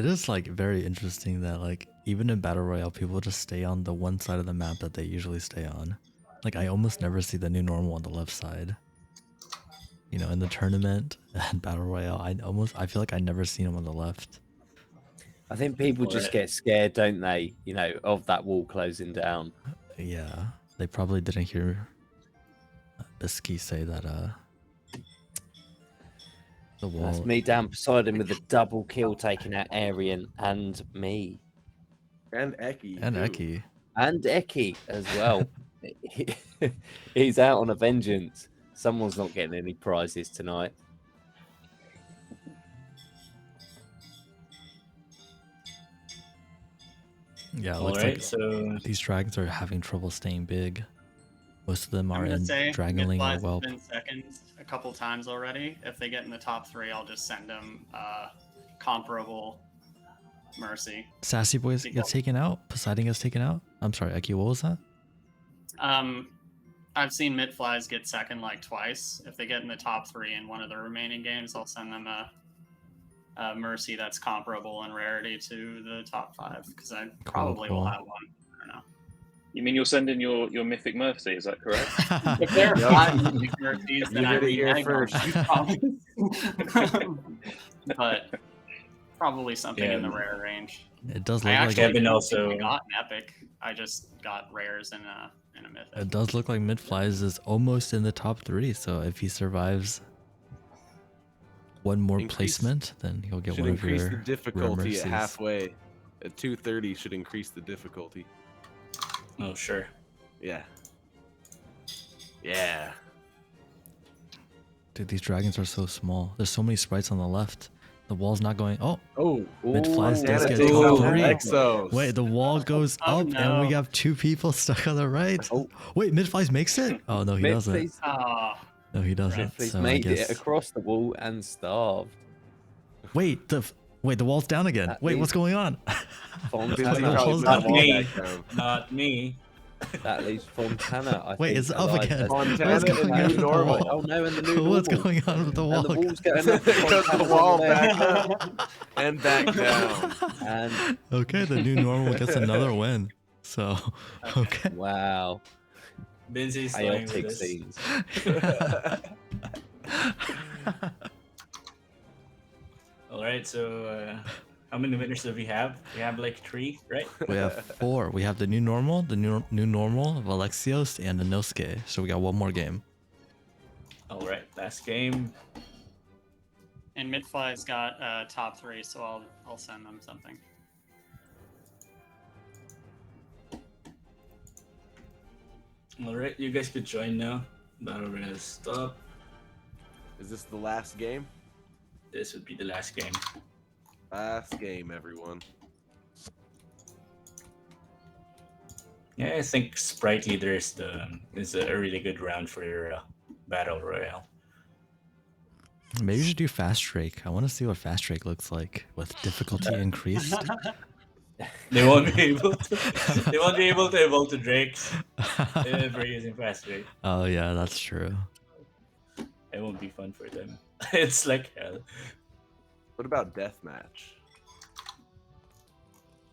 Speaker 1: is like very interesting that like even in Battle Royale people just stay on the one side of the map that they usually stay on. Like I almost never see the new normal on the left side. In the tournament and Battle Royale, I feel like I never seen him on the left.
Speaker 3: I think people just get scared, don't they? Of that wall closing down.
Speaker 1: Yeah, they probably didn't hear Bisky say that the wall.
Speaker 3: That's me down beside him with a double kill, taking out Aryan and me.
Speaker 2: And Eki.
Speaker 1: And
Speaker 2: too.
Speaker 1: Eki.
Speaker 3: And Eki as well. He's out on a vengeance. Someone's not getting any prizes tonight.
Speaker 1: Yeah, it
Speaker 6: All
Speaker 1: looks
Speaker 6: right,
Speaker 1: like
Speaker 6: so
Speaker 1: these dragons are having trouble staying big. Most of them are
Speaker 5: I'm gonna
Speaker 1: in
Speaker 5: say
Speaker 1: Dragonling or
Speaker 5: Midflies has
Speaker 1: Whelp.
Speaker 5: been second a couple times already. If they get in the top 3, I'll just send them comparable Mercy.
Speaker 1: Sassy Boys gets taken out. Poseidon gets taken out. I'm sorry, Eki, what was that?
Speaker 5: I've seen Midflies get second like twice. If they get in the top 3 in one of the remaining games, I'll send them a Mercy that's comparable in rarity to the top 5 because I probably will
Speaker 1: cool.
Speaker 5: have one. I don't know.
Speaker 4: You mean you're sending your mythic Mercy? Is that correct?
Speaker 5: If there are
Speaker 2: Yep.
Speaker 5: 5 Mythic Mercies, then
Speaker 2: You
Speaker 5: I
Speaker 2: heard it here
Speaker 5: renege on
Speaker 2: first.
Speaker 5: those, I promise. But Probably something in the
Speaker 6: Yeah.
Speaker 5: rare range.
Speaker 1: It does
Speaker 5: I
Speaker 1: look like
Speaker 5: actually
Speaker 6: Kevin
Speaker 5: didn't
Speaker 6: also-
Speaker 5: think I got an epic. I just got rares in a mythic.
Speaker 1: it does look like Midflies is almost in the top 3. So if he survives one more
Speaker 2: Increase-
Speaker 1: placement, then he'll get
Speaker 2: Should
Speaker 1: one of
Speaker 2: increase
Speaker 1: your
Speaker 2: the difficulty at
Speaker 1: mercies.
Speaker 2: halfway. At 230 should increase the difficulty.
Speaker 6: Oh, sure.
Speaker 2: Yeah. Yeah.
Speaker 1: Dude, these dragons are so small. There's so many sprites on the left. The wall's not going. Oh,
Speaker 2: Oh,
Speaker 1: Midflies does
Speaker 2: Montana
Speaker 1: get
Speaker 2: takes
Speaker 1: top
Speaker 2: out
Speaker 1: 3.
Speaker 2: Exos.
Speaker 1: Wait, the wall goes
Speaker 5: Oh,
Speaker 1: up, and we
Speaker 5: no.
Speaker 1: have 2 people stuck on the right.
Speaker 3: Oh.
Speaker 1: Wait, Midflies makes it? Oh no, he doesn't.
Speaker 3: Midfleet's
Speaker 5: Ah,
Speaker 1: No, he doesn't.
Speaker 3: Midfleet's
Speaker 1: So I
Speaker 3: made
Speaker 1: guess.
Speaker 3: it across the wall and starved.
Speaker 1: Wait, the wall's down again.
Speaker 3: That
Speaker 1: Wait, what's
Speaker 3: leaves-
Speaker 1: going on?
Speaker 2: Vinci
Speaker 3: Fontana.
Speaker 2: probably
Speaker 1: Hold
Speaker 2: put
Speaker 1: on.
Speaker 2: the wall
Speaker 6: Me.
Speaker 2: back down.
Speaker 6: Not me.
Speaker 3: That leaves Fontana. I
Speaker 1: Wait,
Speaker 3: think,
Speaker 1: it's up
Speaker 3: alive
Speaker 1: again.
Speaker 3: as-
Speaker 2: Fontana
Speaker 1: What's
Speaker 2: and
Speaker 1: going
Speaker 2: the
Speaker 1: on
Speaker 2: new
Speaker 1: with the
Speaker 2: normal.
Speaker 1: wall?
Speaker 3: Oh no, and the new
Speaker 1: What's
Speaker 3: normal.
Speaker 1: going on with the wall?
Speaker 3: And the wall's going up.
Speaker 2: Because the
Speaker 3: Fontana's
Speaker 2: wall
Speaker 3: on there.
Speaker 2: back up and back down.
Speaker 3: And
Speaker 1: Okay, the new normal gets another win. So, okay.
Speaker 3: wow,
Speaker 6: Benzi's playing with
Speaker 3: chaotic
Speaker 6: us.
Speaker 3: scenes.
Speaker 6: All right, so how many winners do we have? We have like 3, right?
Speaker 1: We have 4. We have the new normal, the new normal of Alexios, and the Nosuke. So we got one more game.
Speaker 6: All right, last game.
Speaker 5: and Midfly's got top 3, so I'll send them something.
Speaker 6: All right, you guys could join now. Battle Royale stop.
Speaker 2: Is this the last game?
Speaker 6: This would be the last game.
Speaker 2: Last game, everyone.
Speaker 6: Yeah, I think Sprite Leader is a really good round for your Battle Royale.
Speaker 1: Maybe you should do Fast Drake. I want to see what Fast Drake looks like with difficulty increased.
Speaker 6: They won't be able to. They won't be able to evolve to Drakes if we're using Fast Drake.
Speaker 1: Oh yeah, that's true.
Speaker 6: It won't be fun for them. It's like hell.
Speaker 2: What about deathmatch?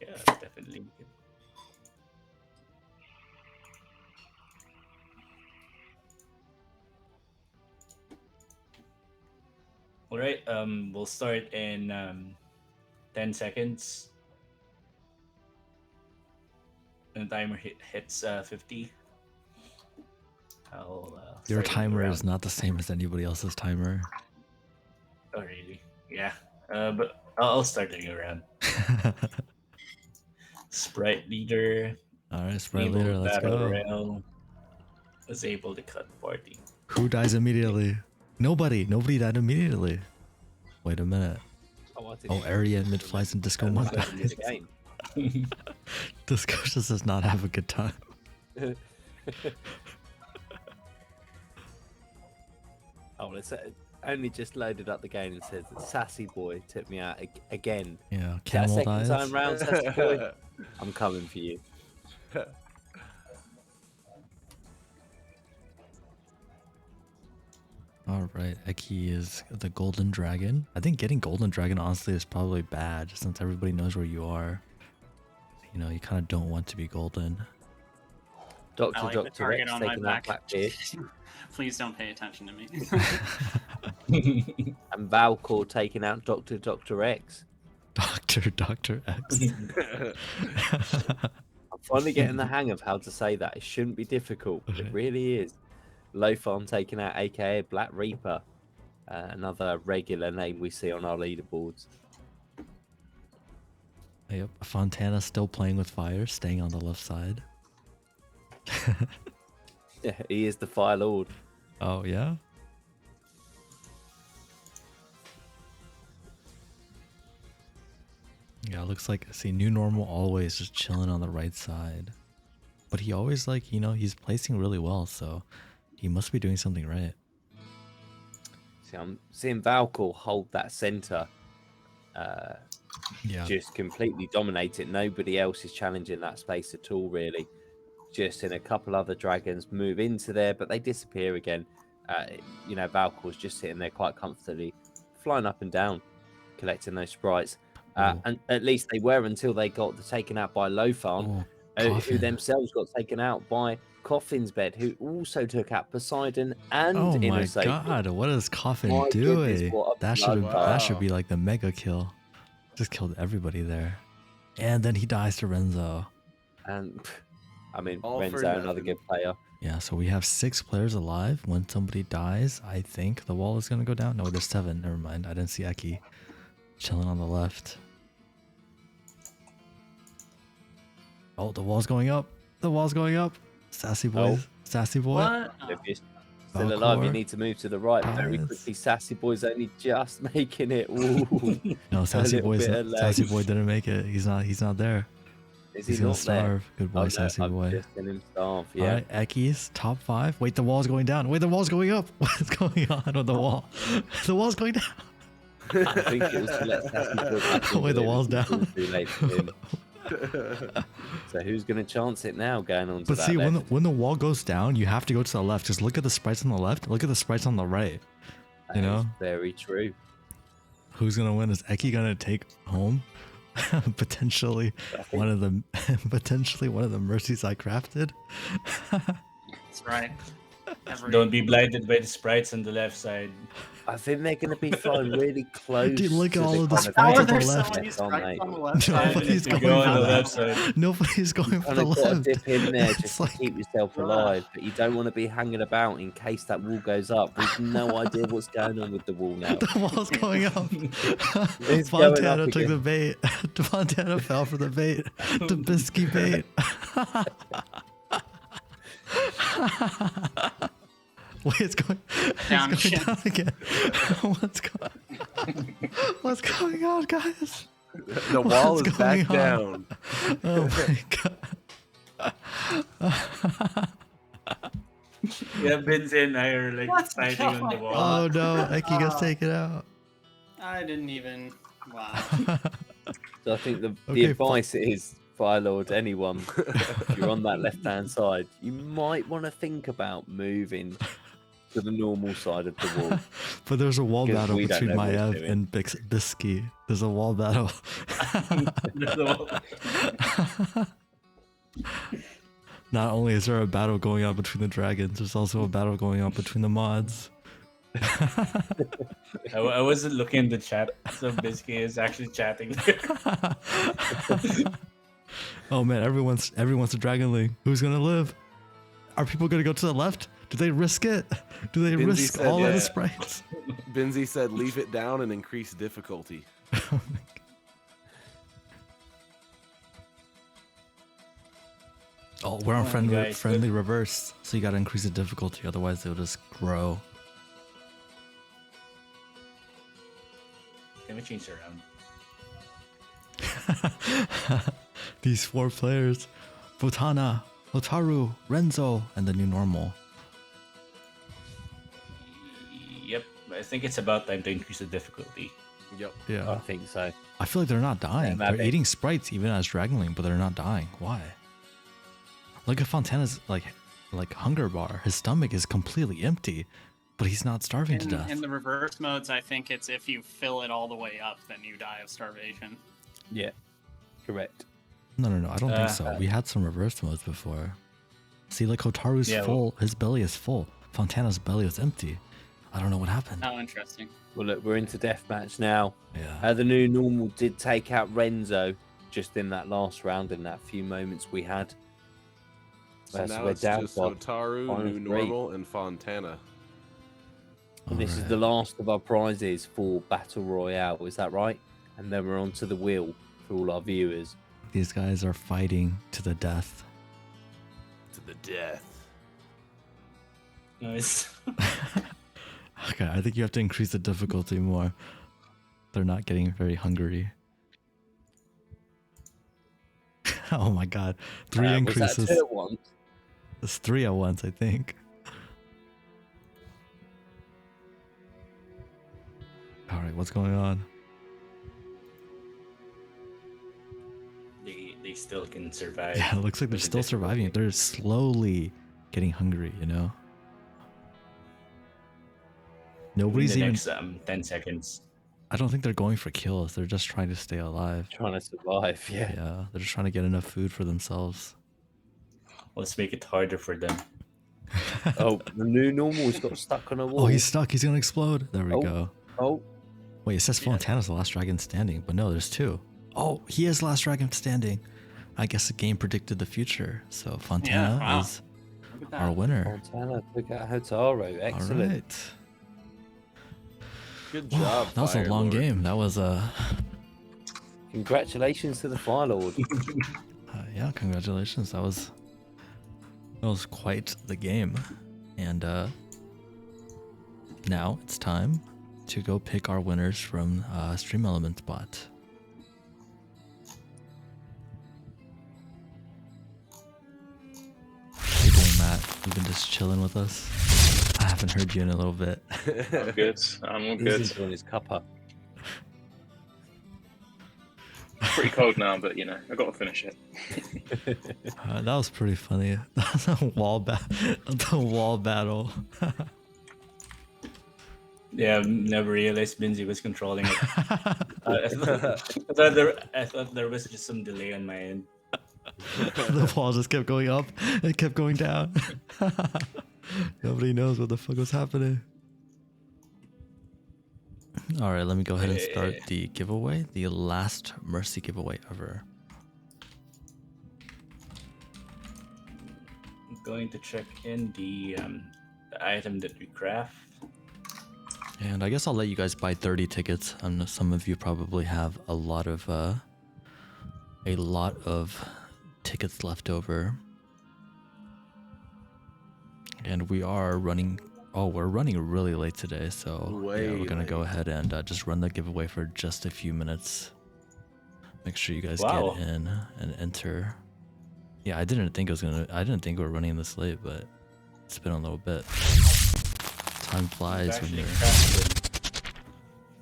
Speaker 6: Yeah, definitely. All right. We'll start in 10 seconds. And the timer hits 50. I'll,
Speaker 1: Your
Speaker 6: start the
Speaker 1: timer
Speaker 6: round.
Speaker 1: is not the same as anybody else's timer.
Speaker 6: Oh, really? Yeah. But I'll start the round. Sprite Leader.
Speaker 1: All right, Sprite
Speaker 6: Enabled
Speaker 1: Leader, let's
Speaker 6: Battle
Speaker 1: go.
Speaker 6: Royale was able to cut party.
Speaker 1: Who dies immediately? Nobody. Nobody died immediately. Wait a minute. Oh, Area Midflies and Discomonk dies.
Speaker 3: Game.
Speaker 1: Disco just does not have a good time.
Speaker 3: Oh, it's only just loaded up the game and says Sassy Boy took me out again.
Speaker 1: Yeah,
Speaker 3: Is that
Speaker 1: Camel
Speaker 3: second
Speaker 1: dies.
Speaker 3: time round, Sassy Boy? I'm coming for you.
Speaker 1: All right, Eki is the Golden Dragon. I think getting Golden Dragon honestly is probably bad since everybody knows where you are. You know, you kind of don't want to be golden.
Speaker 5: I like the
Speaker 3: Dr.
Speaker 5: target
Speaker 3: Rex
Speaker 5: on my
Speaker 3: taking
Speaker 5: back.
Speaker 3: out Blackbeard.
Speaker 5: Please don't pay attention to me.
Speaker 3: And Valcor taking out Dr. X.
Speaker 1: Dr. X.
Speaker 3: I'm finally getting the hang of how to say that. It shouldn't be difficult. But it really is. Lofarm taking out aka Black Reaper. Another regular name we see on our leaderboards.
Speaker 1: Yep, Fontana still playing with fire, staying on the left side.
Speaker 3: Yeah, he is the Fire Lord.
Speaker 1: Oh, yeah? Yeah, it looks like, see, New Normal always just chilling on the right side. But he always, like, you know, he's placing really well, so he must be doing something right.
Speaker 3: See, I'm seeing Valcor hold that center.
Speaker 1: Yeah.
Speaker 3: Just completely dominate it. Nobody else is challenging that space at all, really. Just in a couple other dragons move into there, but they disappear again. You know, Valkor's just sitting there quite comfortably, flying up and down, collecting those sprites. And at least they were until they got taken out by Lofarm, who
Speaker 1: Coffin.
Speaker 3: themselves got taken out by Coffin's Bed, who also took out Poseidon and
Speaker 1: Oh my
Speaker 3: Innocent.
Speaker 1: god, what is Coffin
Speaker 3: My goodness,
Speaker 1: doing?
Speaker 3: what a
Speaker 1: That
Speaker 3: bloodbath.
Speaker 1: should be like the mega kill. Just killed everybody there. And then he dies to Renzo.
Speaker 3: And I mean,
Speaker 2: All for
Speaker 3: Renzo, another
Speaker 2: nothing.
Speaker 3: good player.
Speaker 1: Yeah, so we have 6 players alive. When somebody dies, I think the wall is going to go down. No, there's 7. Never mind. I didn't see Eki chilling on the left. Oh, the wall's going up. The wall's going up. Sassy boys. Sassy boy.
Speaker 5: What?
Speaker 3: If you're still alive, you
Speaker 1: Valcor.
Speaker 3: need to move to the right very
Speaker 1: Yes.
Speaker 3: quickly. Sassy boy's only just making it. Ooh.
Speaker 1: No, Sassy
Speaker 3: little
Speaker 1: boy's
Speaker 3: bit of lag.
Speaker 1: Sassy boy didn't make it. He's not there.
Speaker 3: Is he
Speaker 1: He's gonna
Speaker 3: not there?
Speaker 1: starve. Good boy,
Speaker 3: Oh, no,
Speaker 1: Sassy
Speaker 3: I've
Speaker 1: boy.
Speaker 3: just seen him starve.
Speaker 1: All
Speaker 3: Yeah.
Speaker 1: right, Eki's top 5. Wait, the wall's going down. Wait, the wall's going up. What's going on with the wall? The wall's going down.
Speaker 3: I think it was to let Sassy boy back in,
Speaker 1: Wait, the
Speaker 3: but it
Speaker 1: wall's
Speaker 3: was
Speaker 1: down.
Speaker 3: too late for him. So who's going to chance it now going on to
Speaker 1: But
Speaker 3: that
Speaker 1: see,
Speaker 3: left?
Speaker 1: when the wall goes down, you have to go to the left. Just look at the sprites on the left. Look at the sprites on the right.
Speaker 3: That
Speaker 1: you
Speaker 3: is
Speaker 1: know?
Speaker 3: very true.
Speaker 1: Who's gonna win? Is Eki gonna take home potentially
Speaker 3: I think-
Speaker 1: one of the mercies I crafted?
Speaker 5: That's right.
Speaker 6: Don't be blinded by the sprites on the left side.
Speaker 3: I think they're going to be flying really close.
Speaker 1: Dude, look
Speaker 3: to
Speaker 1: at all of the
Speaker 3: kind
Speaker 1: sprites
Speaker 5: How
Speaker 1: on
Speaker 5: are
Speaker 1: the
Speaker 5: there so
Speaker 1: left.
Speaker 5: many
Speaker 3: left, aren't
Speaker 5: sprites
Speaker 3: they?
Speaker 5: on the left side?
Speaker 1: Nobody's
Speaker 6: If you
Speaker 1: going
Speaker 6: go
Speaker 1: for
Speaker 6: on the
Speaker 1: that.
Speaker 6: left side.
Speaker 1: Nobody's going for
Speaker 3: Kind
Speaker 1: the
Speaker 3: of got to
Speaker 1: left.
Speaker 3: dip in there
Speaker 1: It's
Speaker 3: just
Speaker 1: like-
Speaker 3: to keep yourself alive, but you don't want to be hanging about in case that wall goes up. We've no idea what's going on with the wall now.
Speaker 1: The wall's going up.
Speaker 3: It's going
Speaker 1: Fontana
Speaker 3: up
Speaker 1: took the
Speaker 3: again.
Speaker 1: bait. Fontana fell for the bait. The biscuit bait. Wait, it's going
Speaker 5: Down
Speaker 1: it's
Speaker 5: again.
Speaker 1: going down again. What's going on, guys?
Speaker 2: The wall
Speaker 1: What's
Speaker 2: is back
Speaker 1: going
Speaker 2: down.
Speaker 1: Oh my god.
Speaker 6: Yeah, Vince and I are like
Speaker 5: What's
Speaker 6: fighting on the
Speaker 5: going
Speaker 6: wall.
Speaker 1: Oh no, Eki gets taken out.
Speaker 5: I didn't even. Wow.
Speaker 3: So I think the
Speaker 1: Okay,
Speaker 3: advice is, Fire Lord, anyone, if you're on that left-hand side, you might want to think about moving to the normal side of the wall.
Speaker 1: But there's a wall
Speaker 3: Because
Speaker 1: battle
Speaker 3: we don't
Speaker 1: between
Speaker 3: know what he's
Speaker 1: Maiev
Speaker 3: doing.
Speaker 1: and Bisky. There's a wall battle. Not only is there a battle going on between the dragons, there's also a battle going on between the mods.
Speaker 6: I wasn't looking in the chat, so Biscuit is actually chatting there.
Speaker 1: Oh man, everyone's a dragonling. Who's gonna live? Are people gonna go to the left? Do they risk it? Do they
Speaker 2: Binzi
Speaker 1: risk
Speaker 2: said,
Speaker 1: all of
Speaker 2: yeah.
Speaker 1: the sprites?
Speaker 2: Binzi said, "Leave it down and increase difficulty."
Speaker 1: Oh, we're on
Speaker 6: on,
Speaker 1: friendly
Speaker 6: guys.
Speaker 1: friendly reverse, so you gotta increase the difficulty, otherwise they'll just grow.
Speaker 6: Can we change around?
Speaker 1: These 4 players, Botana, Otaru, Renzo, and the new normal.
Speaker 6: Yep, I think it's about time to increase the difficulty.
Speaker 2: Yep.
Speaker 1: Yeah.
Speaker 3: I think so.
Speaker 1: I feel like they're not dying.
Speaker 3: maybe.
Speaker 1: They're eating sprites even as Dragonling, but they're not dying. Why? Look at Fontana's like hunger bar. His stomach is completely empty, but he's not starving to death.
Speaker 5: In the reverse modes, I think it's if you fill it all the way up, then you die of starvation.
Speaker 3: Yeah, correct.
Speaker 1: No, I don't think so.
Speaker 6: Uh,
Speaker 1: We had some reverse modes before. See, like Hotaru's
Speaker 6: Yeah,
Speaker 1: full. His belly is full. Fontana's belly is empty. I don't know what happened.
Speaker 5: Oh, interesting.
Speaker 3: Well, look, we're into deathmatch now.
Speaker 1: Yeah.
Speaker 3: The new normal did take out Renzo just in that last round, in that few moments we had.
Speaker 2: So
Speaker 3: So
Speaker 2: now
Speaker 3: we're
Speaker 2: it's
Speaker 3: down
Speaker 2: just
Speaker 3: by
Speaker 2: Hotaru,
Speaker 3: final
Speaker 2: New
Speaker 3: three.
Speaker 2: Normal, and Fontana.
Speaker 3: And this is the last of our prizes for Battle Royale, is that right? And then we're on to the wheel for all our viewers.
Speaker 1: These guys are fighting to the death.
Speaker 2: To the death.
Speaker 6: Nice.
Speaker 1: Okay, I think you have to increase the difficulty more. They're not getting very hungry. Oh my god. 3
Speaker 3: Was
Speaker 1: increases.
Speaker 3: that 2 at once?
Speaker 1: It's 3 at once, I think. Alright, what's going on?
Speaker 6: They still can survive.
Speaker 1: Yeah, it looks like they're
Speaker 6: with the
Speaker 1: still surviving.
Speaker 6: difficulty.
Speaker 1: They're slowly getting hungry, you know?
Speaker 6: In
Speaker 1: Nobody's
Speaker 6: the
Speaker 1: even.
Speaker 6: next 10 seconds.
Speaker 1: I don't think they're going for kills. They're just trying to stay alive.
Speaker 3: Trying to survive, yeah.
Speaker 1: Yeah, they're just trying to get enough food for themselves.
Speaker 6: Let's make it harder for them.
Speaker 3: Oh, the new normal's got stuck on a wall.
Speaker 1: Oh, he's stuck. He's gonna explode. There we
Speaker 3: Oh.
Speaker 1: go.
Speaker 3: Oh,
Speaker 1: Wait, it says Fontana's the last dragon standing, but no, there's two. Oh, he is last dragon standing. I guess the game predicted the future, so Fontana
Speaker 5: wow.
Speaker 1: is
Speaker 5: Look at that.
Speaker 1: our winner.
Speaker 3: Montana took out Hotaro. Excellent.
Speaker 1: All right.
Speaker 2: Good
Speaker 1: Wow,
Speaker 2: job.
Speaker 1: that was a
Speaker 2: Fire
Speaker 1: long
Speaker 2: Lord.
Speaker 1: game. That was
Speaker 3: Congratulations to the Fire Lord.
Speaker 1: yeah, congratulations. That was quite the game. And now it's time to go pick our winners from Stream Elements bot. How you doing, Matt? You've been just chilling with us. I haven't heard you in a little bit.
Speaker 4: I'm good. I'm all
Speaker 3: He's
Speaker 4: good.
Speaker 3: enjoying his cuppa.
Speaker 4: Pretty cold now, but you know, I got to finish it.
Speaker 1: That was pretty funny. The wall battle.
Speaker 6: Yeah, I've never realized Binzi was controlling it. I thought there was just some delay on my end.
Speaker 1: The wall just kept going up. It kept going down. Nobody knows what the fuck was happening. All right, let me go ahead and start the giveaway. The last Mercy giveaway ever.
Speaker 6: I'm going to check in the item that we craft.
Speaker 1: And I guess I'll let you guys buy 30 tickets. I know some of you probably have a lot of tickets left over. And we are running. Oh, we're running really late today, so yeah, we're gonna go ahead and just run the giveaway for just a few minutes. Make sure you guys get in and enter. Yeah, I didn't think we were running this late, but it's been a little bit. Time flies when you're.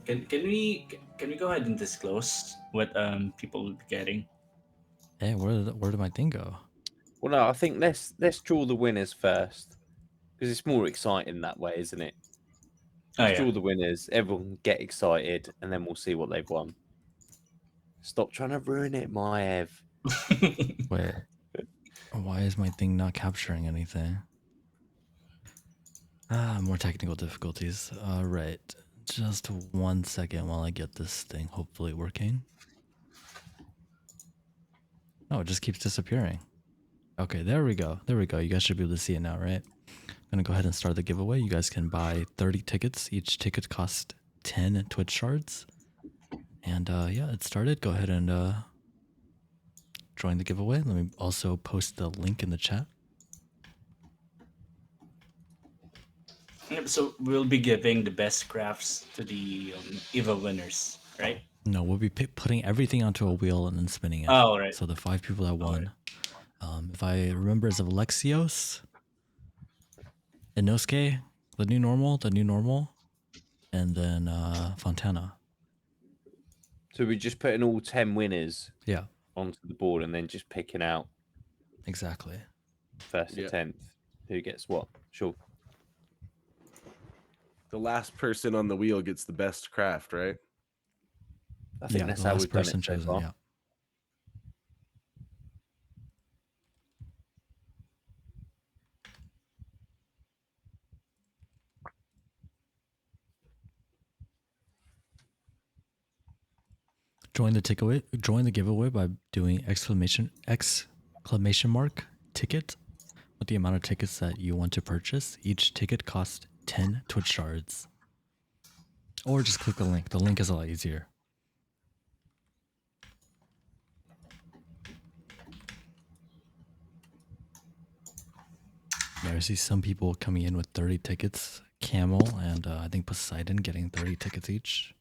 Speaker 6: Can we go ahead and disclose what people will be getting?
Speaker 1: Hey, where did my thing go?
Speaker 3: Well, no, I think let's draw the winners first. Because it's more exciting that way, isn't it? Let's draw the winners, everyone can get excited, and then we'll see what they've won. Stop trying to ruin it, Maiev.
Speaker 1: Wait, why is my thing not capturing anything? More technical difficulties. All right, just 1 second while I get this thing hopefully working. Oh, it just keeps disappearing. Okay, there we go. There we go. You guys should be able to see it now, right? I'm gonna go ahead and start the giveaway. You guys can buy 30 tickets. Each ticket costs 10 Twitch shards. And yeah, it started. Go ahead and join the giveaway. Let me also post the link in the chat.
Speaker 6: So we'll be giving the best crafts to the EVA winners, right?
Speaker 1: No, we'll be putting everything onto a wheel and then spinning it.
Speaker 6: Oh, right.
Speaker 1: So the 5 people that won.
Speaker 6: Right.
Speaker 1: If I remember, it's Alexios, Inosuke, the new normal, and then Fontana.
Speaker 3: So we're just putting all 10 winners onto the board and then just picking out
Speaker 1: exactly
Speaker 3: first to 10th who gets what. Sure.
Speaker 2: The last person on the wheel gets the best craft, right?
Speaker 3: I think that's how we've done it so far.
Speaker 1: Yeah. Join the giveaway by doing exclamation mark ticket with the amount of tickets that you want to purchase. Each ticket costs 10 Twitch shards. Or just click the link. The link is a lot easier. Yeah, I see some people coming in with 30 tickets. Camel and I think Poseidon getting 30 tickets each.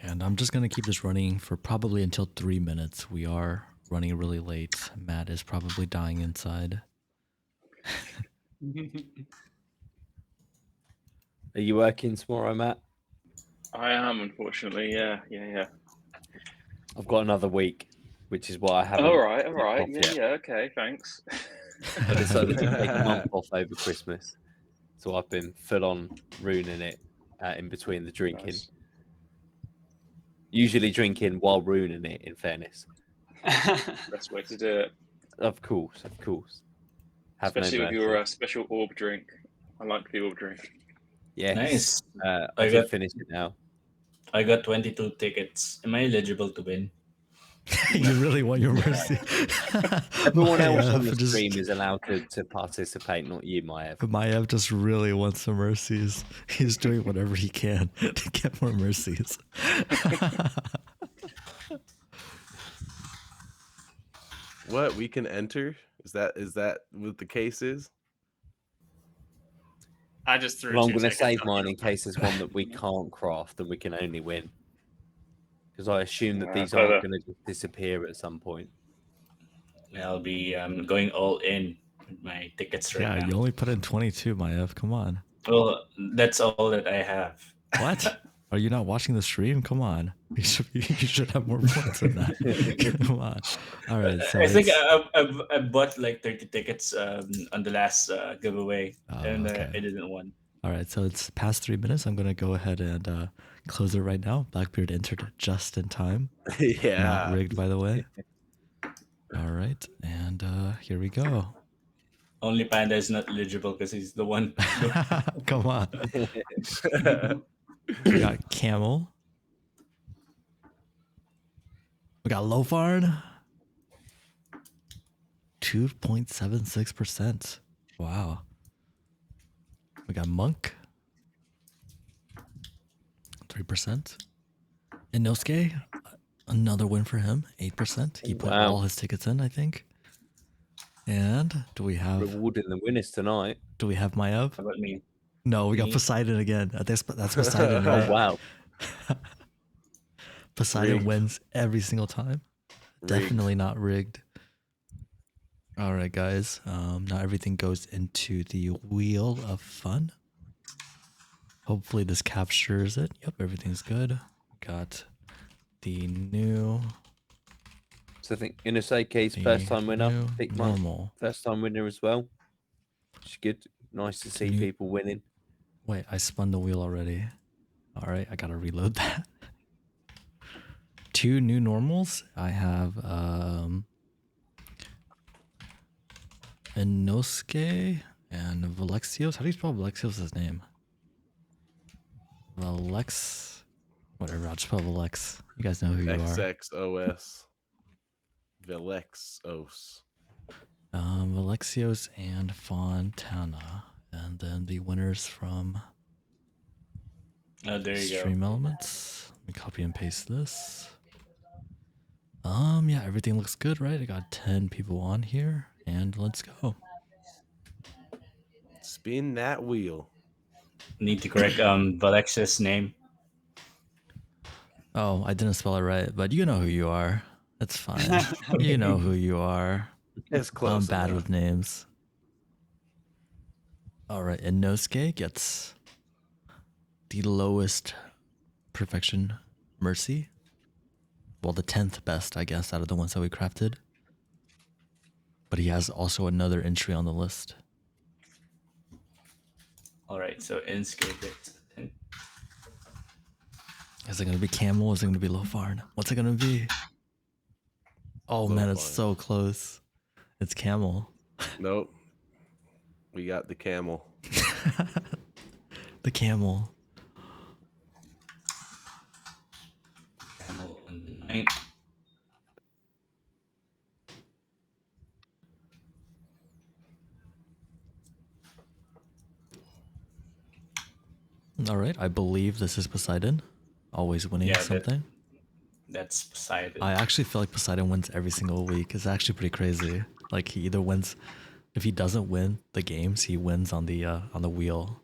Speaker 1: And I'm just going to keep this running for probably until 3 minutes. We are running really late. Matt is probably dying inside.
Speaker 3: Are you working tomorrow, Matt?
Speaker 4: I am, unfortunately. Yeah.
Speaker 3: I've got another week, which is why I haven't.
Speaker 4: All right. Yeah. Okay. Thanks.
Speaker 3: I decided to take a month off over Christmas, so I've been full on ruining it in between the drinking.
Speaker 4: Nice.
Speaker 3: Usually drinking while ruining it, in fairness.
Speaker 4: Best way to do it.
Speaker 3: Of course. Have
Speaker 4: Especially
Speaker 3: no
Speaker 4: with
Speaker 3: mercy.
Speaker 4: your special orb drink. I like the orb drink.
Speaker 3: Yes.
Speaker 6: Nice.
Speaker 3: I
Speaker 6: I
Speaker 3: did
Speaker 6: got
Speaker 3: finish it now.
Speaker 6: I got 22 tickets. Am I eligible to win?
Speaker 1: You really want your mercy?
Speaker 3: Everyone else on the
Speaker 1: Maiev
Speaker 3: stream is allowed to participate, not you, Maiev.
Speaker 1: Maiev just really wants some mercies. He's doing whatever he can to get more mercies.
Speaker 2: What we can enter? Is that what the case is?
Speaker 5: I just threw.
Speaker 3: Well, I'm
Speaker 5: two
Speaker 3: going to
Speaker 5: tickets
Speaker 3: save
Speaker 5: up.
Speaker 3: mine in case there's one that we can't craft and we can only win. Because I assume that these
Speaker 4: clever.
Speaker 3: aren't going to just disappear at some point.
Speaker 6: I'll be going all in with my tickets right
Speaker 1: Yeah,
Speaker 6: now.
Speaker 1: you only put in 22, Maiev. Come on.
Speaker 6: Well, that's all that I have.
Speaker 1: What? Are you not watching the stream? Come on. You should have more points than that. Come on. All right. So
Speaker 6: I think
Speaker 1: it's-
Speaker 6: I bought like 30 tickets on the last giveaway, and
Speaker 1: okay.
Speaker 6: I didn't win.
Speaker 1: All right. So it's past 3 minutes. I'm going to go ahead and close it right now. Blackbeard entered just in time.
Speaker 2: Yeah.
Speaker 1: Not rigged, by the way. All right. And here we go.
Speaker 6: Only Panda is not eligible because he's the one.
Speaker 1: Come on. We got Camel. We got Lofarn. 2.76%. Wow. We got Monk. 3%. Inosuke. Another win for him. 8%. He put
Speaker 3: Wow.
Speaker 1: all his tickets in, I think. And do we have
Speaker 3: Rewarding the winners tonight.
Speaker 1: Maiev?
Speaker 6: How about me?
Speaker 1: No, we got
Speaker 6: Me?
Speaker 1: Poseidon again. That's Poseidon, right?
Speaker 3: Oh, wow.
Speaker 1: Poseidon
Speaker 2: Rigged.
Speaker 1: wins every single time. Definitely not rigged. All right, guys. Now everything goes into the wheel of fun. Hopefully this captures it. Yep, everything's good. Got the new
Speaker 3: So I think Inosuke's first time winner.
Speaker 1: new
Speaker 3: Pick my
Speaker 1: normal.
Speaker 3: first time winner as well. Which is good. Nice to see
Speaker 1: New-
Speaker 3: people winning.
Speaker 1: Wait, I spun the wheel already. All right, I gotta reload that. 2 new normals. I have Inosuke and Valexios. How do you spell Valexios' name? Valex. Whatever, I'll just spell Valex. You guys know who you are.
Speaker 2: XXOS. Velexos.
Speaker 1: Valexios and Fontana. And then the winners from
Speaker 6: Oh, there you go.
Speaker 1: Stream Elements. Let me copy and paste this. Yeah, everything looks good, right? I got 10 people on here, and let's go.
Speaker 2: Spin that wheel.
Speaker 6: Need to correct Valexia's name.
Speaker 1: Oh, I didn't spell it right, but you know who you are. That's fine. You know who you are.
Speaker 2: It's close.
Speaker 1: I'm bad
Speaker 2: enough.
Speaker 1: with names. All right, Inosuke gets the lowest perfection mercy. Well, the 10th best, I guess, out of the ones that we crafted. But he has also another entry on the list.
Speaker 6: All right, so Inosuke gets.
Speaker 1: Is it going to be Camel? Is it going to be Lofarn? What's it going to be? Oh, man, it's
Speaker 2: Lofarn.
Speaker 1: so close. It's Camel.
Speaker 2: Nope. We got the camel.
Speaker 1: The Camel.
Speaker 6: Camel on the 9th.
Speaker 1: All right, I believe this is Poseidon. Always winning
Speaker 6: Yeah,
Speaker 1: something.
Speaker 6: That's Poseidon.
Speaker 1: I actually feel like Poseidon wins every single week. It's actually pretty crazy. Like he either wins, if he doesn't win the games, he wins on the wheel.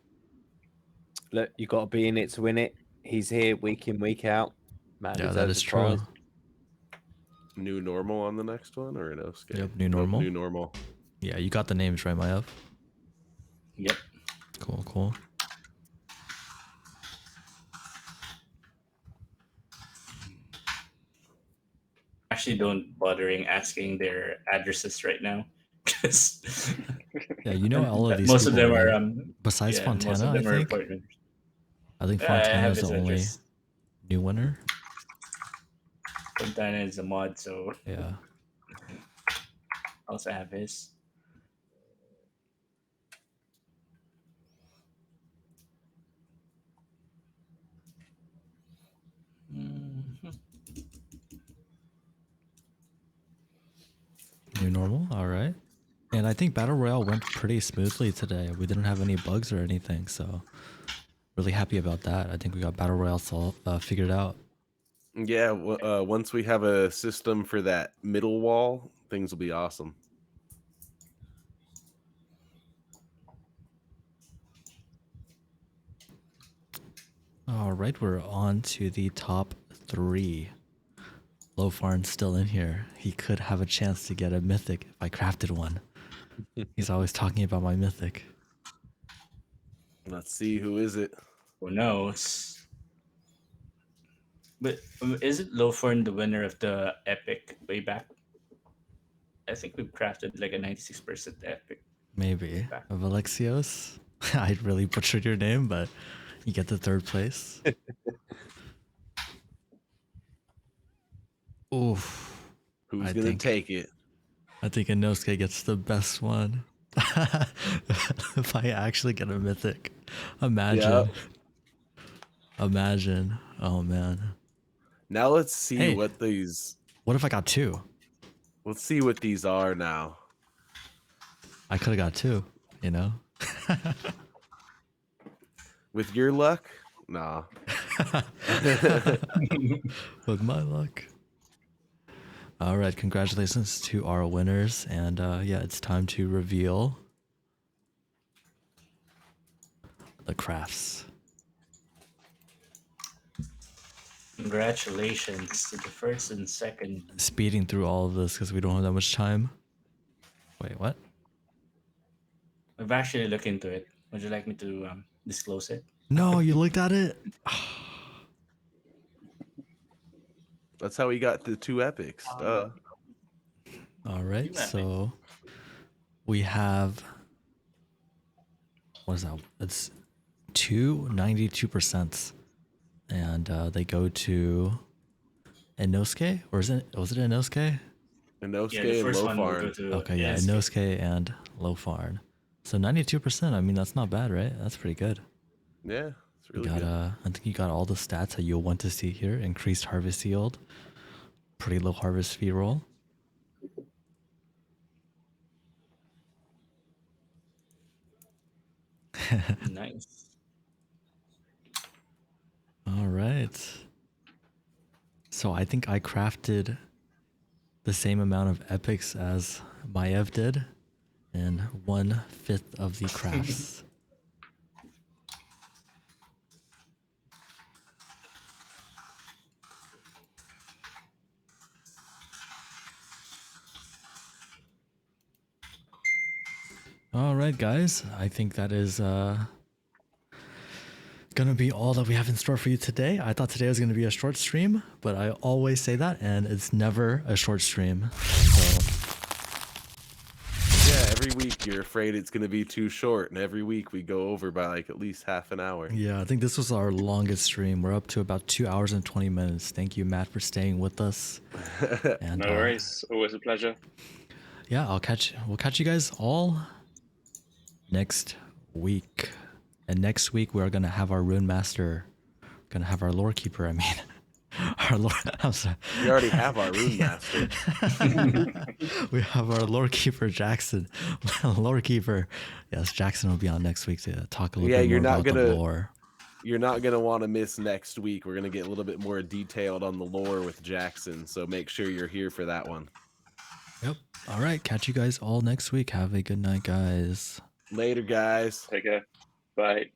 Speaker 3: Look, you got to be in it to win it. He's here week in, week out. Man,
Speaker 1: Yeah, that
Speaker 3: deserves
Speaker 1: is
Speaker 3: a prize.
Speaker 1: true.
Speaker 2: New normal on the next one or Inosuke?
Speaker 1: Yep, new
Speaker 2: Nope,
Speaker 1: normal.
Speaker 2: New normal.
Speaker 1: Yeah, you got the names right, Maiev.
Speaker 6: Yep.
Speaker 1: Cool, cool.
Speaker 6: Actually, don't bothering asking their addresses right now. 'Cause
Speaker 1: Yeah, you know all of these.
Speaker 6: most of
Speaker 1: people,
Speaker 6: them are
Speaker 1: right? Besides
Speaker 6: most
Speaker 1: Fontana,
Speaker 6: of
Speaker 1: I
Speaker 6: them are
Speaker 1: think.
Speaker 6: partners.
Speaker 1: I think
Speaker 6: I
Speaker 1: Fontana
Speaker 6: have
Speaker 1: is
Speaker 6: his
Speaker 1: the only
Speaker 6: address.
Speaker 1: new winner.
Speaker 6: Fontana is a mod, so
Speaker 1: Yeah.
Speaker 6: I also have his.
Speaker 1: normal. All right. And I think Battle Royale went pretty smoothly today. We didn't have any bugs or anything, so really happy about that. I think we got Battle Royale figured out.
Speaker 2: Yeah, once we have a system for that middle wall, things will be awesome.
Speaker 1: All right, we're on to the top 3. Lofarn's still in here. He could have a chance to get a mythic if I crafted one. He's always talking about my mythic.
Speaker 2: Let's see, who is it?
Speaker 6: Who knows? But is it Lowforn the winner of the epic way back? I think we crafted like a 96% epic.
Speaker 1: Maybe. Of Alexios? I really butchered your name, but you get the 3rd place. Oof.
Speaker 2: Who's going to take it?
Speaker 1: I think Inosuke gets the best one. If I actually get a mythic. Imagine.
Speaker 2: Yep.
Speaker 1: Imagine. Oh, man.
Speaker 2: Now let's see
Speaker 1: Hey.
Speaker 2: what these...
Speaker 1: What if I got 2?
Speaker 2: Let's see what these are now.
Speaker 1: I could have got 2, you know?
Speaker 2: With your luck? Nah.
Speaker 1: With my luck. All right, congratulations to our winners. And yeah, it's time to reveal the crafts.
Speaker 6: Congratulations to the 1st and 2nd.
Speaker 1: Speeding through all of this because we don't have that much time. Wait, what?
Speaker 6: I've actually looked into it. Would you like me to disclose it?
Speaker 1: No, you looked at it?
Speaker 2: That's how we got the 2 epics.
Speaker 1: All right, so we have, what is that? It's 292%. And they go to Inosuke? Or was it Inosuke?
Speaker 2: Inosuke
Speaker 6: Yeah, the
Speaker 2: and
Speaker 6: first one will go
Speaker 2: Lofarn.
Speaker 6: to
Speaker 1: Okay, yeah, Inosuke and Lofarn. So 92%, I mean, that's not bad, right? That's pretty good.
Speaker 2: Yeah, it's
Speaker 1: You
Speaker 2: really
Speaker 1: got,
Speaker 2: good.
Speaker 1: I think you got all the stats that you'll want to see here. Increased harvest yield, pretty low harvest fee roll.
Speaker 6: Nice.
Speaker 1: All right. So I think I crafted the same amount of epics as Maiev did, and 1/5 of the crafts. All right, guys. I think that is gonna be all that we have in store for you today. I thought today was gonna be a short stream, but I always say that, and it's never a short stream. So
Speaker 2: Yeah, every week you're afraid it's going to be too short, and every week we go over by like at least half an hour.
Speaker 1: yeah, I think this was our longest stream. We're up to about 2 hours and 20 minutes. Thank you, Matt, for staying with us. And,
Speaker 4: No worries. Always a pleasure.
Speaker 1: Yeah, we'll catch you guys all next week. And next week we're gonna have our Rune Master, gonna have our Lore Keeper. I mean, our Lore. I'm sorry.
Speaker 2: We already have our Rune Master.
Speaker 1: We have our Lore Keeper Jackson. Lore Keeper, yes, Jackson will be on next week to talk a little bit more about the lore.
Speaker 2: You're not going to want to miss next week. We're going to get a little bit more detailed on the lore with Jackson, so make sure you're here for that one.
Speaker 1: Yep. All right, catch you guys all next week. Have a good night, guys.
Speaker 2: Later, guys.
Speaker 4: Take care. Bye.